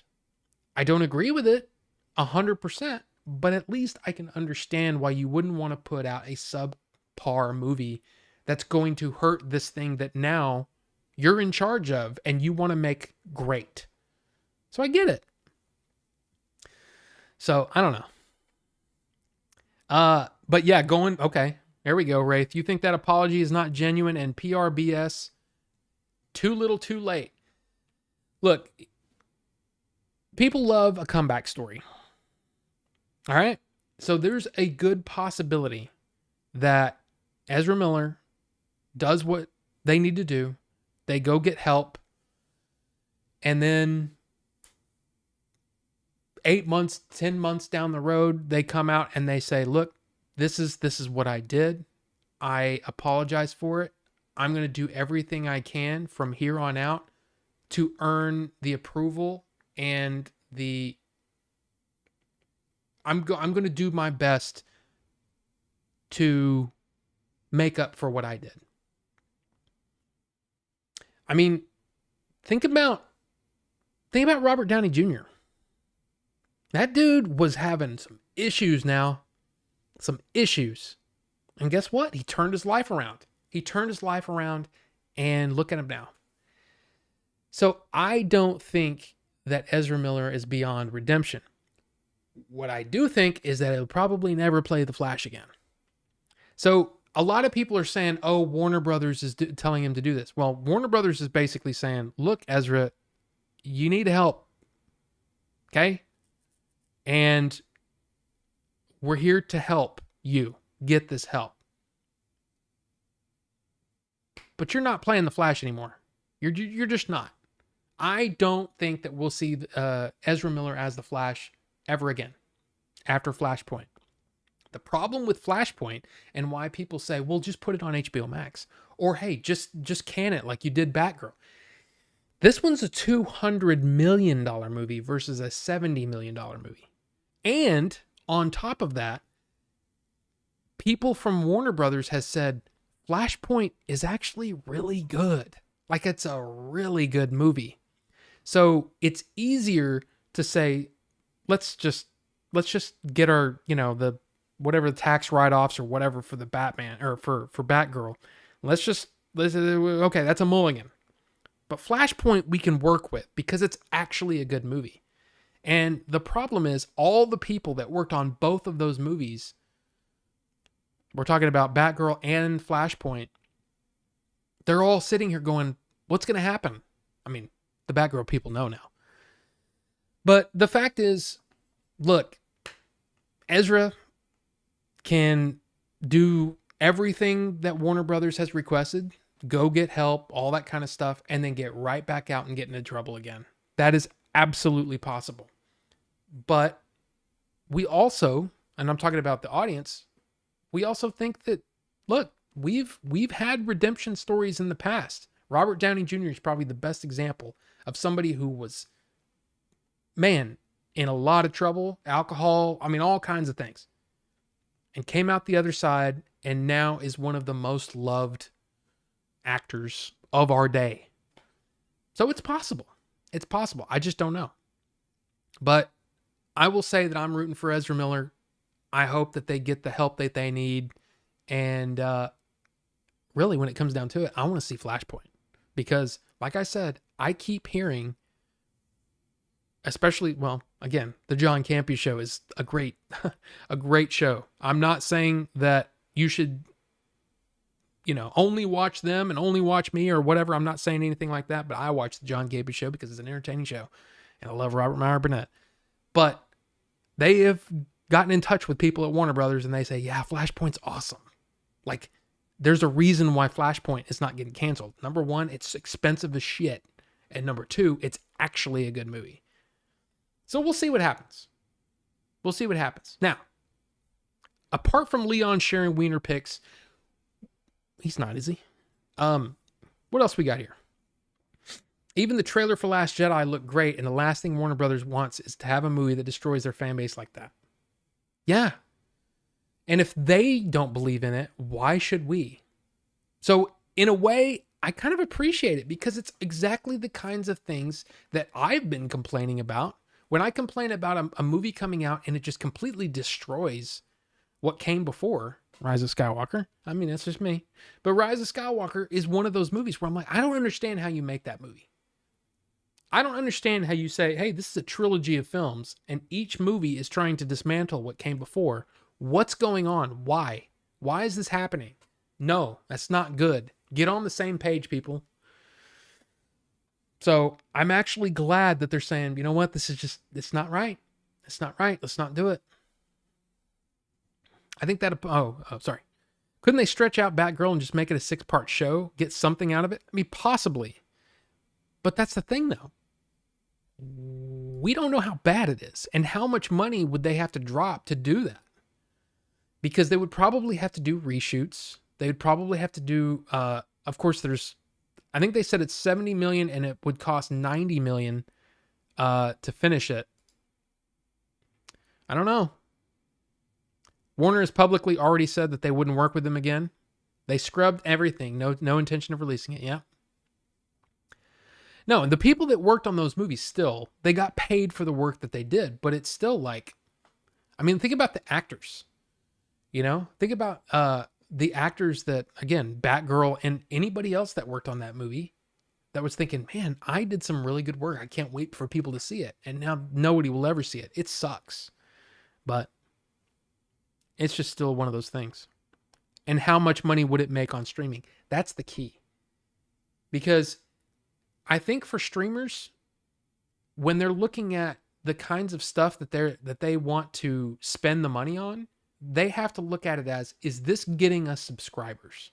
I don't agree with it 100%, but at least I can understand why you wouldn't want to put out a subpar movie that's going to hurt this thing that now you're in charge of and you want to make great. So I get it. So I don't know. But yeah, okay, there we go, Wraith. You think that apology is not genuine and PR BS? Too little, too late. Look, people love a comeback story. All right? So there's a good possibility that Ezra Miller does what they need to do. They go get help. And then 8 months, 10 months down the road, they come out and they say, look, this is what I did. I apologize for it. I'm going to do everything I can from here on out to earn the approval and I'm going to do my best to make up for what I did. I mean, think about Robert Downey Jr. That dude was having some issues now. Some issues. And guess what? He turned his life around. And look at him now. So I don't think that Ezra Miller is beyond redemption. What I do think is that he'll probably never play the Flash again. So a lot of people are saying, oh, Warner Brothers is telling him to do this. Well, Warner Brothers is basically saying, look, Ezra, you need help. Okay? And we're here to help you get this help. But you're not playing the Flash anymore. You're just not. I don't think that we'll see Ezra Miller as the Flash ever again after Flashpoint. The problem with Flashpoint and why people say, well, just put it on HBO Max. Or, hey, just can it like you did Batgirl. This one's a $200 million movie versus a $70 million movie. And on top of that, people from Warner Brothers has said Flashpoint is actually really good. Like, it's a really good movie. So it's easier to say, let's just get our, the whatever the tax write-offs or whatever for the Batman or for Batgirl. Okay, that's a mulligan. But Flashpoint we can work with because it's actually a good movie. And the problem is all the people that worked on both of those movies, we're talking about Batgirl and Flashpoint, they're all sitting here going, what's going to happen? I mean, the Batgirl people know now. But the fact is, look, Ezra can do everything that Warner Brothers has requested, go get help, all that kind of stuff, and then get right back out and get into trouble again. That is absolutely possible. But we also, and I'm talking about the audience, we also think that, look, we've had redemption stories in the past, Robert Downey Jr. is probably the best example of somebody who was, man, in a lot of trouble, alcohol, I mean, all kinds of things, and came out the other side and now is one of the most loved actors of our day. So it's possible. It's possible. I just don't know. But I will say that I'm rooting for Ezra Miller. I hope that they get the help that they need. And really, when it comes down to it, I want to see Flashpoint. Because, like I said, I keep hearing, especially, well, again, the John Campea show is a great show. I'm not saying that you should, only watch them and only watch me or whatever. I'm not saying anything like that, but I watch the John Campea show because it's an entertaining show. And I love Robert Meyer Burnett. But they have gotten in touch with people at Warner Brothers and they say, yeah, Flashpoint's awesome. Like, there's a reason why Flashpoint is not getting canceled. Number one, it's expensive as shit. And number two, it's actually a good movie. So we'll see what happens. We'll see what happens. Now, apart from Leon sharing wiener pics, he's not, is he? What else we got here? Even the trailer for Last Jedi looked great, and the last thing Warner Brothers wants is to have a movie that destroys their fan base like that. Yeah. And if they don't believe in it, why should we? So, in a way, I kind of appreciate it because it's exactly the kinds of things that I've been complaining about. When I complain about a movie coming out and it just completely destroys what came before, Rise of Skywalker. I mean, that's just me. But Rise of Skywalker is one of those movies where I'm like, I don't understand how you make that movie. I don't understand how you say, hey, this is a trilogy of films and each movie is trying to dismantle what came before. What's going on? Why? Why is this happening? No, that's not good. Get on the same page, people. So I'm actually glad that they're saying, you know what? It's not right. It's not right. Let's not do it. I think that, sorry. Couldn't they stretch out Batgirl and just make it a 6-part show? Get something out of it? I mean, possibly. But that's the thing, though. We don't know how bad it is. And how much money would they have to drop to do that? Because they would probably have to do reshoots. They would probably have to do, of course, I think they said it's $70 million and it would cost $90 million to finish it. I don't know. Warner has publicly already said that they wouldn't work with them again. They scrubbed everything. No intention of releasing it. Yeah. No, and the people that worked on those movies still, they got paid for the work that they did, but it's still like, I mean, think about the actors, think about the actors that, again, Batgirl and anybody else that worked on that movie that was thinking, man, I did some really good work. I can't wait for people to see it. And now nobody will ever see it. It sucks, but it's just still one of those things. And how much money would it make on streaming? That's the key. Because I think for streamers, when they're looking at the kinds of stuff that they want to spend the money on, they have to look at it as, is this getting us subscribers?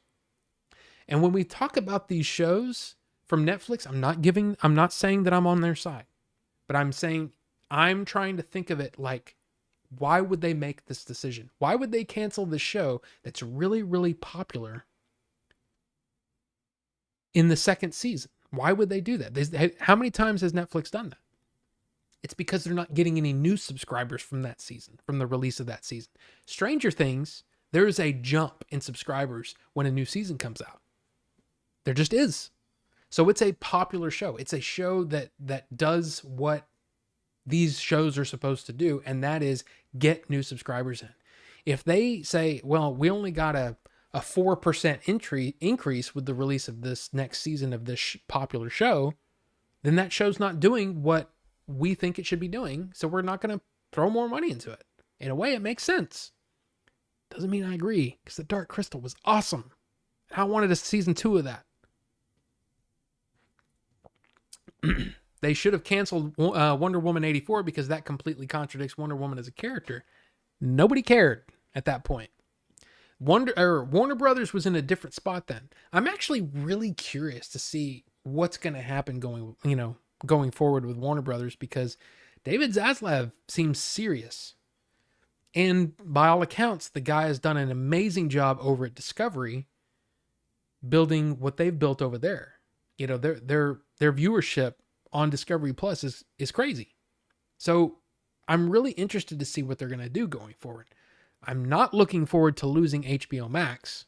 And when we talk about these shows from Netflix, I'm not saying that I'm on their side, but I'm saying I'm trying to think of it like, why would they make this decision? Why would they cancel this show that's really, really popular in the second season? Why would they do that? How many times has Netflix done that? It's because they're not getting any new subscribers from that season, from the release of that season. Stranger Things, there is a jump in subscribers when a new season comes out. There just is. So it's a popular show. It's a show that does what these shows are supposed to do, and that is get new subscribers in. If they say, well, we only got a 4% increase with the release of this next season of this popular show, then that show's not doing what we think it should be doing, so we're not going to throw more money into it. In a way, it makes sense. Doesn't mean I agree, because The Dark Crystal was awesome. I wanted a season 2 of that. They should have canceled Wonder Woman 84 because that completely contradicts Wonder Woman as a character. Nobody cared at that point. Warner Brothers was in a different spot then. I'm actually really curious to see what's going to happen going forward with Warner Brothers, because David Zaslav seems serious. And by all accounts, the guy has done an amazing job over at Discovery building what they've built over there. you know, their viewership on Discovery Plus is crazy. So I'm really interested to see what they're going to do going forward. I'm not looking forward to losing HBO Max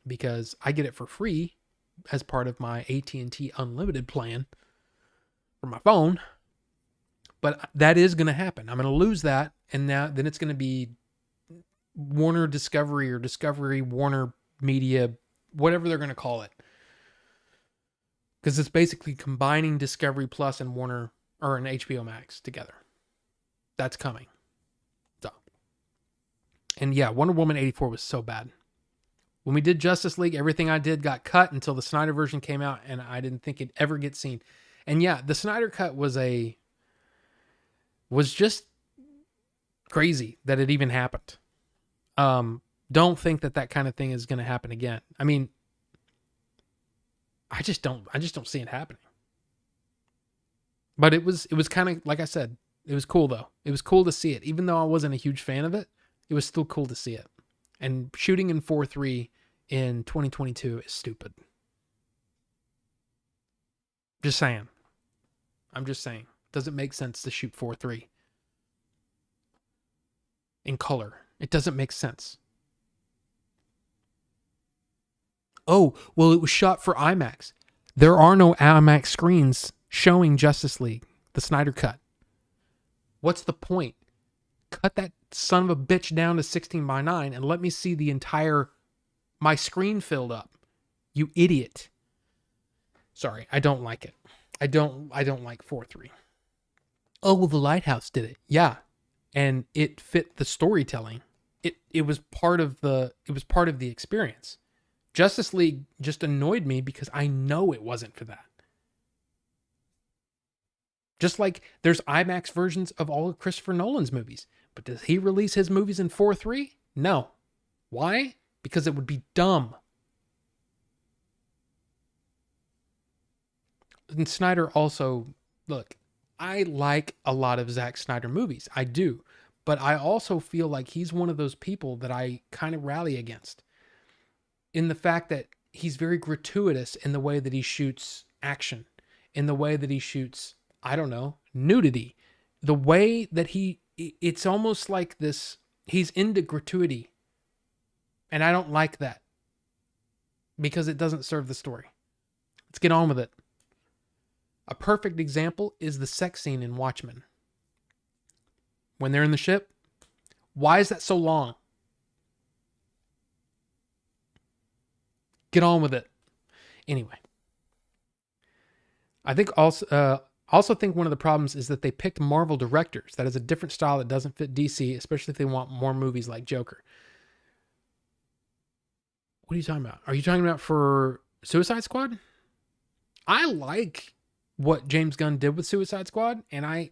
because I get it for free as part of my AT&T Unlimited plan for my phone. But that is going to happen. I'm going to lose that, and then it's going to be Warner Discovery or Discovery Warner Media, whatever they're going to call it. Because it's basically combining Discovery Plus and Warner or an HBO Max together. That's coming. So, and yeah, Wonder Woman 84 was so bad. When we did Justice League, everything I did got cut until the Snyder version came out, and I didn't think it'd ever get seen. And yeah, the Snyder cut was just crazy that it even happened. Don't think that kind of thing is going to happen again. I mean, I just don't see it happening. But it was kind of, like I said, it was cool though. It was cool to see it. Even though I wasn't a huge fan of it, it was still cool to see it. And shooting in 4:3 in 2022 is stupid. Just saying. I'm just saying. Doesn't make sense to shoot 4:3 in color. It doesn't make sense. Oh, well, it was shot for IMAX. There are no IMAX screens showing Justice League, the Snyder Cut. What's the point? Cut that son of a bitch down to 16:9 and let me see my screen filled up. You idiot. Sorry, I don't like it. I don't like 4:3. Oh, well, The Lighthouse did it. Yeah. And it fit the storytelling. It was part of the experience. Justice League just annoyed me because I know it wasn't for that. Just like there's IMAX versions of all of Christopher Nolan's movies. But does he release his movies in 4:3? No. Why? Because it would be dumb. And Snyder also, look, I like a lot of Zack Snyder movies. I do. But I also feel like he's one of those people that I kind of rally against. In the fact that he's very gratuitous in the way that he shoots action. In the way that he shoots, I don't know, nudity. The way that it's almost like this, he's into gratuity. And I don't like that. Because it doesn't serve the story. Let's get on with it. A perfect example is the sex scene in Watchmen. When they're in the ship, why is that so long? Get on with it. Anyway. I think also think one of the problems is that they picked Marvel directors. That is a different style that doesn't fit DC, especially if they want more movies like Joker. What are you talking about? Are you talking about for Suicide Squad? I like what James Gunn did with Suicide Squad, and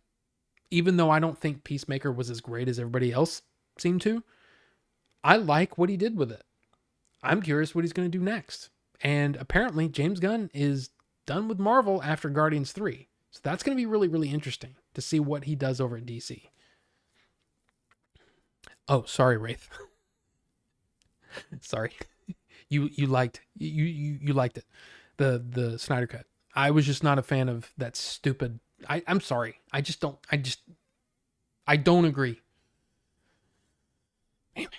even though I don't think Peacemaker was as great as everybody else seemed to, I like what he did with it. I'm curious what he's going to do next. And apparently James Gunn is done with Marvel after Guardians 3. So that's going to be really, really interesting to see what he does over at DC. Oh, sorry, Wraith. Sorry. You liked it. The Snyder Cut. I was just not a fan of that stupid. I'm sorry. I don't agree. Anyway.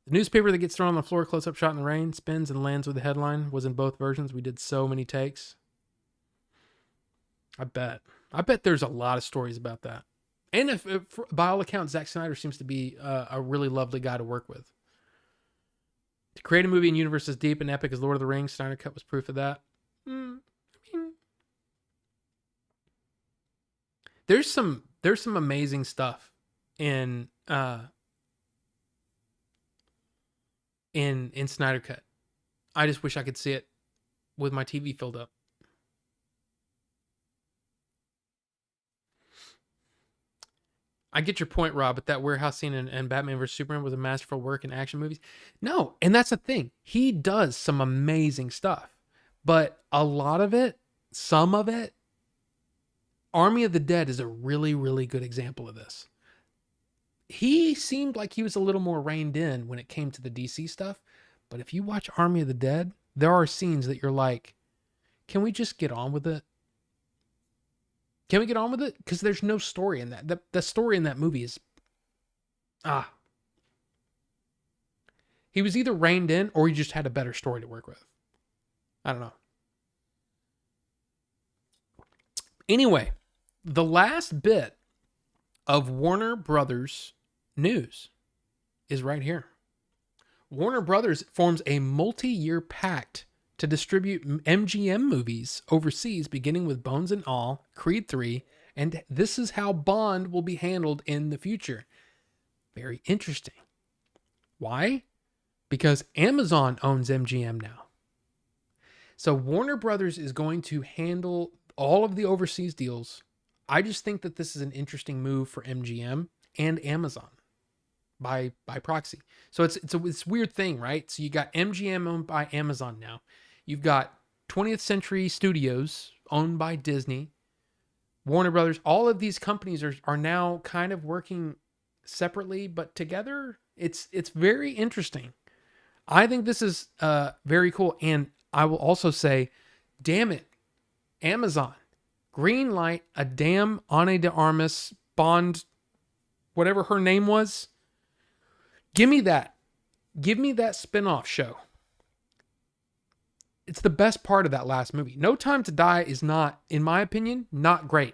The newspaper that gets thrown on the floor, close-up shot in the rain, spins and lands with the headline, was in both versions. We did so many takes. I bet there's a lot of stories about that. And if by all accounts, Zack Snyder seems to be a really lovely guy to work with. To create a movie in universe as deep and epic as Lord of the Rings, Snyder Cut was proof of that. There's some amazing stuff in Snyder Cut. I just wish I could see it with my TV filled up. I get your point, Rob, but that warehouse scene in Batman vs. Superman was a masterful work in action movies. No, and that's the thing. He does some amazing stuff. But a lot of it, some of it, Army of the Dead is a really, really good example of this. He seemed like he was a little more reined in when it came to the DC stuff. But if you watch Army of the Dead, there are scenes that you're like, Can we just get on with it? Can we get on with it? Because there's no story in that. The story in that movie is he was either reined in or he just had a better story to work with. I don't know. Anyway, the last bit of Warner Brothers news is right here. Warner Brothers forms a multi-year pact to distribute MGM movies overseas, beginning with Bones and All, Creed 3, and this is how Bond will be handled in the future. Very interesting. Why? Because Amazon owns MGM now. So Warner Brothers is going to handle all of the overseas deals. I just think that this is an interesting move for MGM and Amazon by proxy. So it's a weird thing, right? So you got MGM owned by Amazon now. You've got 20th Century Studios owned by Disney, Warner Brothers. All of these companies are now kind of working separately, but together. It's very interesting. I think this is very cool. And I will also say, damn it, Amazon, green light a damn Ana de Armas Bond, whatever her name was. Give me that. Give me that spinoff show. It's the best part of that last movie. No Time to Die is not, in my opinion, not great.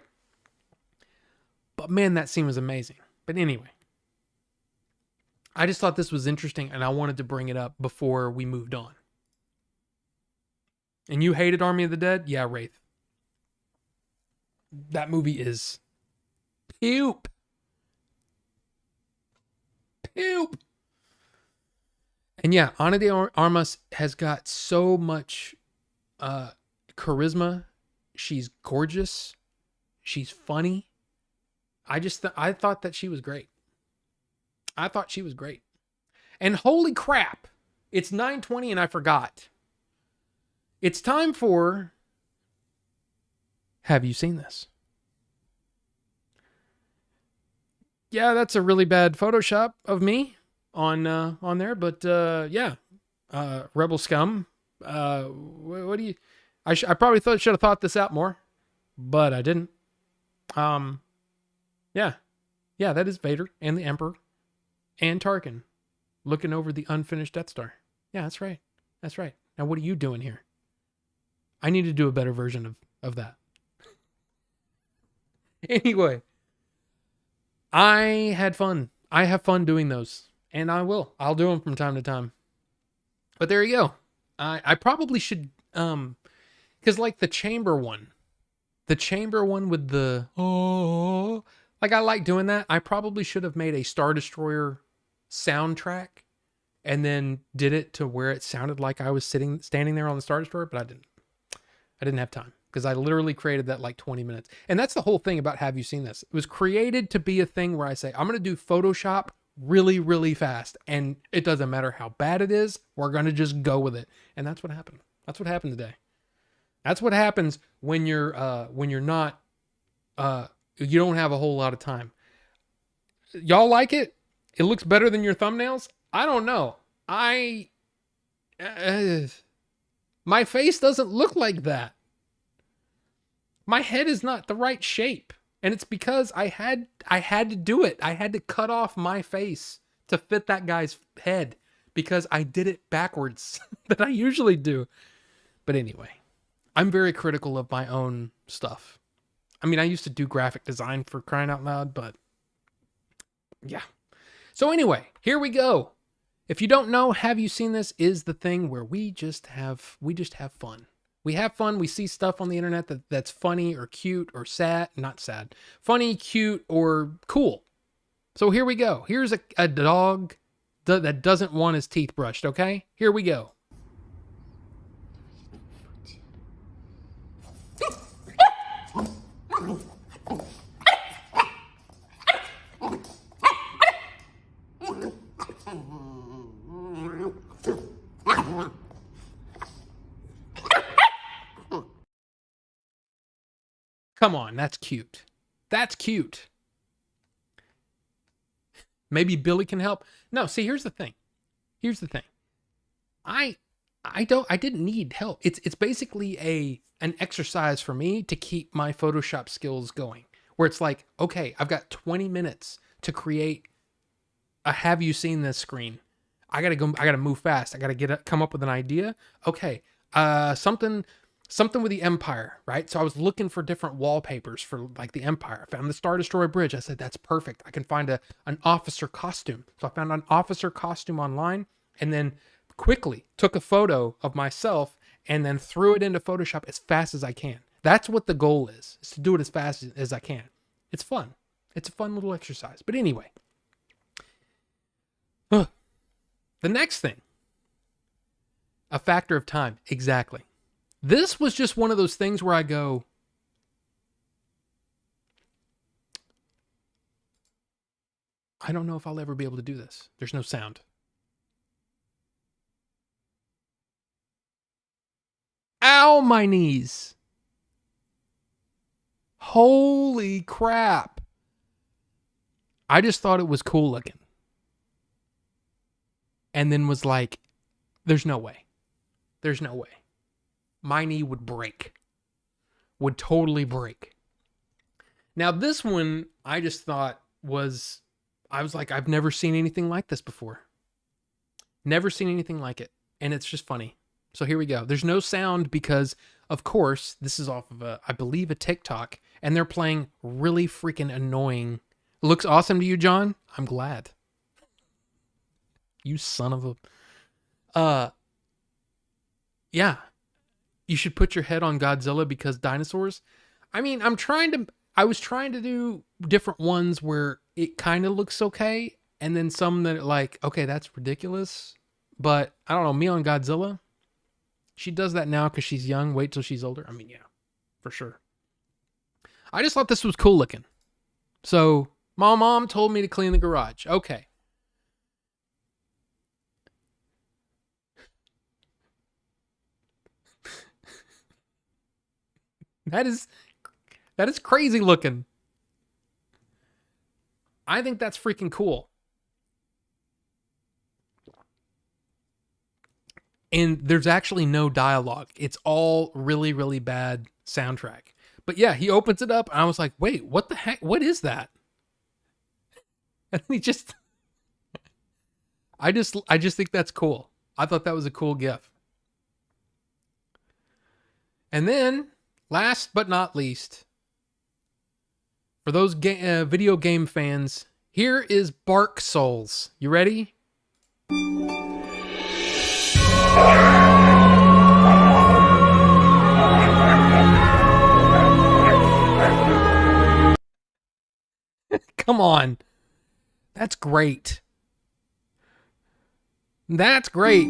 But man, that scene was amazing. But anyway, I just thought this was interesting and I wanted to bring it up before we moved on. And you hated Army of the Dead? Yeah, Wraith. That movie is poop. Poop. And yeah, Ana de Armas has got so much charisma. She's gorgeous. She's funny. I thought that she was great. I thought she was great. And holy crap, it's 9:20 and I forgot. It's time for Have You Seen This? Yeah, that's a really bad Photoshop of me on there, but yeah, Rebel Scum. What do you? I probably should have thought this out more, but I didn't. Yeah, that is Vader and the Emperor and Tarkin looking over the unfinished Death Star. Yeah, that's right. That's right. Now, what are you doing here? I need to do a better version of that. Anyway, I had fun. I have fun doing those. And I'll do them from time to time. But there you go. I probably should, because like the chamber one with the, like I like doing that. I probably should have made a Star Destroyer soundtrack and then did it to where it sounded like I was standing there on the Star Destroyer, but I didn't have time because I literally created that like 20 minutes. And that's the whole thing about Have You Seen This? It was created to be a thing where I say, I'm going to do Photoshop really, really fast. And it doesn't matter how bad it is. We're going to just go with it. And that's what happened. That's what happened today. That's what happens when you're not, you don't have a whole lot of time. Y'all like it? It looks better than your thumbnails? I don't know. My face doesn't look like that. My head is not the right shape. And it's because I had to do it. I had to cut off my face to fit that guy's head because I did it backwards that I usually do. But anyway, I'm very critical of my own stuff. I mean, I used to do graphic design for crying out loud, but yeah. So anyway, here we go. If you don't know, Have You Seen This is the thing where we just have fun. We have fun. We see stuff on the internet that's funny or cute or sad. Not sad. Funny, cute, or cool. So here we go. Here's a dog that doesn't want his teeth brushed, okay? Here we go. Come on, that's cute. That's cute. Maybe Billy can help. No, see, here's the thing. I didn't need help. It's basically an exercise for me to keep my Photoshop skills going. Where it's like, okay, I've got 20 minutes to create a have you seen this screen. I gotta move fast. I gotta come up with an idea. Okay. Something with the Empire, right? So I was looking for different wallpapers for like the Empire. I found the Star Destroyer bridge. I said, that's perfect. I can find an officer costume. So I found an officer costume online and then quickly took a photo of myself and then threw it into Photoshop as fast as I can. That's what the goal is to do it as fast as I can. It's fun. It's a fun little exercise. But anyway, the next thing, a factor of time. Exactly. This was just one of those things where I go, I don't know if I'll ever be able to do this. There's no sound. Ow, my knees. Holy crap. I just thought it was cool looking. And then was like, there's no way. There's no way. My knee would break. Would totally break. Now this one, I just thought I was like, I've never seen anything like this before. Never seen anything like it. And it's just funny. So here we go. There's no sound because, of course, this is off of I believe a TikTok, and they're playing really freaking annoying. Looks awesome to you, John? I'm glad. You son of a... Yeah. You should put your head on Godzilla because dinosaurs. I mean, I was trying to do different ones where it kind of looks okay, and then some that are like, okay, that's ridiculous. But I don't know, me on Godzilla, she does that now because she's young. Wait till she's older. I mean, yeah, for sure. I just thought this was cool looking. So my mom told me to clean the garage. Okay. That is crazy looking. I think that's freaking cool. And there's actually no dialogue. It's all really, really bad soundtrack. But yeah, he opens it up and I was like, wait, what the heck? What is that? And he just... I just think that's cool. I thought that was a cool gif. And then, last but not least, for those video game fans, here is Bark Souls. You ready? Come on. That's great. That's great.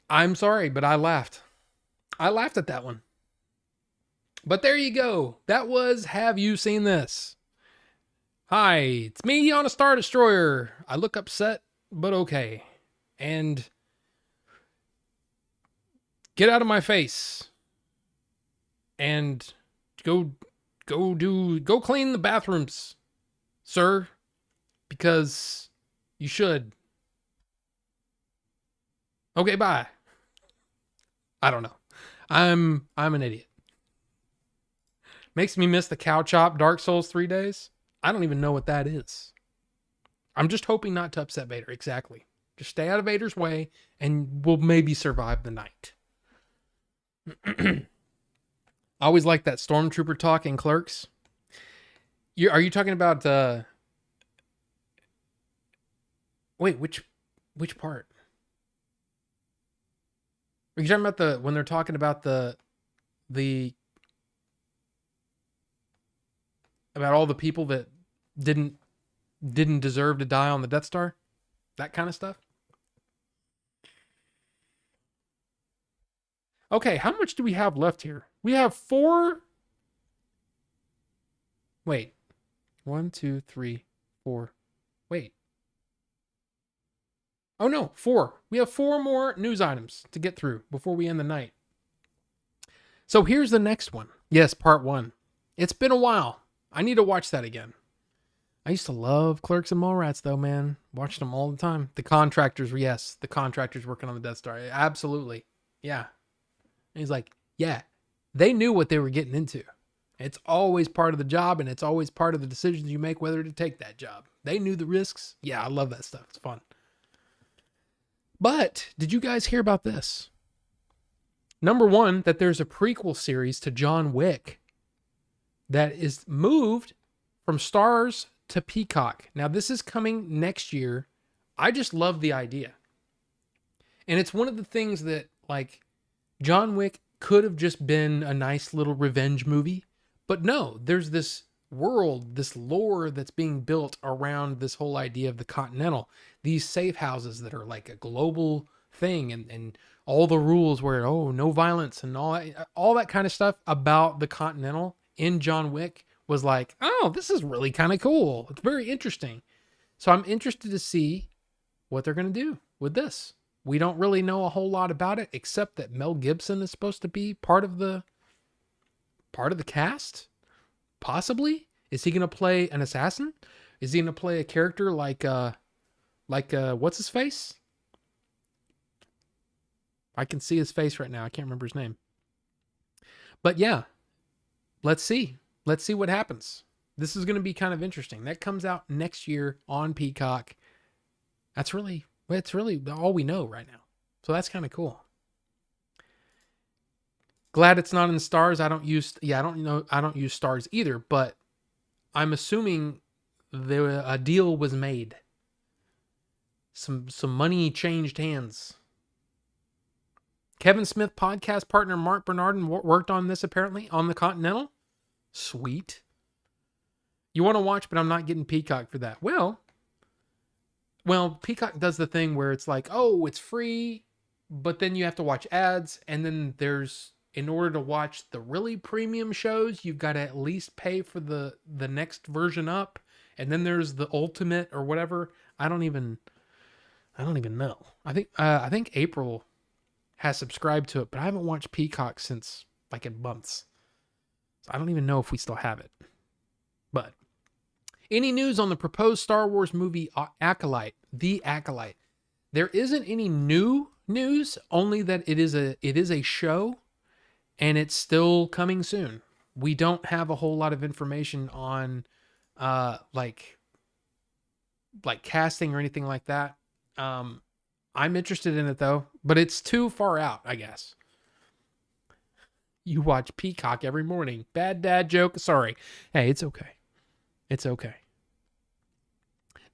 I'm sorry, but I laughed. I laughed at that one. But there you go. That was Have You Seen This? Hi, it's me on a Star Destroyer. I look upset, but okay. And get out of my face. And go clean the bathrooms, sir, because you should. Okay, bye. I don't know. I'm an idiot. Makes me miss the cow chop Dark Souls 3 days. I don't even know what that is. I'm just hoping not to upset Vader. Exactly. Just stay out of Vader's way and we'll maybe survive the night. I always like that stormtrooper talk in Clerks. Are you talking about wait, which part? Are you talking about when they're talking about the about all the people that didn't deserve to die on the Death Star? That kind of stuff? Okay, how much do we have left here? We have 4. Wait. 1, 2, 3, 4. Wait. Oh no, 4. We have 4 more news items to get through before we end the night. So here's the next one. Yes, part 1. It's been a while. I need to watch that again. I used to love Clerks and Mallrats, though, man. Watched them all the time. The contractors, yes. The contractors working on the Death Star. Absolutely. Yeah. And he's like, yeah, they knew what they were getting into. It's always part of the job, and it's always part of the decisions you make whether to take that job. They knew the risks. Yeah, I love that stuff. It's fun. But did you guys hear about this? Number 1, that there's a prequel series to John Wick that is moved from Stars to Peacock. Now, this is coming next year. I just love the idea. And it's one of the things that, like, John Wick could have just been a nice little revenge movie. But no, there's this world, this lore that's being built around this whole idea of the Continental. These safe houses that are like a global thing, and all the rules where, oh, no violence and all that kind of stuff about the Continental in John Wick was like, oh, this is really kind of cool. It's very interesting. So I'm interested to see what they're going to do with this. We don't really know a whole lot about it, except that Mel Gibson is supposed to be part of the cast. Possibly. Is he going to play an assassin? Is he going to play a character like what's his face? I can see his face right now. I can't remember his name. But yeah, let's see. Let's see what happens. This is going to be kind of interesting. That comes out next year on Peacock. It's really all we know right now. So that's kind of cool. Glad it's not in Stars. I don't use Stars either, but I'm assuming a deal was made. Some money changed hands. Kevin Smith podcast partner Mark Bernardin worked on this apparently on the Continental. Sweet. You want to watch, but I'm not getting Peacock for that. Well, Peacock does the thing where it's like, oh, it's free, but then you have to watch ads, and then in order to watch the really premium shows, you've got to at least pay for the next version up, and then there's the ultimate or whatever. I don't even know. I think April has subscribed to it, but I haven't watched Peacock since like in months. So I don't even know if we still have it. But any news on the proposed Star Wars movie Acolyte, The Acolyte? There isn't any new news, only that it is a show, and it's still coming soon. We don't have a whole lot of information on like casting or anything like that. I'm interested in it though, but it's too far out, I guess. You watch Peacock every morning. Bad dad joke. Sorry. Hey, it's okay. It's okay.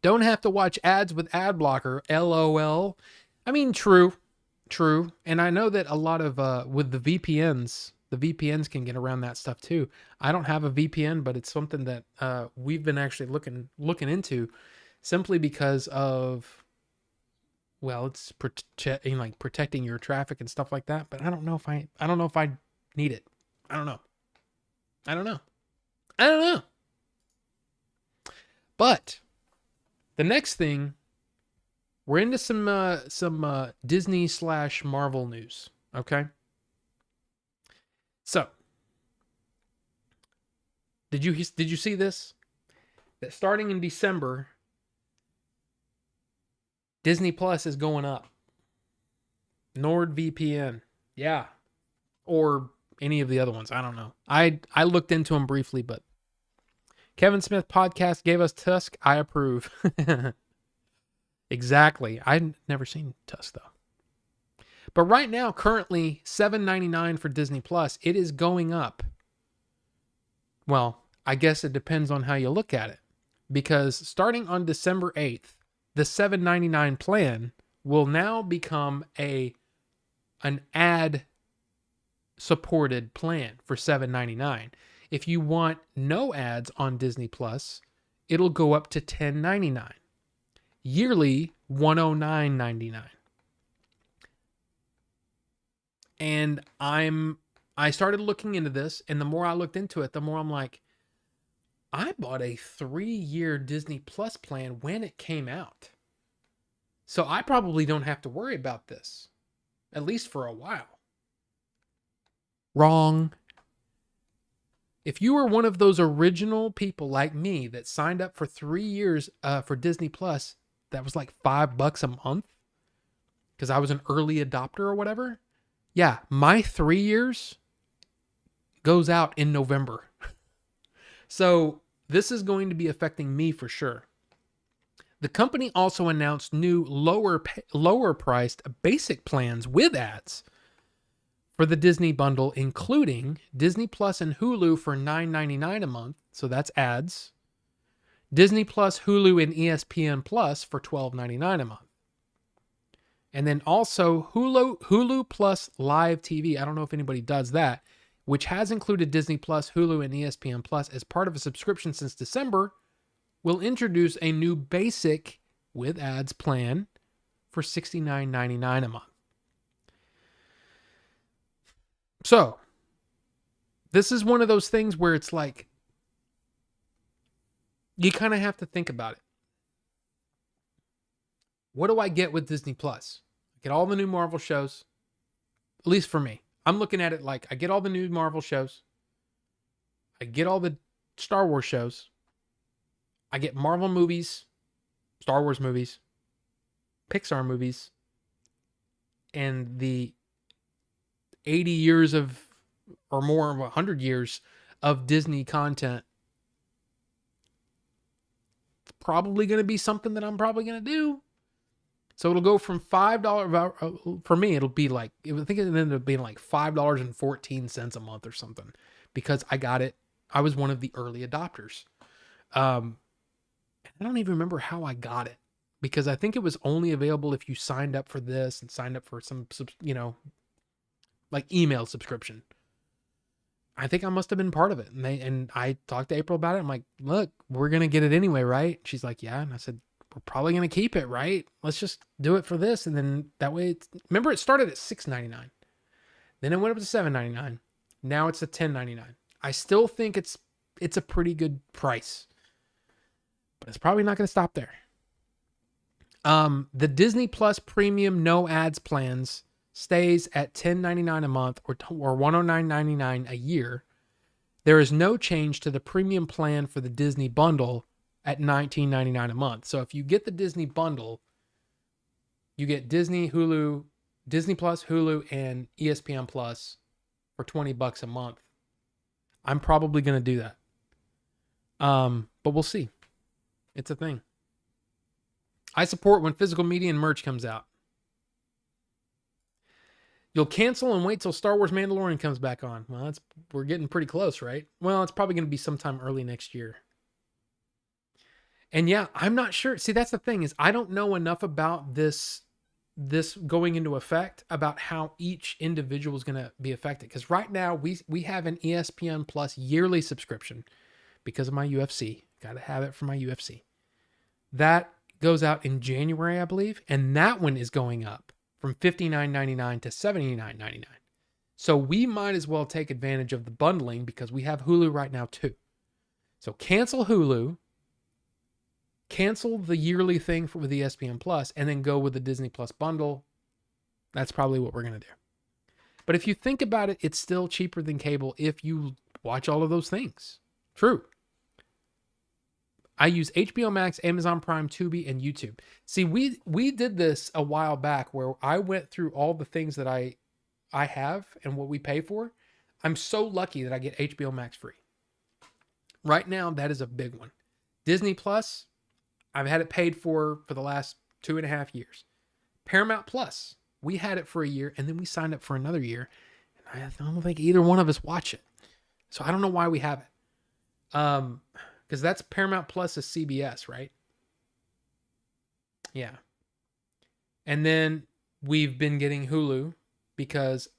Don't have to watch ads with ad blocker. LOL. I mean, true. And I know that a lot of, with the VPNs can get around that stuff too. I don't have a VPN, but it's something that we've been actually looking into, simply because of, well, it's protecting your traffic and stuff like that. But I don't know if I need it. I don't know. But the next thing, we're into some Disney / Marvel news. Okay. So, did you see this? That starting in December, Disney Plus is going up. NordVPN. Yeah. Or any of the other ones. I don't know. I looked into them briefly, but Kevin Smith podcast gave us Tusk. I approve. Exactly. I've never seen Tusk though. But right now, currently $7.99 for Disney Plus. It is going up. Well, I guess it depends on how you look at it. Because starting on December 8th, the $7.99 plan will now become an ad supported plan for $7.99. If you want no ads on Disney Plus, it'll go up to $10.99. Yearly, $109.99. And I started looking into this, and the more I looked into it, the more I'm like, I bought a 3-year Disney Plus plan when it came out. So I probably don't have to worry about this, at least for a while. Wrong. If you were one of those original people like me that signed up for 3 years for Disney Plus, that was like $5 a month because I was an early adopter or whatever. Yeah, my 3 years goes out in November. So this is going to be affecting me for sure. The company also announced new lower priced basic plans with ads for the Disney bundle, including Disney Plus and Hulu for $9.99 a month. So that's ads. Disney Plus, Hulu, and ESPN Plus for $12.99 a month. And then also Hulu Plus Live TV. I don't know if anybody does that, which has included Disney Plus, Hulu, and ESPN Plus as part of a subscription since December, will introduce a new basic with ads plan for $69.99 a month. So, this is one of those things where it's like, you kind of have to think about it. What do I get with Disney Plus? I get all the new Marvel shows, at least for me. I'm looking at it like I get all the new Marvel shows. I get all the Star Wars shows. I get Marvel movies, Star Wars movies, Pixar movies, and the 80 years of, or more of 100 years of Disney content. It's probably going to be something that I'm probably going to do. So it'll go from $5 for me. It'll be like, I think it ended up being like $5.14 a month or something, because I got it. I was one of the early adopters. I don't even remember how I got it, because I think it was only available if you signed up for this and signed up for some, like email subscription. I think I must have been part of it. And I talked to April about it. I'm like, look, we're going to get it anyway, right? She's like, yeah. And I said, we're probably going to keep it, right? Let's just do it for this. And then that way, remember it started at $6.99. Then it went up to $7.99. Now it's at $10.99. I still think it's a pretty good price, but it's probably not going to stop there. The Disney Plus Premium No Ads plans stays at $10.99 a month or $109.99 a year. There is no change to the premium plan for the Disney bundle at $19.99 a month. So if you get the Disney bundle, you get Disney Plus, Hulu, and ESPN Plus for $20 a month. I'm probably going to do that. But we'll see. It's a thing. I support when physical media and merch comes out. You'll cancel and wait till Star Wars Mandalorian comes back on. Well, we're getting pretty close, right? Well, it's probably going to be sometime early next year. And yeah, I'm not sure. See, that's the thing, is I don't know enough about this going into effect, about how each individual is going to be affected. Because right now we have an ESPN Plus yearly subscription because of my UFC. Got to have it for my UFC. That goes out in January, I believe. And that one is going up from $59.99 to $79.99. So we might as well take advantage of the bundling, because we have Hulu right now too. So cancel Hulu, cancel the yearly thing with ESPN Plus, and then go with the Disney Plus bundle. That's probably what we're going to do. But if you think about it, it's still cheaper than cable if you watch all of those things. True. I use HBO Max, Amazon Prime, Tubi, and YouTube. See, we did this a while back where I went through all the things that I have and what we pay for. I'm so lucky that I get HBO Max free. Right now, that is a big one. Disney Plus, I've had it paid for the last 2.5 years. Paramount Plus, we had it for a year, and then we signed up for another year. And I don't think either one of us watch it. So I don't know why we have it. Because that's Paramount Plus is CBS, right? Yeah. And then we've been getting Hulu because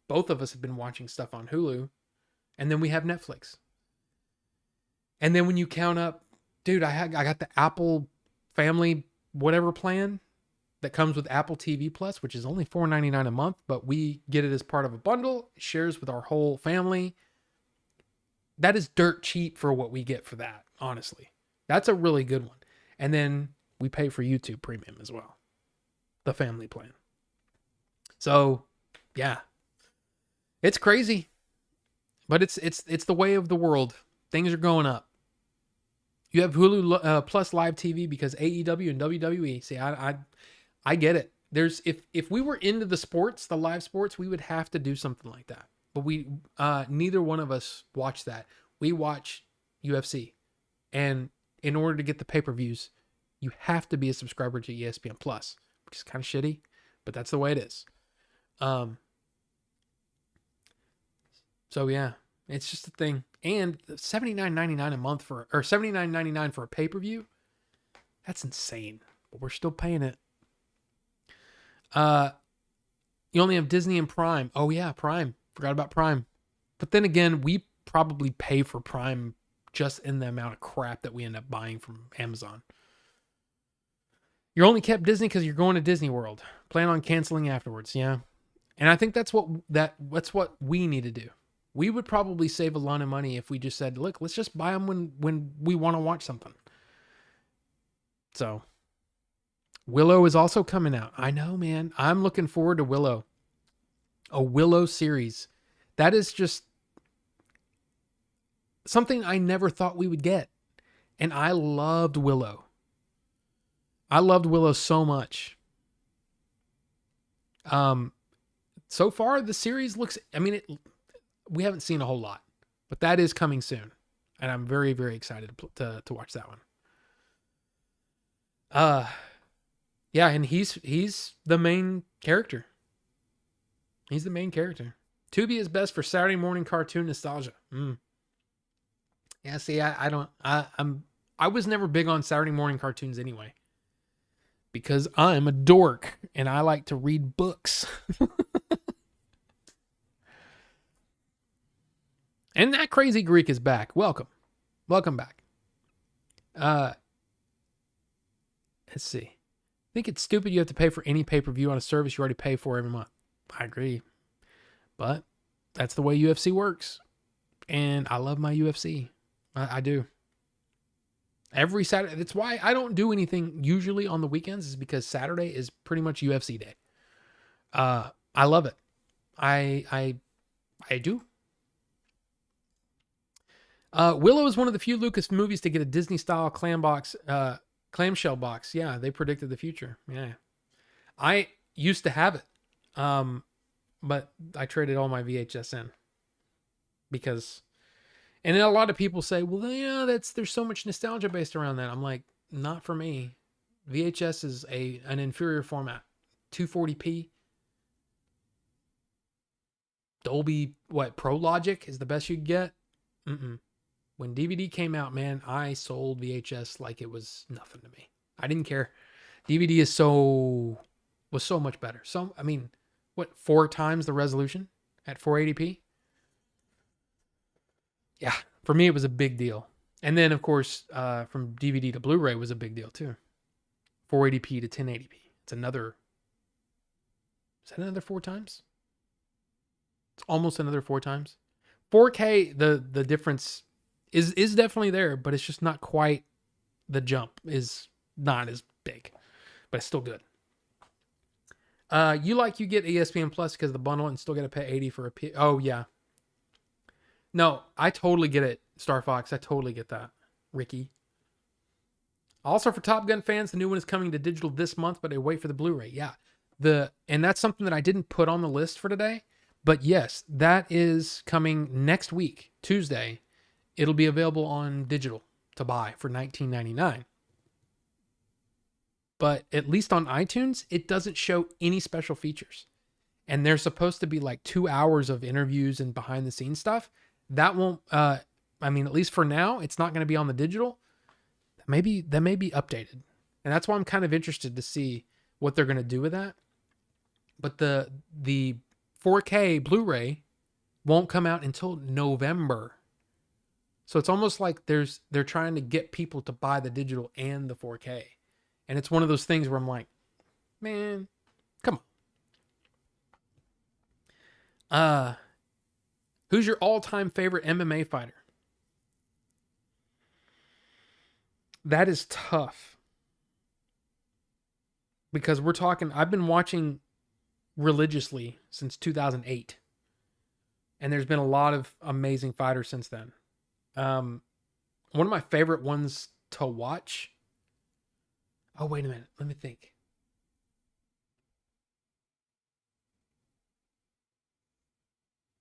both of us have been watching stuff on Hulu. And then we have Netflix. And then when you count up, dude, I got the Apple Family whatever plan that comes with Apple TV Plus, which is only $4.99 a month, but we get it as part of a bundle. It shares with our whole family. That is dirt cheap for what we get for that, honestly. That's a really good one. And then we pay for YouTube Premium as well, the family plan. So, yeah, it's crazy. But it's the way of the world. Things are going up. You have Hulu Plus Live TV because AEW and WWE. See, I get it. There's if we were into the sports, the live sports, we would have to do something like that. But we neither one of us watch that. We watch UFC, and in order to get the pay-per-views, you have to be a subscriber to ESPN Plus, which is kind of shitty, but that's the way it is. So yeah, it's just a thing. And $79.99 a month or $79.99 for a pay-per-view, that's insane. But we're still paying it. You only have Disney and Prime. Oh yeah, Prime. Forgot about Prime. But then again, we probably pay for Prime just in the amount of crap that we end up buying from Amazon. You're only kept Disney because you're going to Disney World. Plan on canceling afterwards. Yeah. And I think that's what we need to do. We would probably save a lot of money if we just said, look, let's just buy them when we want to watch something. So Willow is also coming out. I know, man. I'm looking forward to Willow. A Willow series. That is just something I never thought we would get. And I loved Willow. I loved Willow so much. So far the series looks, we haven't seen a whole lot, but that is coming soon. And I'm very, very excited to watch that one. Yeah, and he's the main character. He's the main character. Tubi is best for Saturday morning cartoon nostalgia. Yeah, see, I was never big on Saturday morning cartoons anyway. Because I'm a dork and I like to read books. And that crazy Greek is back. Welcome. Welcome back. Let's see. I think it's stupid you have to pay for any pay-per-view on a service you already pay for every month. I agree. But that's the way UFC works. And I love my UFC. I do. Every Saturday. That's why I don't do anything usually on the weekends, is because Saturday is pretty much UFC day. I love it. I do. Willow is one of the few Lucas movies to get a Disney style clamshell box. Yeah, they predicted the future. Yeah. I used to have it. But I traded all my VHS in because, and then a lot of people say, well, yeah, there's so much nostalgia based around that. I'm like, not for me. VHS is an inferior format. 240p. Dolby, Pro Logic is the best you could get. When DVD came out, man, I sold VHS like it was nothing to me. I didn't care. DVD was so much better. So, 4 times the resolution at 480p? Yeah, for me, it was a big deal. And then, of course, from DVD to Blu-ray was a big deal too. 480p to 1080p. It's another, is that another 4 times? It's almost another 4 times. 4K, the difference is definitely there, but it's just not quite, the jump is not as big, but it's still good. You get ESPN Plus because of the bundle and still got to pay $80 for a Oh, yeah. No, I totally get it, Star Fox. I totally get that, Ricky. Also, for Top Gun fans, the new one is coming to digital this month, but I wait for the Blu-ray. Yeah. And that's something that I didn't put on the list for today. But yes, that is coming next week, Tuesday. It'll be available on digital to buy for $19.99. But at least on iTunes, it doesn't show any special features. And there's supposed to be like 2 hours of interviews and behind the scenes stuff. That won't, at least for now, it's not going to be on the digital. That may be updated. And that's why I'm kind of interested to see what they're going to do with that. But the 4K Blu-ray won't come out until November. So it's almost like they're trying to get people to buy the digital and the 4K. And it's one of those things where I'm like, man, come on. Who's your all-time favorite MMA fighter? That is tough. Because I've been watching religiously since 2008. And there's been a lot of amazing fighters since then. Um, One of my favorite ones to watch. Oh, wait a minute. Let me think.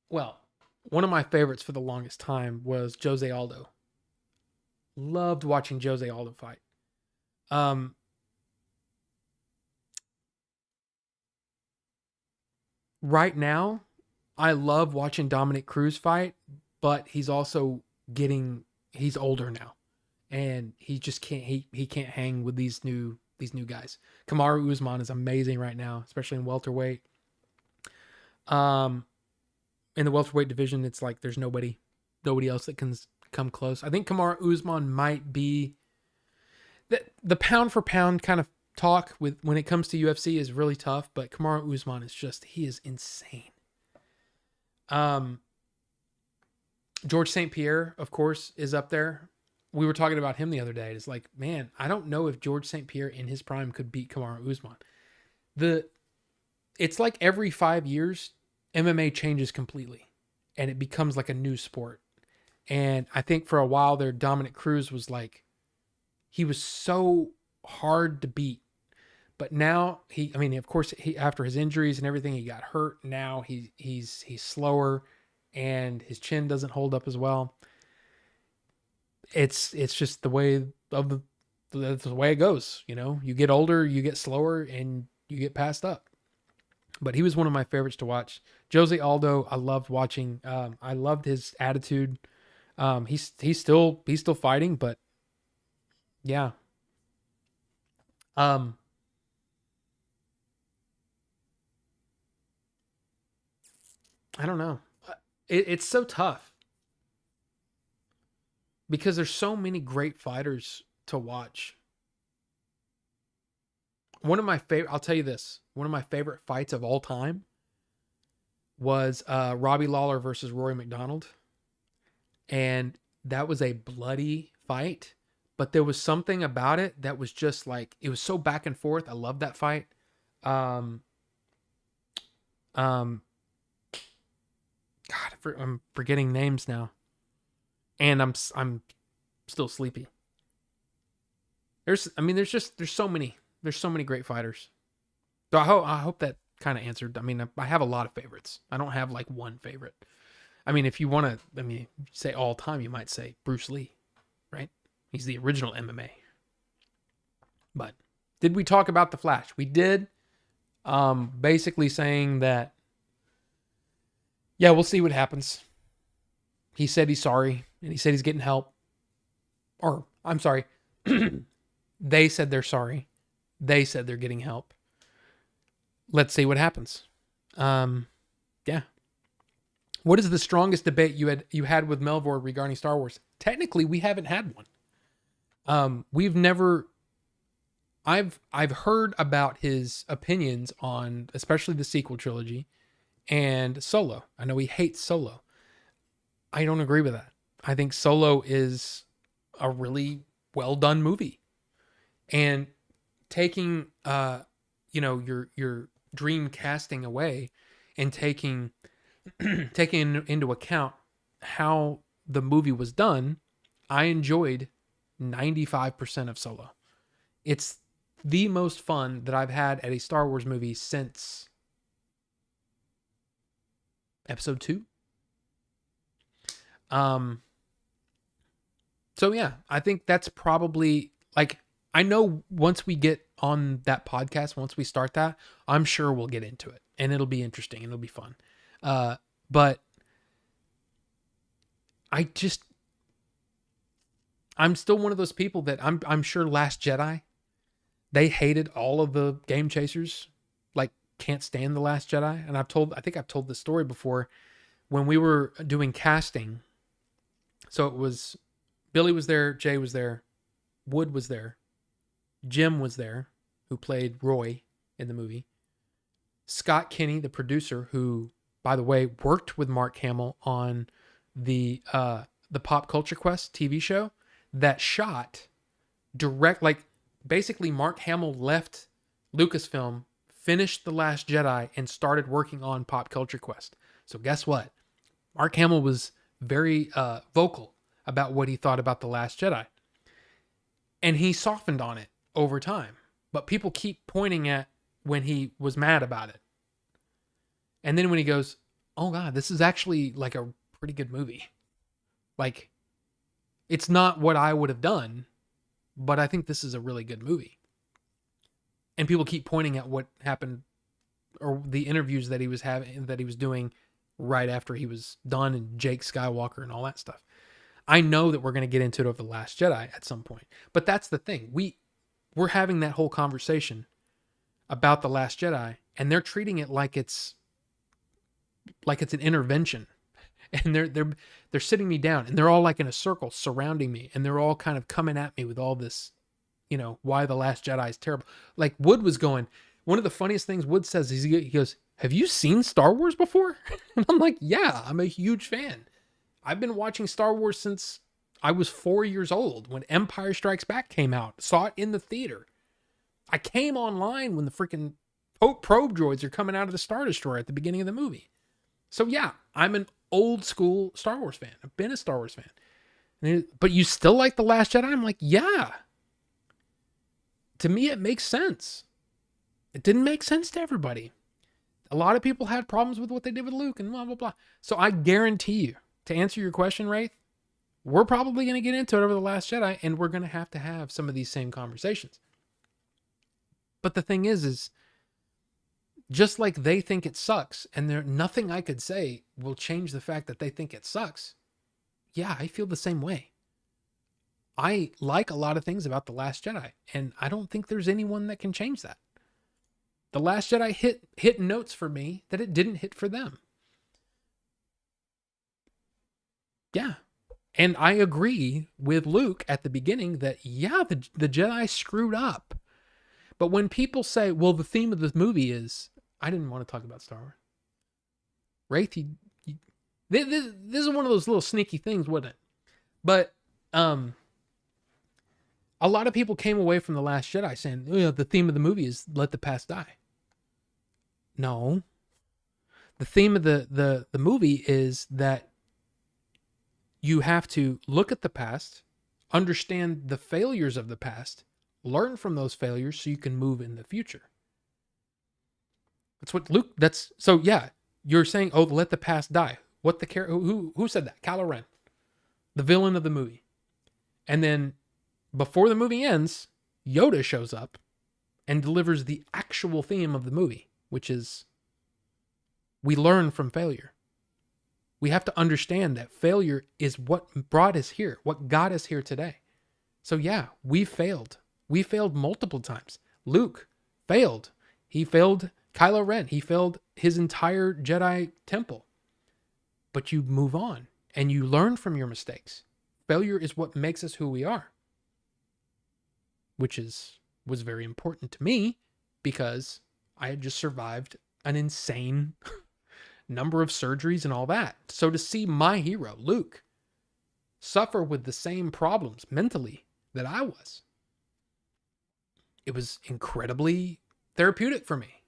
Well, one of my favorites for the longest time was Jose Aldo. Loved watching Jose Aldo fight. Um, right now, I love watching Dominic Cruz fight, but he's older now, and he just can't he can't hang with these new guys. Kamaru Usman is amazing right now, especially in welterweight. Um, in the welterweight division, it's like there's nobody else that can come close. I think Kamaru Usman might be the pound for pound kind of talk with when it comes to UFC is really tough, but Kamaru Usman is he is insane. Um, George St. Pierre, of course, is up there. We were talking about him the other day. It's like, man, I don't know if George St. Pierre in his prime could beat Kamaru Usman. It's like every 5 years, MMA changes completely, and it becomes like a new sport. And I think for a while there, Dominic Cruz was like, he was so hard to beat. But now of course, after his injuries and everything, he got hurt. Now he's slower, and his chin doesn't hold up as well. It's just the way that's the way it goes. You get older, you get slower, and you get passed up. But he was one of my favorites to watch. Jose Aldo, I loved watching. I loved his attitude. He's still fighting, but yeah. Um, I don't know. It's so tough because there's so many great fighters to watch. I'll tell you this. One of my favorite fights of all time was Robbie Lawler versus Rory McDonald. And that was a bloody fight, but there was something about it that was just like, it was so back and forth. I love that fight. Um, um, God, I'm forgetting names now, and I'm still sleepy. There's so many great fighters. So I hope that kind of answered. I have a lot of favorites. I don't have like one favorite. If you want to, say all time, you might say Bruce Lee, right? He's the original MMA. But did we talk about The Flash? We did. Basically saying that, yeah, we'll see what happens. He said he's sorry, and he said he's getting help. Or, I'm sorry. They said they're sorry. They said they're getting help. Let's see what happens. Yeah. What is the strongest debate you had with Melvor regarding Star Wars? Technically, we haven't had one. We've never. I've heard about his opinions on especially the sequel trilogy and Solo. I know he hates Solo. I don't agree with that. I think Solo is a really well done movie, and taking your dream casting away and taking into account how the movie was done, I enjoyed 95% of Solo. It's the most fun that I've had at a Star Wars movie since episode 2. So yeah, I think that's probably, like, I know once we get on that podcast, once we start that, I'm sure we'll get into it, and it'll be interesting and it'll be fun. But I'm still one of those people that I'm sure Last Jedi, they hated all of the Game Chasers, like can't stand The Last Jedi. And I think I've told this story before when we were doing casting. So it was Billy was there, Jay was there, Wood was there, Jim was there, who played Roy in the movie. Scott Kinney, the producer, who, by the way, worked with Mark Hamill on the Pop Culture Quest TV show that shot basically Mark Hamill left Lucasfilm, finished The Last Jedi, and started working on Pop Culture Quest. So guess what? Mark Hamill was very vocal about what he thought about The Last Jedi. And he softened on it over time. But people keep pointing at when he was mad about it. And then when he goes, oh God, this is actually like a pretty good movie. Like, it's not what I would have done, but I think this is a really good movie. And people keep pointing at what happened, or the interviews that he was having, that he was doing right after he was done, and Jake Skywalker and all that stuff. I know that we're going to get into it over The Last Jedi at some point, but that's the thing. We're having that whole conversation about The Last Jedi, and they're treating it like it's an intervention. And they're sitting me down, and they're all like in a circle surrounding me, and they're all kind of coming at me with all this, why The Last Jedi is terrible. Like Wood was going, one of the funniest things Wood says is he goes, have you seen Star Wars before? And I'm like, yeah, I'm a huge fan. I've been watching Star Wars since I was 4 years old when Empire Strikes Back came out. Saw it in the theater. I came online when the freaking probe droids are coming out of the Star Destroyer at the beginning of the movie. So yeah, I'm an old school Star Wars fan. I've been a Star Wars fan. But you still like The Last Jedi? I'm like, yeah. To me, it makes sense. It didn't make sense to everybody. A lot of people had problems with what they did with Luke and blah, blah, blah. So I guarantee you, to answer your question, Wraith, we're probably going to get into it over The Last Jedi, and we're going to have some of these same conversations. But the thing is just like they think it sucks, and nothing I could say will change the fact that they think it sucks. Yeah, I feel the same way. I like a lot of things about The Last Jedi, and I don't think there's anyone that can change that. The Last Jedi hit notes for me that it didn't hit for them. Yeah. And I agree with Luke at the beginning that, yeah, the Jedi screwed up. But when people say, well, the theme of this movie is, I didn't want to talk about Star Wars. Wraith, this is one of those little sneaky things, wasn't it? But a lot of people came away from The Last Jedi saying, the theme of the movie is let the past die. No. The theme of the movie is that you have to look at the past, understand the failures of the past, learn from those failures so you can move in the future. That's what Luke, so yeah, you're saying, oh, let the past die. Who said that? Kylo Ren, the villain of the movie. And then before the movie ends, Yoda shows up and delivers the actual theme of the movie, which is we learn from failure. We have to understand that failure is what brought us here, what got us here today. So yeah, we failed. We failed multiple times. Luke failed. He failed Kylo Ren. He failed his entire Jedi temple. But you move on and you learn from your mistakes. Failure is what makes us who we are. Which was very important to me because I had just survived an insane number of surgeries and all that. So to see my hero, Luke, suffer with the same problems mentally that I was, it was incredibly therapeutic for me.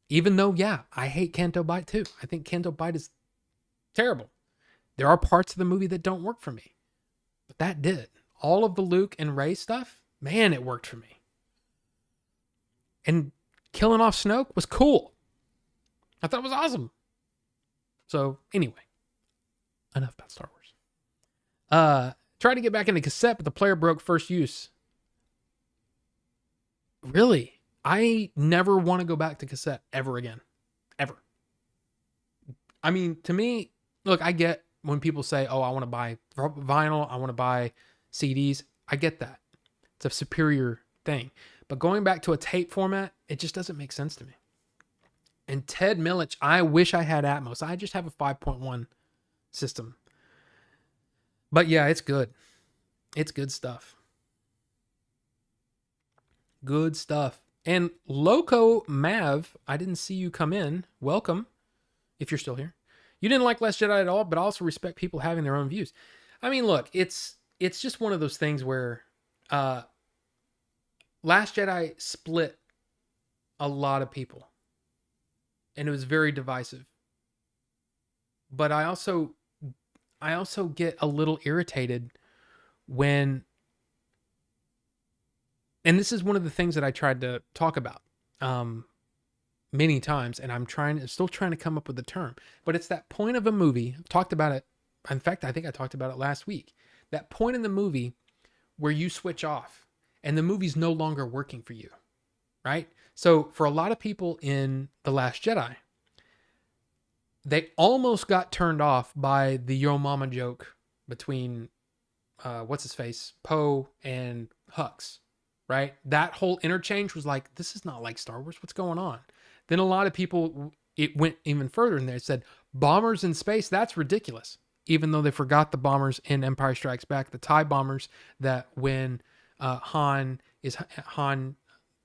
Even though, yeah, I hate Canto Bight too. I think Canto Bight is terrible. There are parts of the movie that don't work for me. But that did. All of the Luke and Rey stuff, man, it worked for me. And killing off Snoke was cool. I thought it was awesome. So, anyway. Enough about Star Wars. Tried to get back into cassette, but the player broke first use. Really? I never want to go back to cassette ever again. Ever. I mean, to me, look, I get when people say, oh, I want to buy vinyl, I want to buy CDs. I get that. It's a superior thing. But going back to a tape format, it just doesn't make sense to me. And Ted Millich, I wish I had Atmos. I just have a 5.1 system. But yeah, it's good. It's good stuff. Good stuff. And Loco Mav, I didn't see you come in. Welcome, if you're still here. You didn't like Last Jedi at all, but I also respect people having their own views. I mean, look, it's just one of those things where Last Jedi split a lot of people. And it was very divisive. but I also get a little irritated when, and this is one of the things that I tried to talk about many times, and I'm still trying to come up with the term, but it's that point of a movie. I've talked about it. In fact, I think I talked about it last week. That point in the movie where you switch off and the movie's no longer working for you, right? So for a lot of people in The Last Jedi, they almost got turned off by the Yo Mama joke between what's his face, Poe and Hux, right? That whole interchange was like, this is not like Star Wars. What's going on? Then a lot of people, it went even further and they said, bombers in space, that's ridiculous. Even though they forgot the bombers in Empire Strikes Back, the TIE bombers that when Han,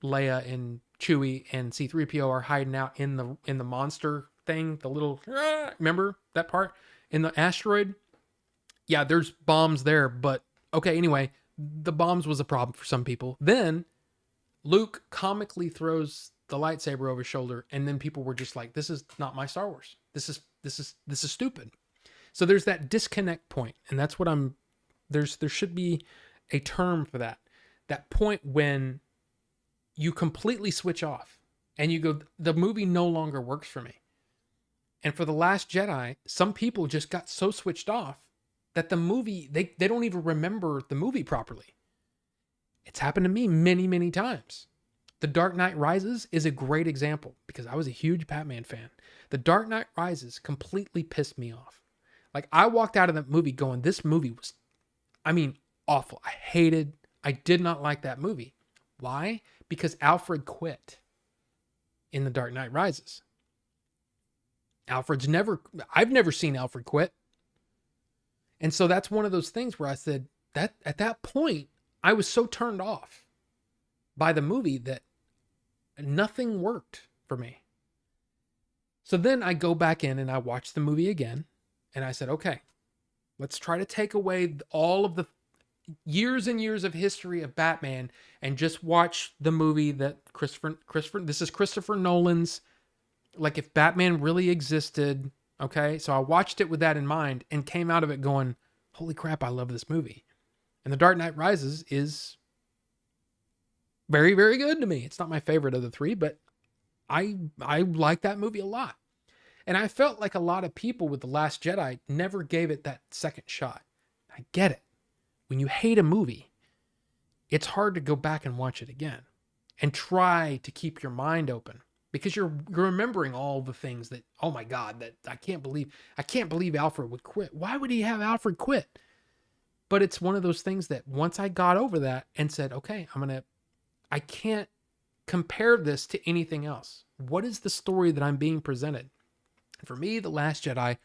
Leia, and Chewie and C-3PO are hiding out in the monster thing, the little, remember that part in the asteroid? Yeah, there's bombs there, but okay, anyway, the bombs was a problem for some people. Then Luke comically throws the lightsaber over his shoulder, and then people were just like, this is not my Star Wars. This is stupid. So there's that disconnect point, and that's what there should be a term for that. That point when you completely switch off and you go, the movie no longer works for me. And for The Last Jedi, some people just got so switched off that the movie, they don't even remember the movie properly. It's happened to me many, many times. The Dark Knight Rises is a great example because I was a huge Batman fan. The Dark Knight Rises completely pissed me off. Like, I walked out of that movie going, this movie was, awful. I did not like that movie. Why? Because Alfred quit in The Dark Knight Rises. I've never seen Alfred quit. And so that's one of those things where I said that at that point, I was so turned off by the movie that nothing worked for me. So then I go back in and I watch the movie again. And I said, okay, let's try to take away all of the years and years of history of Batman and just watch the movie that this is Christopher Nolan's, like, if Batman really existed. Okay. So I watched it with that in mind and came out of it going, holy crap, I love this movie. And The Dark Knight Rises is very, very good to me. It's not my favorite of the three, but I like that movie a lot. And I felt like a lot of people with The Last Jedi never gave it that second shot. I get it. When you hate a movie, it's hard to go back and watch it again and try to keep your mind open because you're remembering all the things that, oh my God, that I can't believe Alfred would quit. Why would he have Alfred quit? But it's one of those things that once I got over that and said, okay, I can't compare this to anything else. What is the story that I'm being presented? For me, The Last Jedi,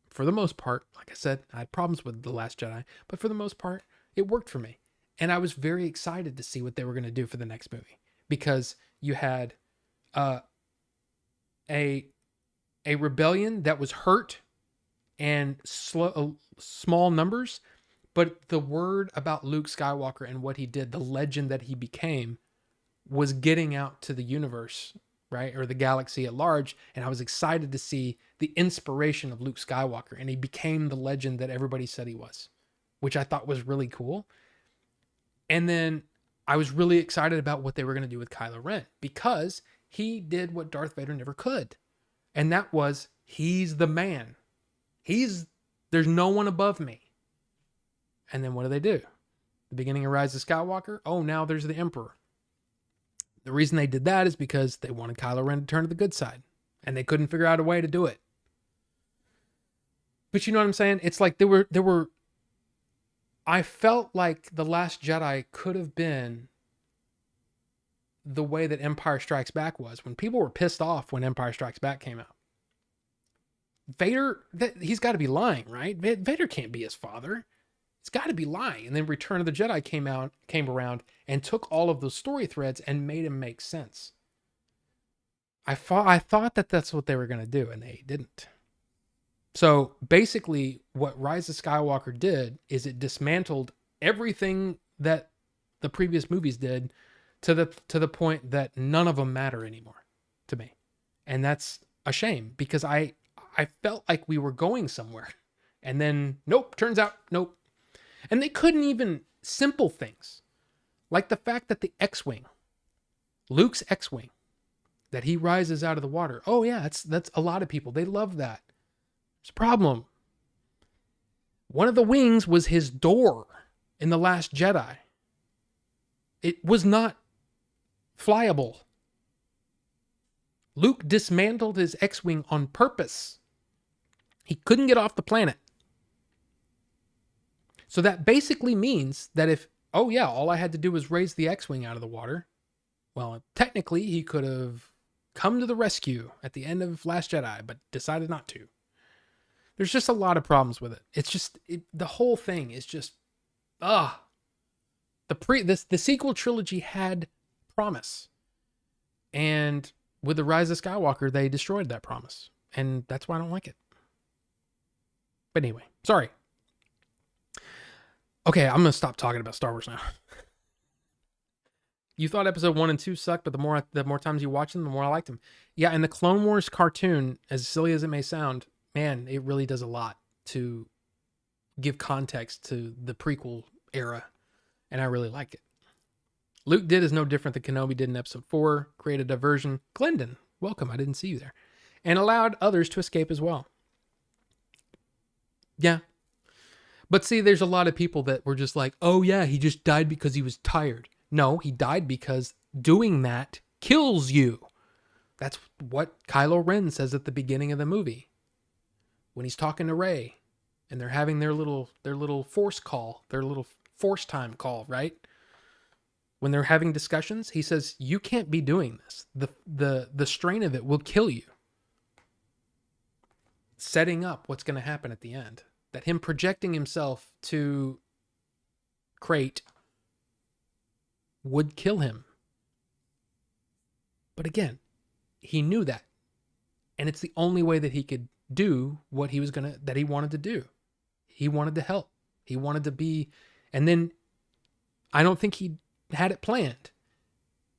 for the most part, like I said, I had problems with The Last Jedi, but for the most part, it worked for me. And I was very excited to see what they were going to do for the next movie because you had a rebellion that was hurt and small numbers, but the word about Luke Skywalker and what he did, the legend that he became, was getting out to the universe, right? Or the galaxy at large. And I was excited to see the inspiration of Luke Skywalker. And he became the legend that everybody said he was, which I thought was really cool. And then I was really excited about what they were going to do with Kylo Ren because he did what Darth Vader never could. And that was, he's the man. There's no one above me. And then what do? The beginning of Rise of Skywalker. Oh, now there's the Emperor. The reason they did that is because they wanted Kylo Ren to turn to the good side. And they couldn't figure out a way to do it. But you know what I'm saying? It's like I felt like The Last Jedi could have been the way that Empire Strikes Back was. When people were pissed off when Empire Strikes Back came out. Vader, he's got to be lying, right? Vader can't be his father. It's got to be lying. And then Return of the Jedi came around and took all of those story threads and made them make sense. I thought that that's what they were going to do, and they didn't. So basically, what Rise of Skywalker did is it dismantled everything that the previous movies did to the point that none of them matter anymore to me. And that's a shame because I I felt like we were going somewhere. And then, nope, turns out, nope. And they couldn't even, simple things, like the fact that the X-Wing, Luke's X-Wing, that he rises out of the water. Oh yeah, that's a lot of people. They love that. There's a problem. One of the wings was his door in The Last Jedi. It was not flyable. Luke dismantled his X-Wing on purpose. He couldn't get off the planet. So that basically means that if, oh yeah, all I had to do was raise the X-Wing out of the water, well, technically he could have come to the rescue at the end of Last Jedi, but decided not to. There's just a lot of problems with it. It's just, the whole thing is just, the sequel trilogy had promise. And with The Rise of Skywalker, they destroyed that promise. And that's why I don't like it. But anyway, sorry. Okay, I'm going to stop talking about Star Wars now. You thought episode 1 and 2 sucked, but the more times you watch them, the more I liked them. Yeah, and the Clone Wars cartoon, as silly as it may sound, man, it really does a lot to give context to the prequel era, and I really like it. Luke did is no different than Kenobi did in episode 4, created a diversion. Glendon, welcome, I didn't see you there. And allowed others to escape as well. Yeah. But see, there's a lot of people that were just like, oh yeah, he just died because he was tired. No, he died because doing that kills you. That's what Kylo Ren says at the beginning of the movie. When he's talking to Rey and they're having their little force call, their little force time call, right? When they're having discussions, he says, you can't be doing this. The strain of it will kill you. Setting up what's going to happen at the end. That him projecting himself to Crate would kill him. But again, he knew that. And it's the only way that he could do what he wanted to do. He wanted to help. He wanted to be, and then I don't think he had it planned.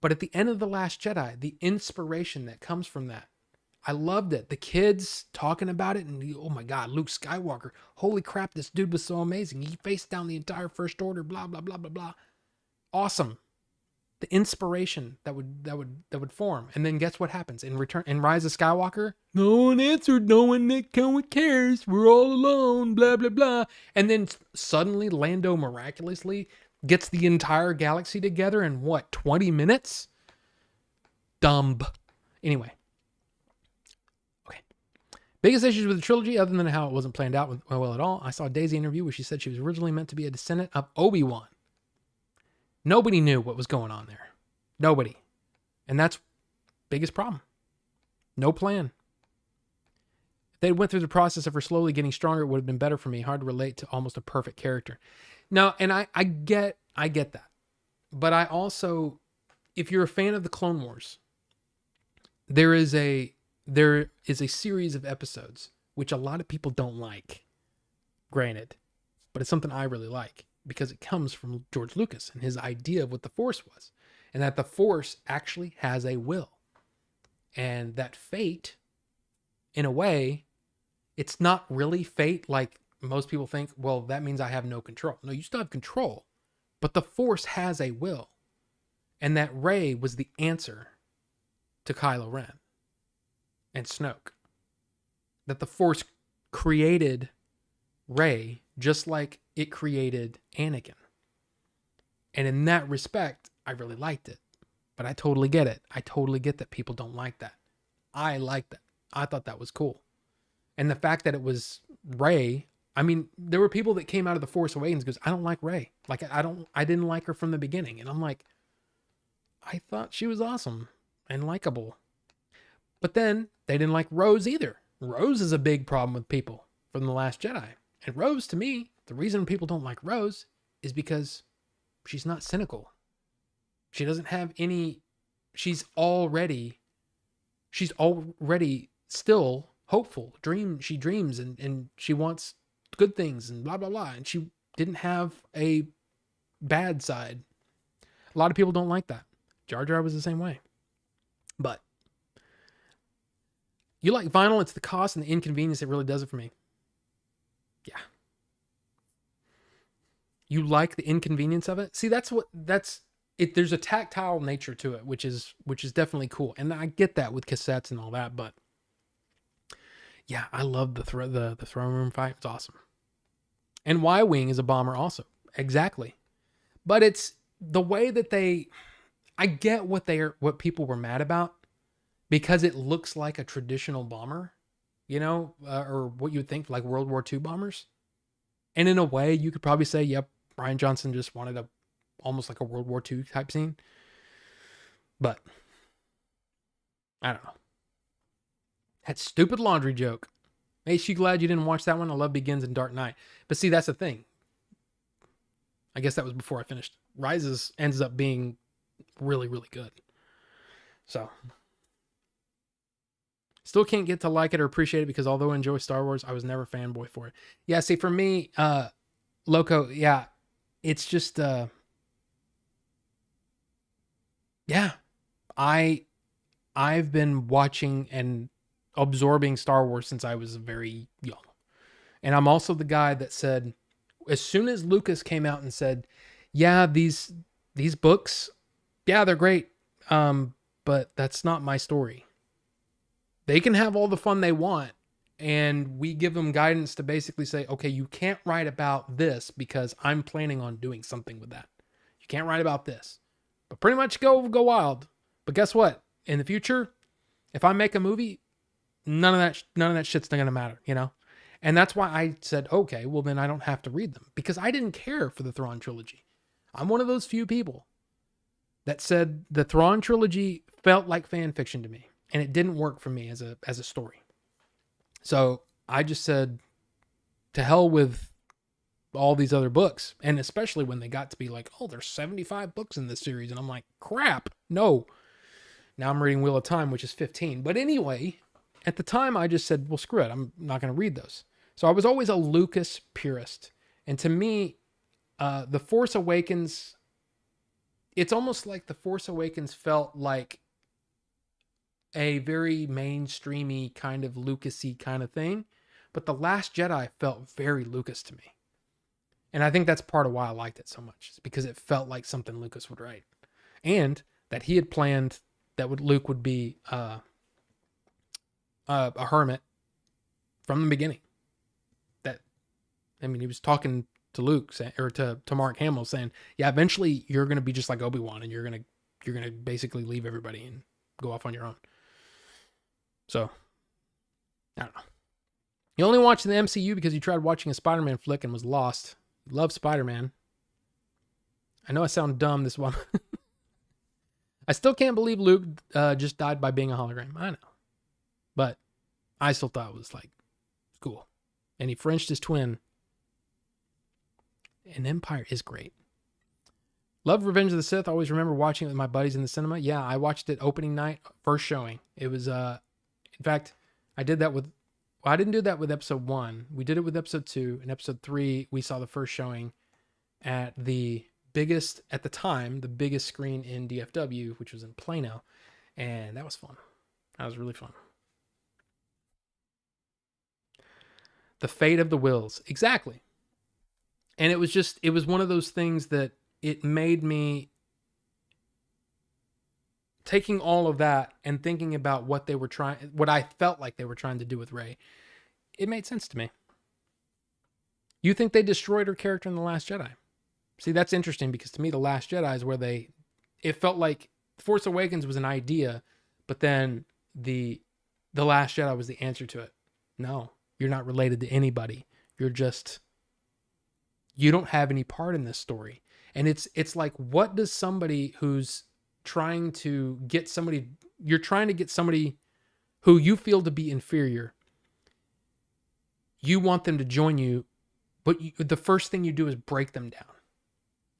But at the end of The Last Jedi, the inspiration that comes from that, I loved it. The kids talking about it, and oh my God, Luke Skywalker. Holy crap, this dude was so amazing. He faced down the entire First Order, blah, blah, blah, blah, blah. Awesome. The inspiration that would form. And then guess what happens? In Rise of Skywalker, no one answered, no one cares. We're all alone, blah, blah, blah. And then suddenly Lando miraculously gets the entire galaxy together in what, 20 minutes? Dumb. Anyway. Biggest issues with the trilogy, other than how it wasn't planned out well at all. I saw a Daisy interview where she said she was originally meant to be a descendant of Obi-Wan. Nobody knew what was going on there. Nobody. And that's biggest problem. No plan. If they went through the process of her slowly getting stronger, it would have been better for me. Hard to relate to almost a perfect character. No, and I get that. But I also, if you're a fan of the Clone Wars, there is a series of episodes which a lot of people don't like, granted, but it's something I really like because it comes from George Lucas and his idea of what the Force was, and that the Force actually has a will, and that fate, in a way, it's not really fate like most people think. Well, that means I have no control. No, you still have control, but the Force has a will, and that Rey was the answer to Kylo Ren and Snoke. That the Force created Rey just like it created Anakin. And in that respect, I really liked it. But I totally get it. I totally get that people don't like that. I like that. I thought that was cool. And the fact that it was Rey, I mean, there were people that came out of The Force Awakens because I don't like Rey. Like I didn't like her from the beginning. And I'm like, I thought she was awesome and likable. But then they didn't like Rose either. Rose is a big problem with people from The Last Jedi. And Rose, to me, the reason people don't like Rose is because she's not cynical. She doesn't have any, she's already still hopeful. She dreams and she wants good things and blah, blah, blah. And she didn't have a bad side. A lot of people don't like that. Jar Jar was the same way. But You like vinyl, it's the cost and the inconvenience that really does it for me. Yeah. You like the inconvenience of it? See, that's it. There's a tactile nature to it, which is definitely cool. And I get that with cassettes and all that, but yeah, I love the throne room fight. It's awesome. And Y-Wing is a bomber also. Exactly. But it's the way that I get what people were mad about, because it looks like a traditional bomber, or what you would think like World War II bombers. And in a way, you could probably say, yep, Rian Johnson just wanted almost like a World War II type scene. But I don't know. That stupid laundry joke. Makes you glad you didn't watch that one. I love Begins and Dark Knight. But see, that's the thing. I guess that was before I finished. Rises ends up being really, really good. So, still can't get to like it or appreciate it, because although I enjoy Star Wars, I was never a fanboy for it. Yeah, see, for me, Loco, yeah, it's just, yeah, I've been watching and absorbing Star Wars since I was very young. And I'm also the guy that said, as soon as Lucas came out and said, yeah, these books, yeah, they're great, but that's not my story. They can have all the fun they want, and we give them guidance to basically say, okay, you can't write about this because I'm planning on doing something with that. You can't write about this, but pretty much go wild. But guess what? In the future, if I make a movie, none of that shit's not going to matter, And that's why I said, okay, well then I don't have to read them, because I didn't care for the Thrawn trilogy. I'm one of those few people that said the Thrawn trilogy felt like fan fiction to me, and it didn't work for me as a story. So I just said, to hell with all these other books. And especially when they got to be like, oh, there's 75 books in this series. And I'm like, crap, no. Now I'm reading Wheel of Time, which is 15. But anyway, at the time I just said, well, screw it. I'm not going to read those. So I was always a Lucas purist. And to me, The Force Awakens, it's almost like The Force Awakens felt like a very mainstreamy kind of Lucas-y kind of thing. But The Last Jedi felt very Lucas to me. And I think that's part of why I liked it so much. It's because it felt like something Lucas would write. And that he had planned that Luke would be a hermit from the beginning. He was talking to Luke, or to Mark Hamill, saying, yeah, eventually you're going to be just like Obi-Wan, and you're going to basically leave everybody and go off on your own. So, I don't know. You only watched the MCU because you tried watching a Spider-Man flick and was lost. Love Spider-Man. I know I sound dumb this one. I still can't believe Luke just died by being a hologram. I know. But I still thought it was like cool. And he Frenched his twin. And Empire is great. Love Revenge of the Sith. I always remember watching it with my buddies in the cinema. Yeah, I watched it opening night, first showing. It was, in fact, I did that with, well, I didn't do that with episode 1. We did it with episode 2. And episode 3, we saw the first showing at the biggest, at the time, the biggest screen in DFW, which was in Plano. And that was fun. That was really fun. The fate of the Wills. Exactly. And it was one of those things that it made me, taking all of that and thinking about what I felt like they were trying to do with Rey. It made sense to me. You think they destroyed her character in The Last Jedi? See, that's interesting, because to me, The Last Jedi is where it felt like Force Awakens was an idea, but then The Last Jedi was the answer to it. No, you're not related to anybody. You don't have any part in this story. And it's like, what does somebody who's trying to get somebody, you're trying to get somebody who you feel to be inferior, you want them to join you, but the first thing you do is break them down.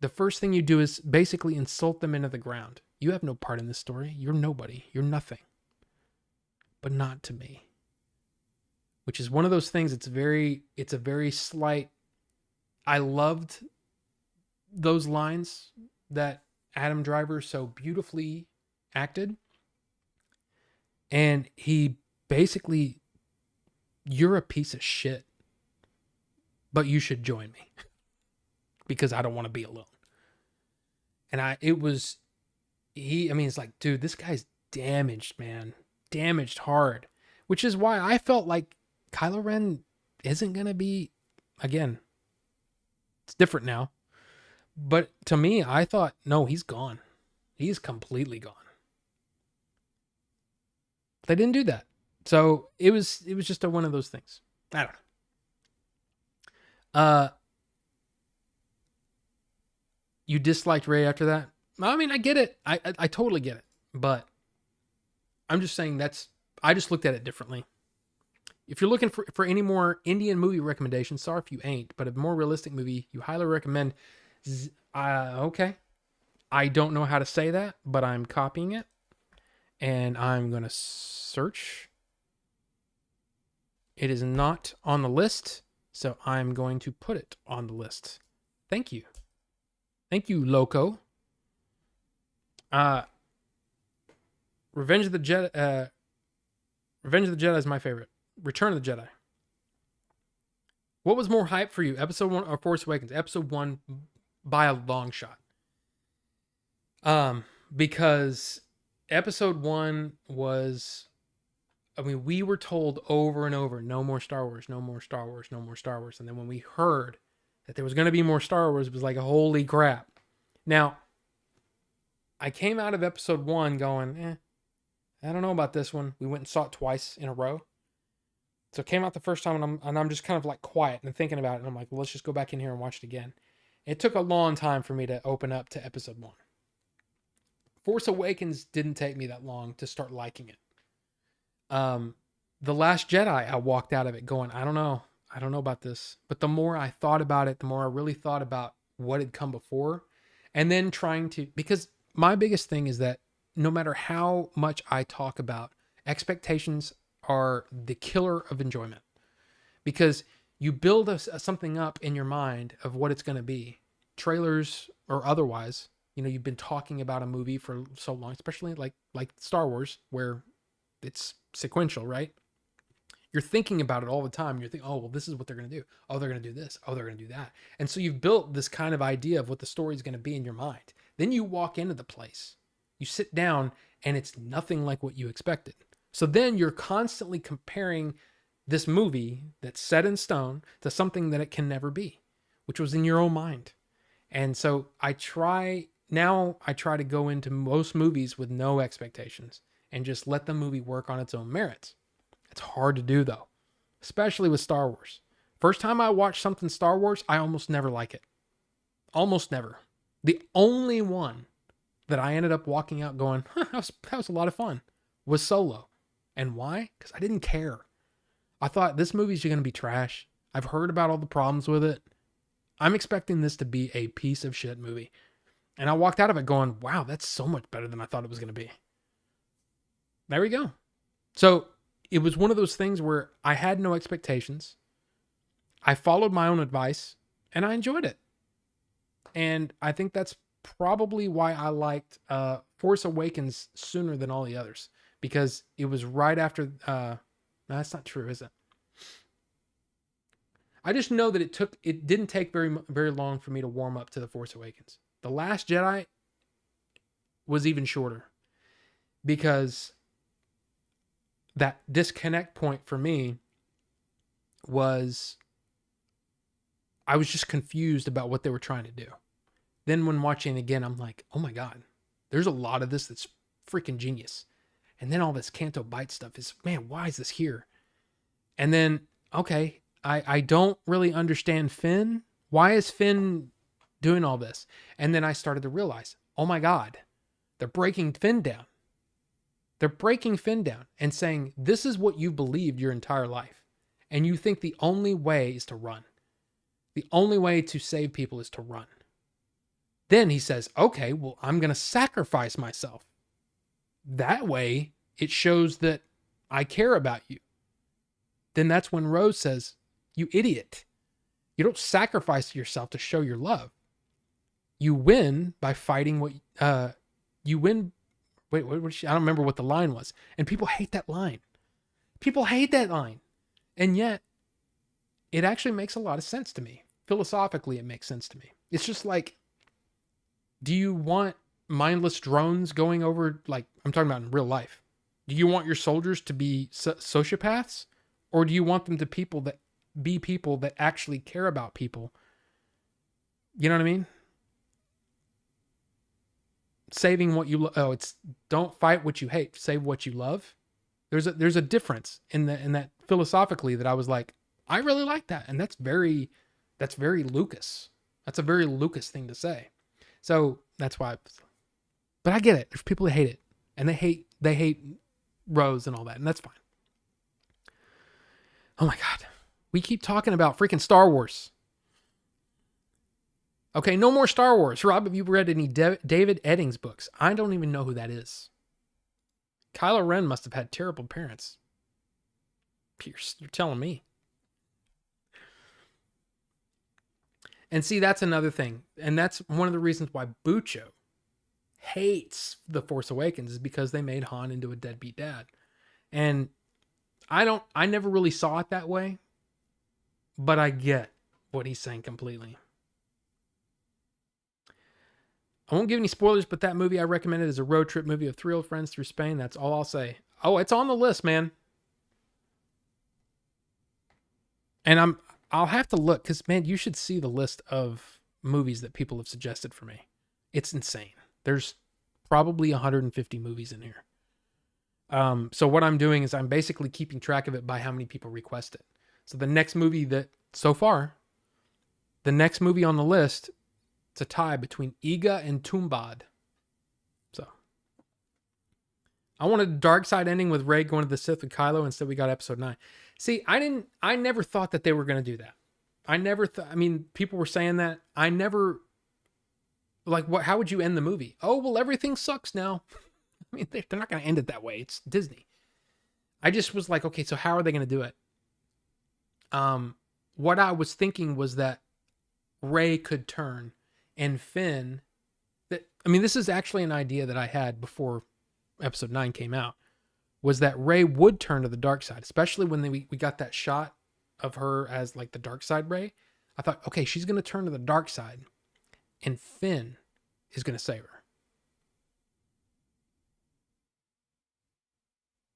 The first thing you do is basically insult them into the ground. You have no part in this story. You're nobody. You're nothing. But not to me. Which is one of those things, it's a very slight. I loved those lines that Adam Driver so beautifully acted. And he basically, you're a piece of shit, but you should join me because I don't want to be alone. And it's like, dude, this guy's damaged, man. Damaged hard. Which is why I felt like Kylo Ren isn't going to be, again, it's different now. But to me, I thought, no, he's gone. He's completely gone. They didn't do that. So it was just one of those things. I don't know. You disliked Rey after that? I mean, I get it. I totally get it. But I'm just saying I just looked at it differently. If you're looking for any more Indian movie recommendations, sorry if you ain't, but a more realistic movie, you highly recommend. Okay. I don't know how to say that, but I'm copying it. And I'm going to search. It is not on the list, so I'm going to put it on the list. Thank you. Thank you, Loco. Revenge of the Jedi is my favorite. Return of the Jedi. What was more hype for you, Episode 1 or Force Awakens? Episode 1 by a long shot. Because Episode 1 was, we were told over and over, no more Star Wars, no more Star Wars, no more Star Wars. And then when we heard that there was going to be more Star Wars, it was like, holy crap. Now, I came out of Episode 1 going, I don't know about this one. We went and saw it twice in a row. So it came out the first time, and I'm just kind of like quiet and thinking about it. And I'm like, well, let's just go back in here and watch it again. It took a long time for me to open up to Episode 1. Force Awakens didn't take me that long to start liking it. The Last Jedi, I walked out of it going, I don't know about this. But the more I thought about it, the more I really thought about what had come before. And then because my biggest thing is that no matter how much I talk about, expectations are the killer of enjoyment. Because you build something up in your mind of what it's going to be. Trailers or otherwise, you've been talking about a movie for so long, especially like Star Wars, where it's sequential, right? You're thinking about it all the time. You're thinking, oh, well, this is what they're going to do. Oh, they're going to do this. Oh, they're going to do that. And so you've built this kind of idea of what the story is going to be in your mind. Then you walk into the place. You sit down, and it's nothing like what you expected. So then you're constantly comparing this movie that's set in stone to something that it can never be, which was in your own mind. And so I try to go into most movies with no expectations and just let the movie work on its own merits. It's hard to do, though, especially with Star Wars. First time I watch something Star Wars, I almost never like it. Almost never. The only one that I ended up walking out going, that was a lot of fun, was Solo. And why? Because I didn't care. I thought, this movie's going to be trash. I've heard about all the problems with it. I'm expecting this to be a piece of shit movie. And I walked out of it going, wow, that's so much better than I thought it was going to be. There we go. So it was one of those things where I had no expectations. I followed my own advice and I enjoyed it. And I think that's probably why I liked Force Awakens sooner than all the others, because it was right after. No, that's not true, is it? I just know that it didn't take very long for me to warm up to The Force Awakens. The Last Jedi was even shorter, because that disconnect point for me was I was just confused about what they were trying to do. Then when watching it again, I'm like, oh my God, there's a lot of this that's freaking genius. And then all this Canto Bight stuff is, man, why is this here? And then, okay, I don't really understand Finn. Why is Finn doing all this? And then I started to realize, oh my God, they're breaking Finn down. They're breaking Finn down and saying, this is what you believed your entire life. And you think the only way is to run. The only way to save people is to run. Then he says, okay, well, I'm going to sacrifice myself. That way, it shows that I care about you. Then that's when Rose says, you idiot. You don't sacrifice yourself to show your love. You win by fighting you win. Wait, I don't remember what the line was. And people hate that line. People hate that line. And yet, it actually makes a lot of sense to me. Philosophically, it makes sense to me. It's just like, do you want mindless drones going over, like, I'm talking about in real life. Do you want your soldiers to be sociopaths? Or do you want them to be people that actually care about people? You know what I mean? Saving what you love. Oh, it's don't fight what you hate, save what you love. There's a difference in that philosophically that I was like, I really like that. And that's very Lucas. That's a very Lucas thing to say. So that's why. But I get it. There's people that hate it, and they hate Rose and all that, and that's fine. Oh my God, we keep talking about freaking Star Wars. Okay, no more Star Wars. Rob, have you read any David Eddings books? I don't even know who that is. Kylo Ren must have had terrible parents. Pierce, you're telling me. And see, that's another thing. And that's one of the reasons why Bucho hates The Force Awakens, is because they made Han into a deadbeat dad. And I never really saw it that way, but I get what he's saying completely. I won't give any spoilers, but that movie I recommended is a road trip movie of 3 old friends through Spain. That's all I'll say. Oh, it's on the list, man. And I'll have to look, because, man, you should see the list of movies that people have suggested for me. It's insane. There's probably 150 movies in here. So what I'm doing is I'm basically keeping track of it by how many people request it. So the next movie the next movie on the list, it's a tie between Iga and Tumbad. So I wanted a dark side ending with Rey going to the Sith with Kylo. Instead, we got episode 9. See, I never thought that they were going to do that. I mean, people were saying that. I never, like, how would you end the movie? Oh, well, everything sucks now. I mean, they're not going to end it that way. It's Disney. I just was like, okay, so how are they going to do it? What I was thinking was that Rey could turn, and Finn, this is actually an idea that I had before episode 9 came out, was that Rey would turn to the dark side, especially when we got that shot of her as like the dark side Rey. I thought, okay, she's going to turn to the dark side, and Finn is going to save her.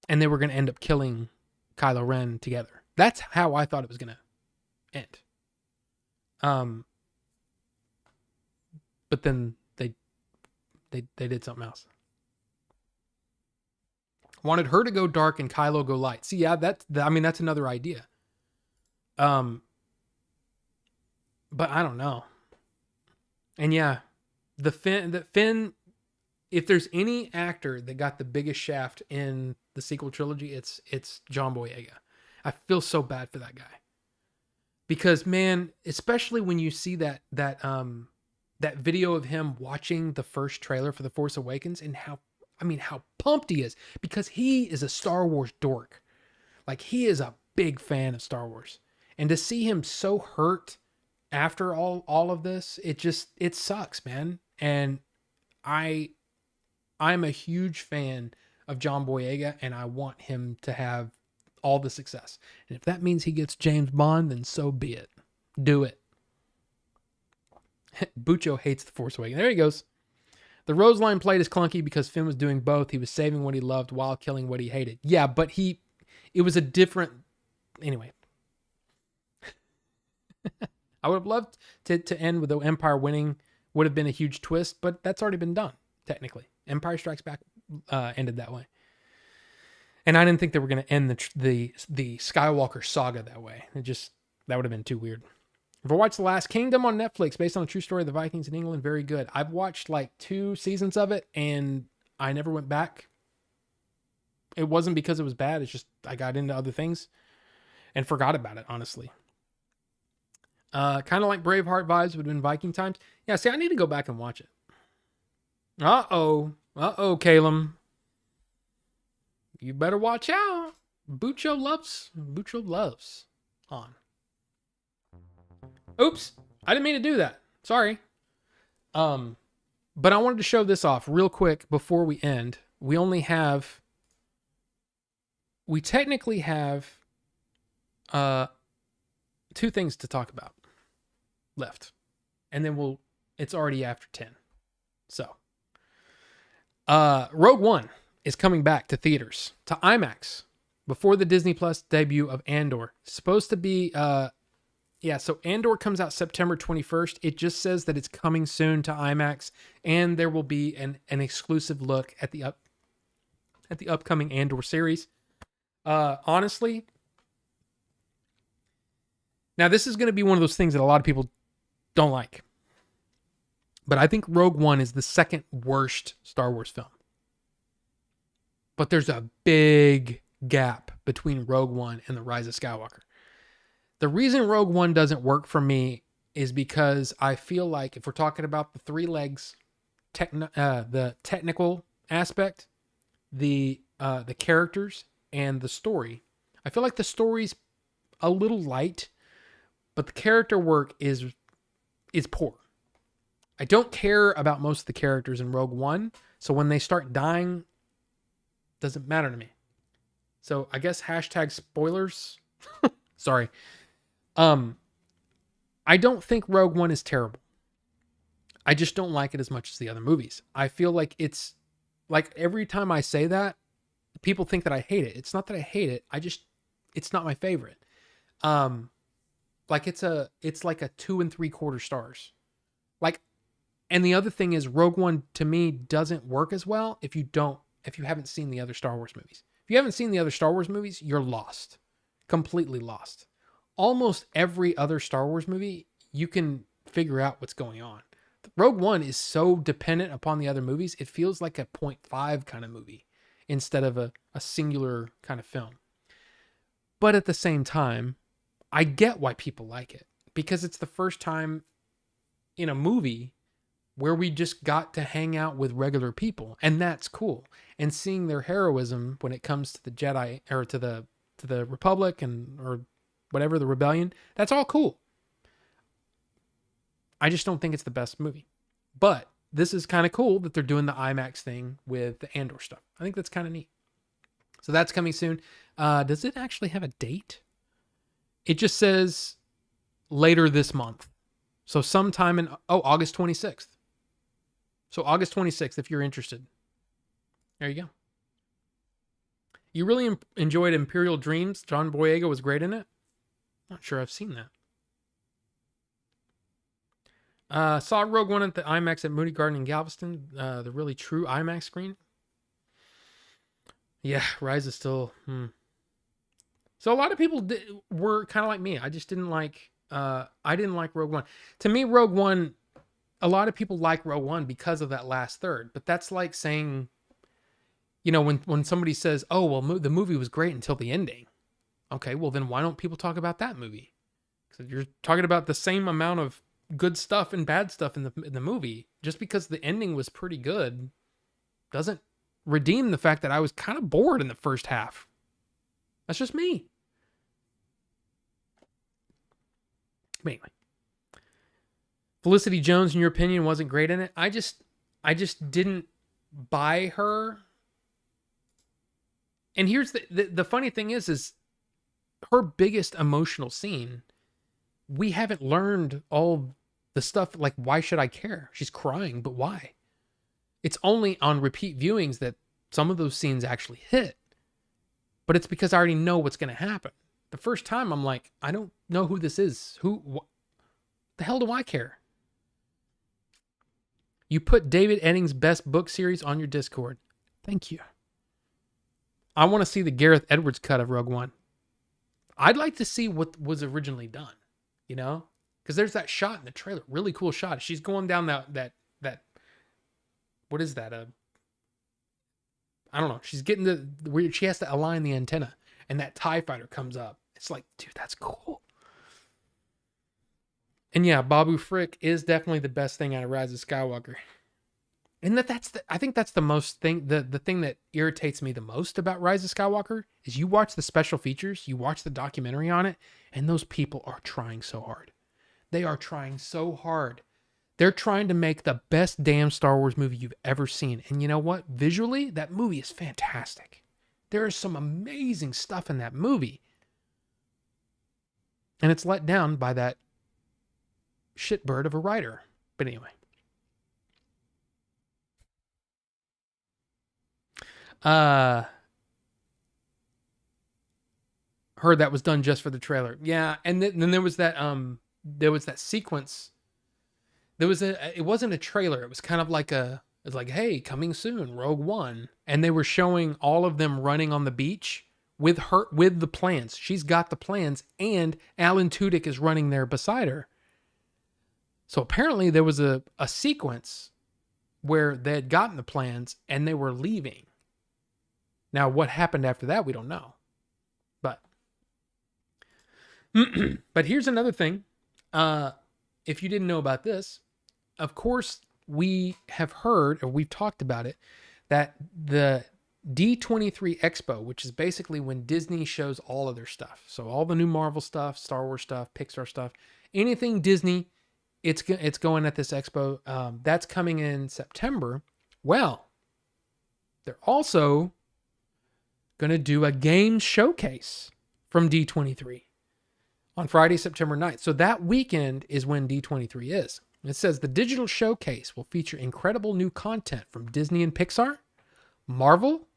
And they were going to end up killing Kylo Ren together. That's how I thought it was going to end. But then they did something else. Wanted her to go dark and Kylo go light. See, yeah, that's another idea. But I don't know. And yeah, the Finn, if there's any actor that got the biggest shaft in the sequel trilogy, it's John Boyega. I feel so bad for that guy. Because, man, especially when you see that video of him watching the first trailer for The Force Awakens, and how pumped he is, because he is a Star Wars dork. Like, he is a big fan of Star Wars. And to see him so hurt after all of this, it sucks, man. And I'm a huge fan of John Boyega, and I want him to have all the success. And if that means he gets James Bond, then so be it. Do it. Bucho hates The Force Awakens. There he goes. The Rose line played is clunky because Finn was doing both. He was saving what he loved while killing what he hated. Yeah, but it was a different... Anyway. I would have loved to end with the Empire winning. Would have been a huge twist, but that's already been done, technically. Empire Strikes Back ended that way. And I didn't think they were going to end the Skywalker saga that way. That would have been too weird. If I watched The Last Kingdom on Netflix, based on a true story of the Vikings in England, very good. I've watched like 2 seasons of it, and I never went back. It wasn't because it was bad. It's just I got into other things and forgot about it, honestly. Kind of like Braveheart vibes would have been Viking times. Yeah, see, I need to go back and watch it. Uh-oh, Caleb. You better watch out. Bucho loves Han. Oops, I didn't mean to do that. Sorry. But I wanted to show this off real quick before we end. We only have we technically have uh 2 things to talk about left. And then it's already after 10. So, Rogue One is coming back to theaters, to IMAX, before the Disney Plus debut of Andor. It's supposed to be, so Andor comes out September 21st. It just says that it's coming soon to IMAX, and there will be an exclusive look at the upcoming Andor series. Honestly, now this is going to be one of those things that a lot of people don't like. But I think Rogue One is the second worst Star Wars film. But there's a big gap between Rogue One and The Rise of Skywalker. The reason Rogue One doesn't work for me is because I feel like if we're talking about the 3 legs, the technical aspect, the characters, and the story, I feel like the story's a little light, but the character work is poor. I don't care about most of the characters in Rogue One, so when they start dying, doesn't matter to me. So I guess # spoilers. Sorry. I don't think Rogue One is terrible. I just don't like it as much as the other movies. I feel like it's like every time I say that, people think that I hate it. It's not that I hate it. It's not my favorite. Like it's like a 2 3/4 stars. Like, and the other thing is Rogue One to me doesn't work as well if you haven't seen the other Star Wars movies. If you haven't seen the other Star Wars movies, you're lost. Completely lost. Almost every other Star Wars movie, you can figure out what's going on. Rogue One is so dependent upon the other movies, it feels like a 0.5 kind of movie instead of a singular kind of film. But at the same time, I get why people like it, because it's the first time in a movie where we just got to hang out with regular people, and that's cool. And seeing their heroism when it comes to the Jedi or to the Republic or whatever, the rebellion, that's all cool. I just don't think it's the best movie. But this is kind of cool that they're doing the IMAX thing with the Andor stuff. I think that's kind of neat. So that's coming soon. Does it actually have a date? It just says later this month. So sometime in August 26th. So August 26th, if you're interested. There you go. You really enjoyed Imperial Dreams. John Boyega was great in it. Not sure I've seen that. Saw Rogue One at the IMAX at Moody Garden in Galveston. The really true IMAX screen. Yeah, Rise is still... So a lot of people were kind of like me. I just didn't like... I didn't like Rogue One. To me, Rogue One... A lot of people like Rogue One because of that last third. But that's like saying... You know, when somebody says, oh, well, the movie was great until the ending. Okay, well, then why don't people talk about that movie? Because you're talking about the same amount of good stuff and bad stuff in the movie. Just because the ending was pretty good doesn't redeem the fact that I was kind of bored in the first half. That's just me. But anyway. Felicity Jones, in your opinion, wasn't great in it. I just didn't buy her. And here's the funny thing is her biggest emotional scene, we haven't learned all the stuff, like, why should I care? She's crying, but why? It's only on repeat viewings that some of those scenes actually hit. But it's because I already know what's going to happen. The first time I'm like, I don't know who this is. What the hell do I care? You put David Eddings' best book series on your Discord. Thank you. I want to see the Gareth Edwards cut of Rogue One. I'd like to see what was originally done, you know? Because there's that shot in the trailer. Really cool shot. She's going down that what is that? I don't know. She's getting where she has to align the antenna, and that TIE fighter comes up. It's like, dude, that's cool. And yeah, Babu Frick is definitely the best thing out of Rise of Skywalker. And I think that's the most thing, the thing that irritates me the most about Rise of Skywalker is you watch the special features, you watch the documentary on it, and those people are trying so hard. They are trying so hard. They're trying to make the best damn Star Wars movie you've ever seen. And you know what? Visually, that movie is fantastic. There is some amazing stuff in that movie. And it's let down by that shitbird of a writer. But anyway. Heard that was done just for the trailer. Yeah, and then there was that sequence. It wasn't a trailer. It was kind of like it's like, hey, coming soon, Rogue One. And they were showing all of them running on the beach with the plans. She's got the plans, and Alan Tudyk is running there beside her. So apparently there was a sequence where they had gotten the plans and they were leaving. Now, what happened after that, we don't know. But here's another thing. If you didn't know about this, of course, we have heard, or we've talked about it, that the D23 Expo, which is basically when Disney shows all of their stuff. So all the new Marvel stuff, Star Wars stuff, Pixar stuff, anything Disney, it's going at this expo. That's coming in September. Well, they're also going to do a game showcase from D23 on Friday, September 9th. So that weekend is when D23 is. It says the digital showcase will feature incredible new content from Disney and Pixar, Marvel,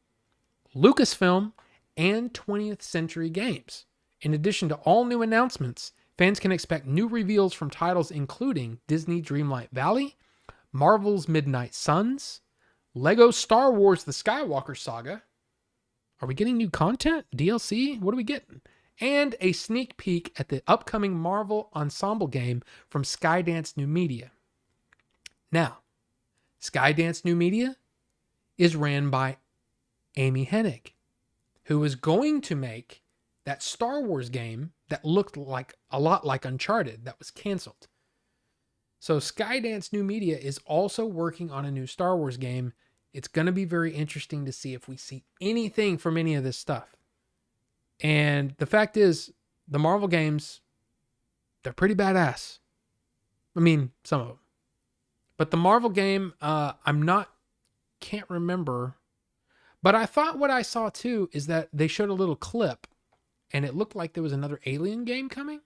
Lucasfilm, and 20th Century Games. In addition to all new announcements, fans can expect new reveals from titles including Disney Dreamlight Valley, Marvel's Midnight Suns, Lego Star Wars The Skywalker Saga. Are we getting new content? DLC? What are we getting? And a sneak peek at the upcoming Marvel Ensemble game from Skydance New Media. Now, Skydance New Media is ran by Amy Hennig, who is going to make that Star Wars game that looked like a lot like Uncharted that was canceled. So Skydance New Media is also working on a new Star Wars game. It's going to be very interesting to see if we see anything from any of this stuff. And the fact is, the Marvel games, they're pretty badass. I mean, some of them. But the Marvel game, can't remember. But I thought what I saw too is that they showed a little clip and it looked like there was another Alien game coming.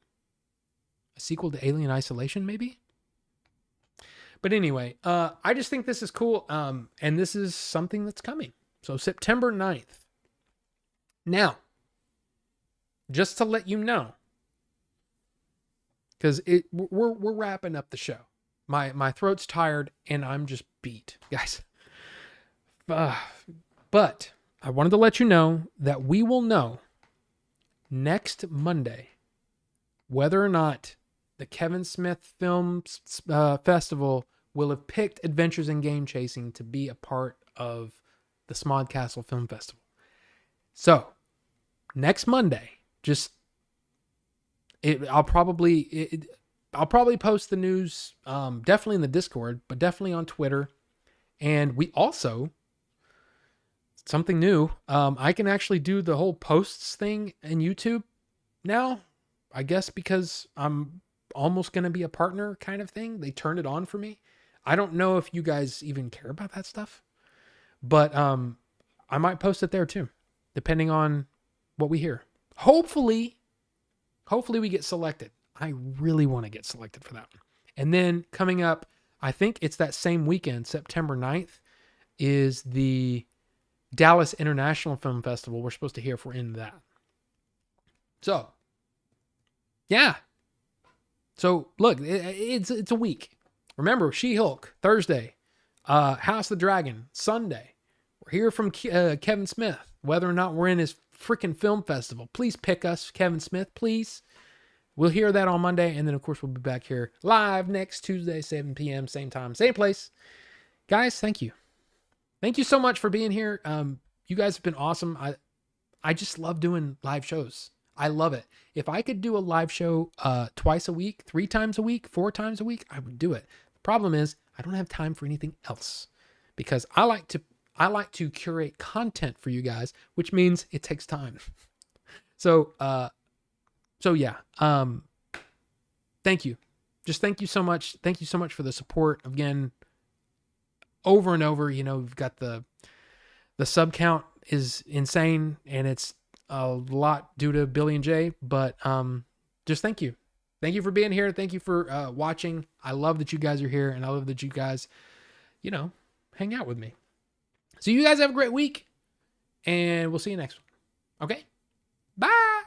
A sequel to Alien Isolation, maybe? But anyway, I just think this is cool. And this is something that's coming. So September 9th. Now, just to let you know, because we're wrapping up the show. My throat's tired and I'm just beat, guys. But I wanted to let you know that we will know next Monday whether or not the Kevin Smith Film Festival will have picked Adventures in Game Chasing to be a part of the Smodcastle Film Festival. So, next Monday, I'll probably post the news, definitely in the Discord, but definitely on Twitter. And we also, something new, I can actually do the whole posts thing in YouTube now, I guess because I'm almost going to be a partner kind of thing. They turned it on for me. I don't know if you guys even care about that stuff, but I might post it there too, depending on what we hear. Hopefully we get selected. I really want to get selected for that one. And then coming up, I think it's that same weekend, September 9th, is the Dallas International Film Festival. We're supposed to hear if we're in that. So, yeah. So, look, it's a week. Remember, She-Hulk, Thursday. House of the Dragon, Sunday. We're here from Kevin Smith. Whether or not we're in his freaking film festival, please pick us, Kevin Smith, please. We'll hear that on Monday, and then, of course, we'll be back here live next Tuesday, 7 p.m., same time, same place. Guys, thank you. Thank you so much for being here. You guys have been awesome. I just love doing live shows. I love it. If I could do a live show twice a week, 3 times a week, 4 times a week, I would do it. The problem is I don't have time for anything else because I like to curate content for you guys, which means it takes time. So yeah. Thank you. Just thank you so much. Thank you so much for the support. Again, over and over, we've got the sub count is insane, and it's a lot due to Billy and Jay. But just thank you. Thank you for being here. Thank you for watching. I love that you guys are here, and I love that you guys, hang out with me. So you guys have a great week, and we'll see you next one. Okay? Bye!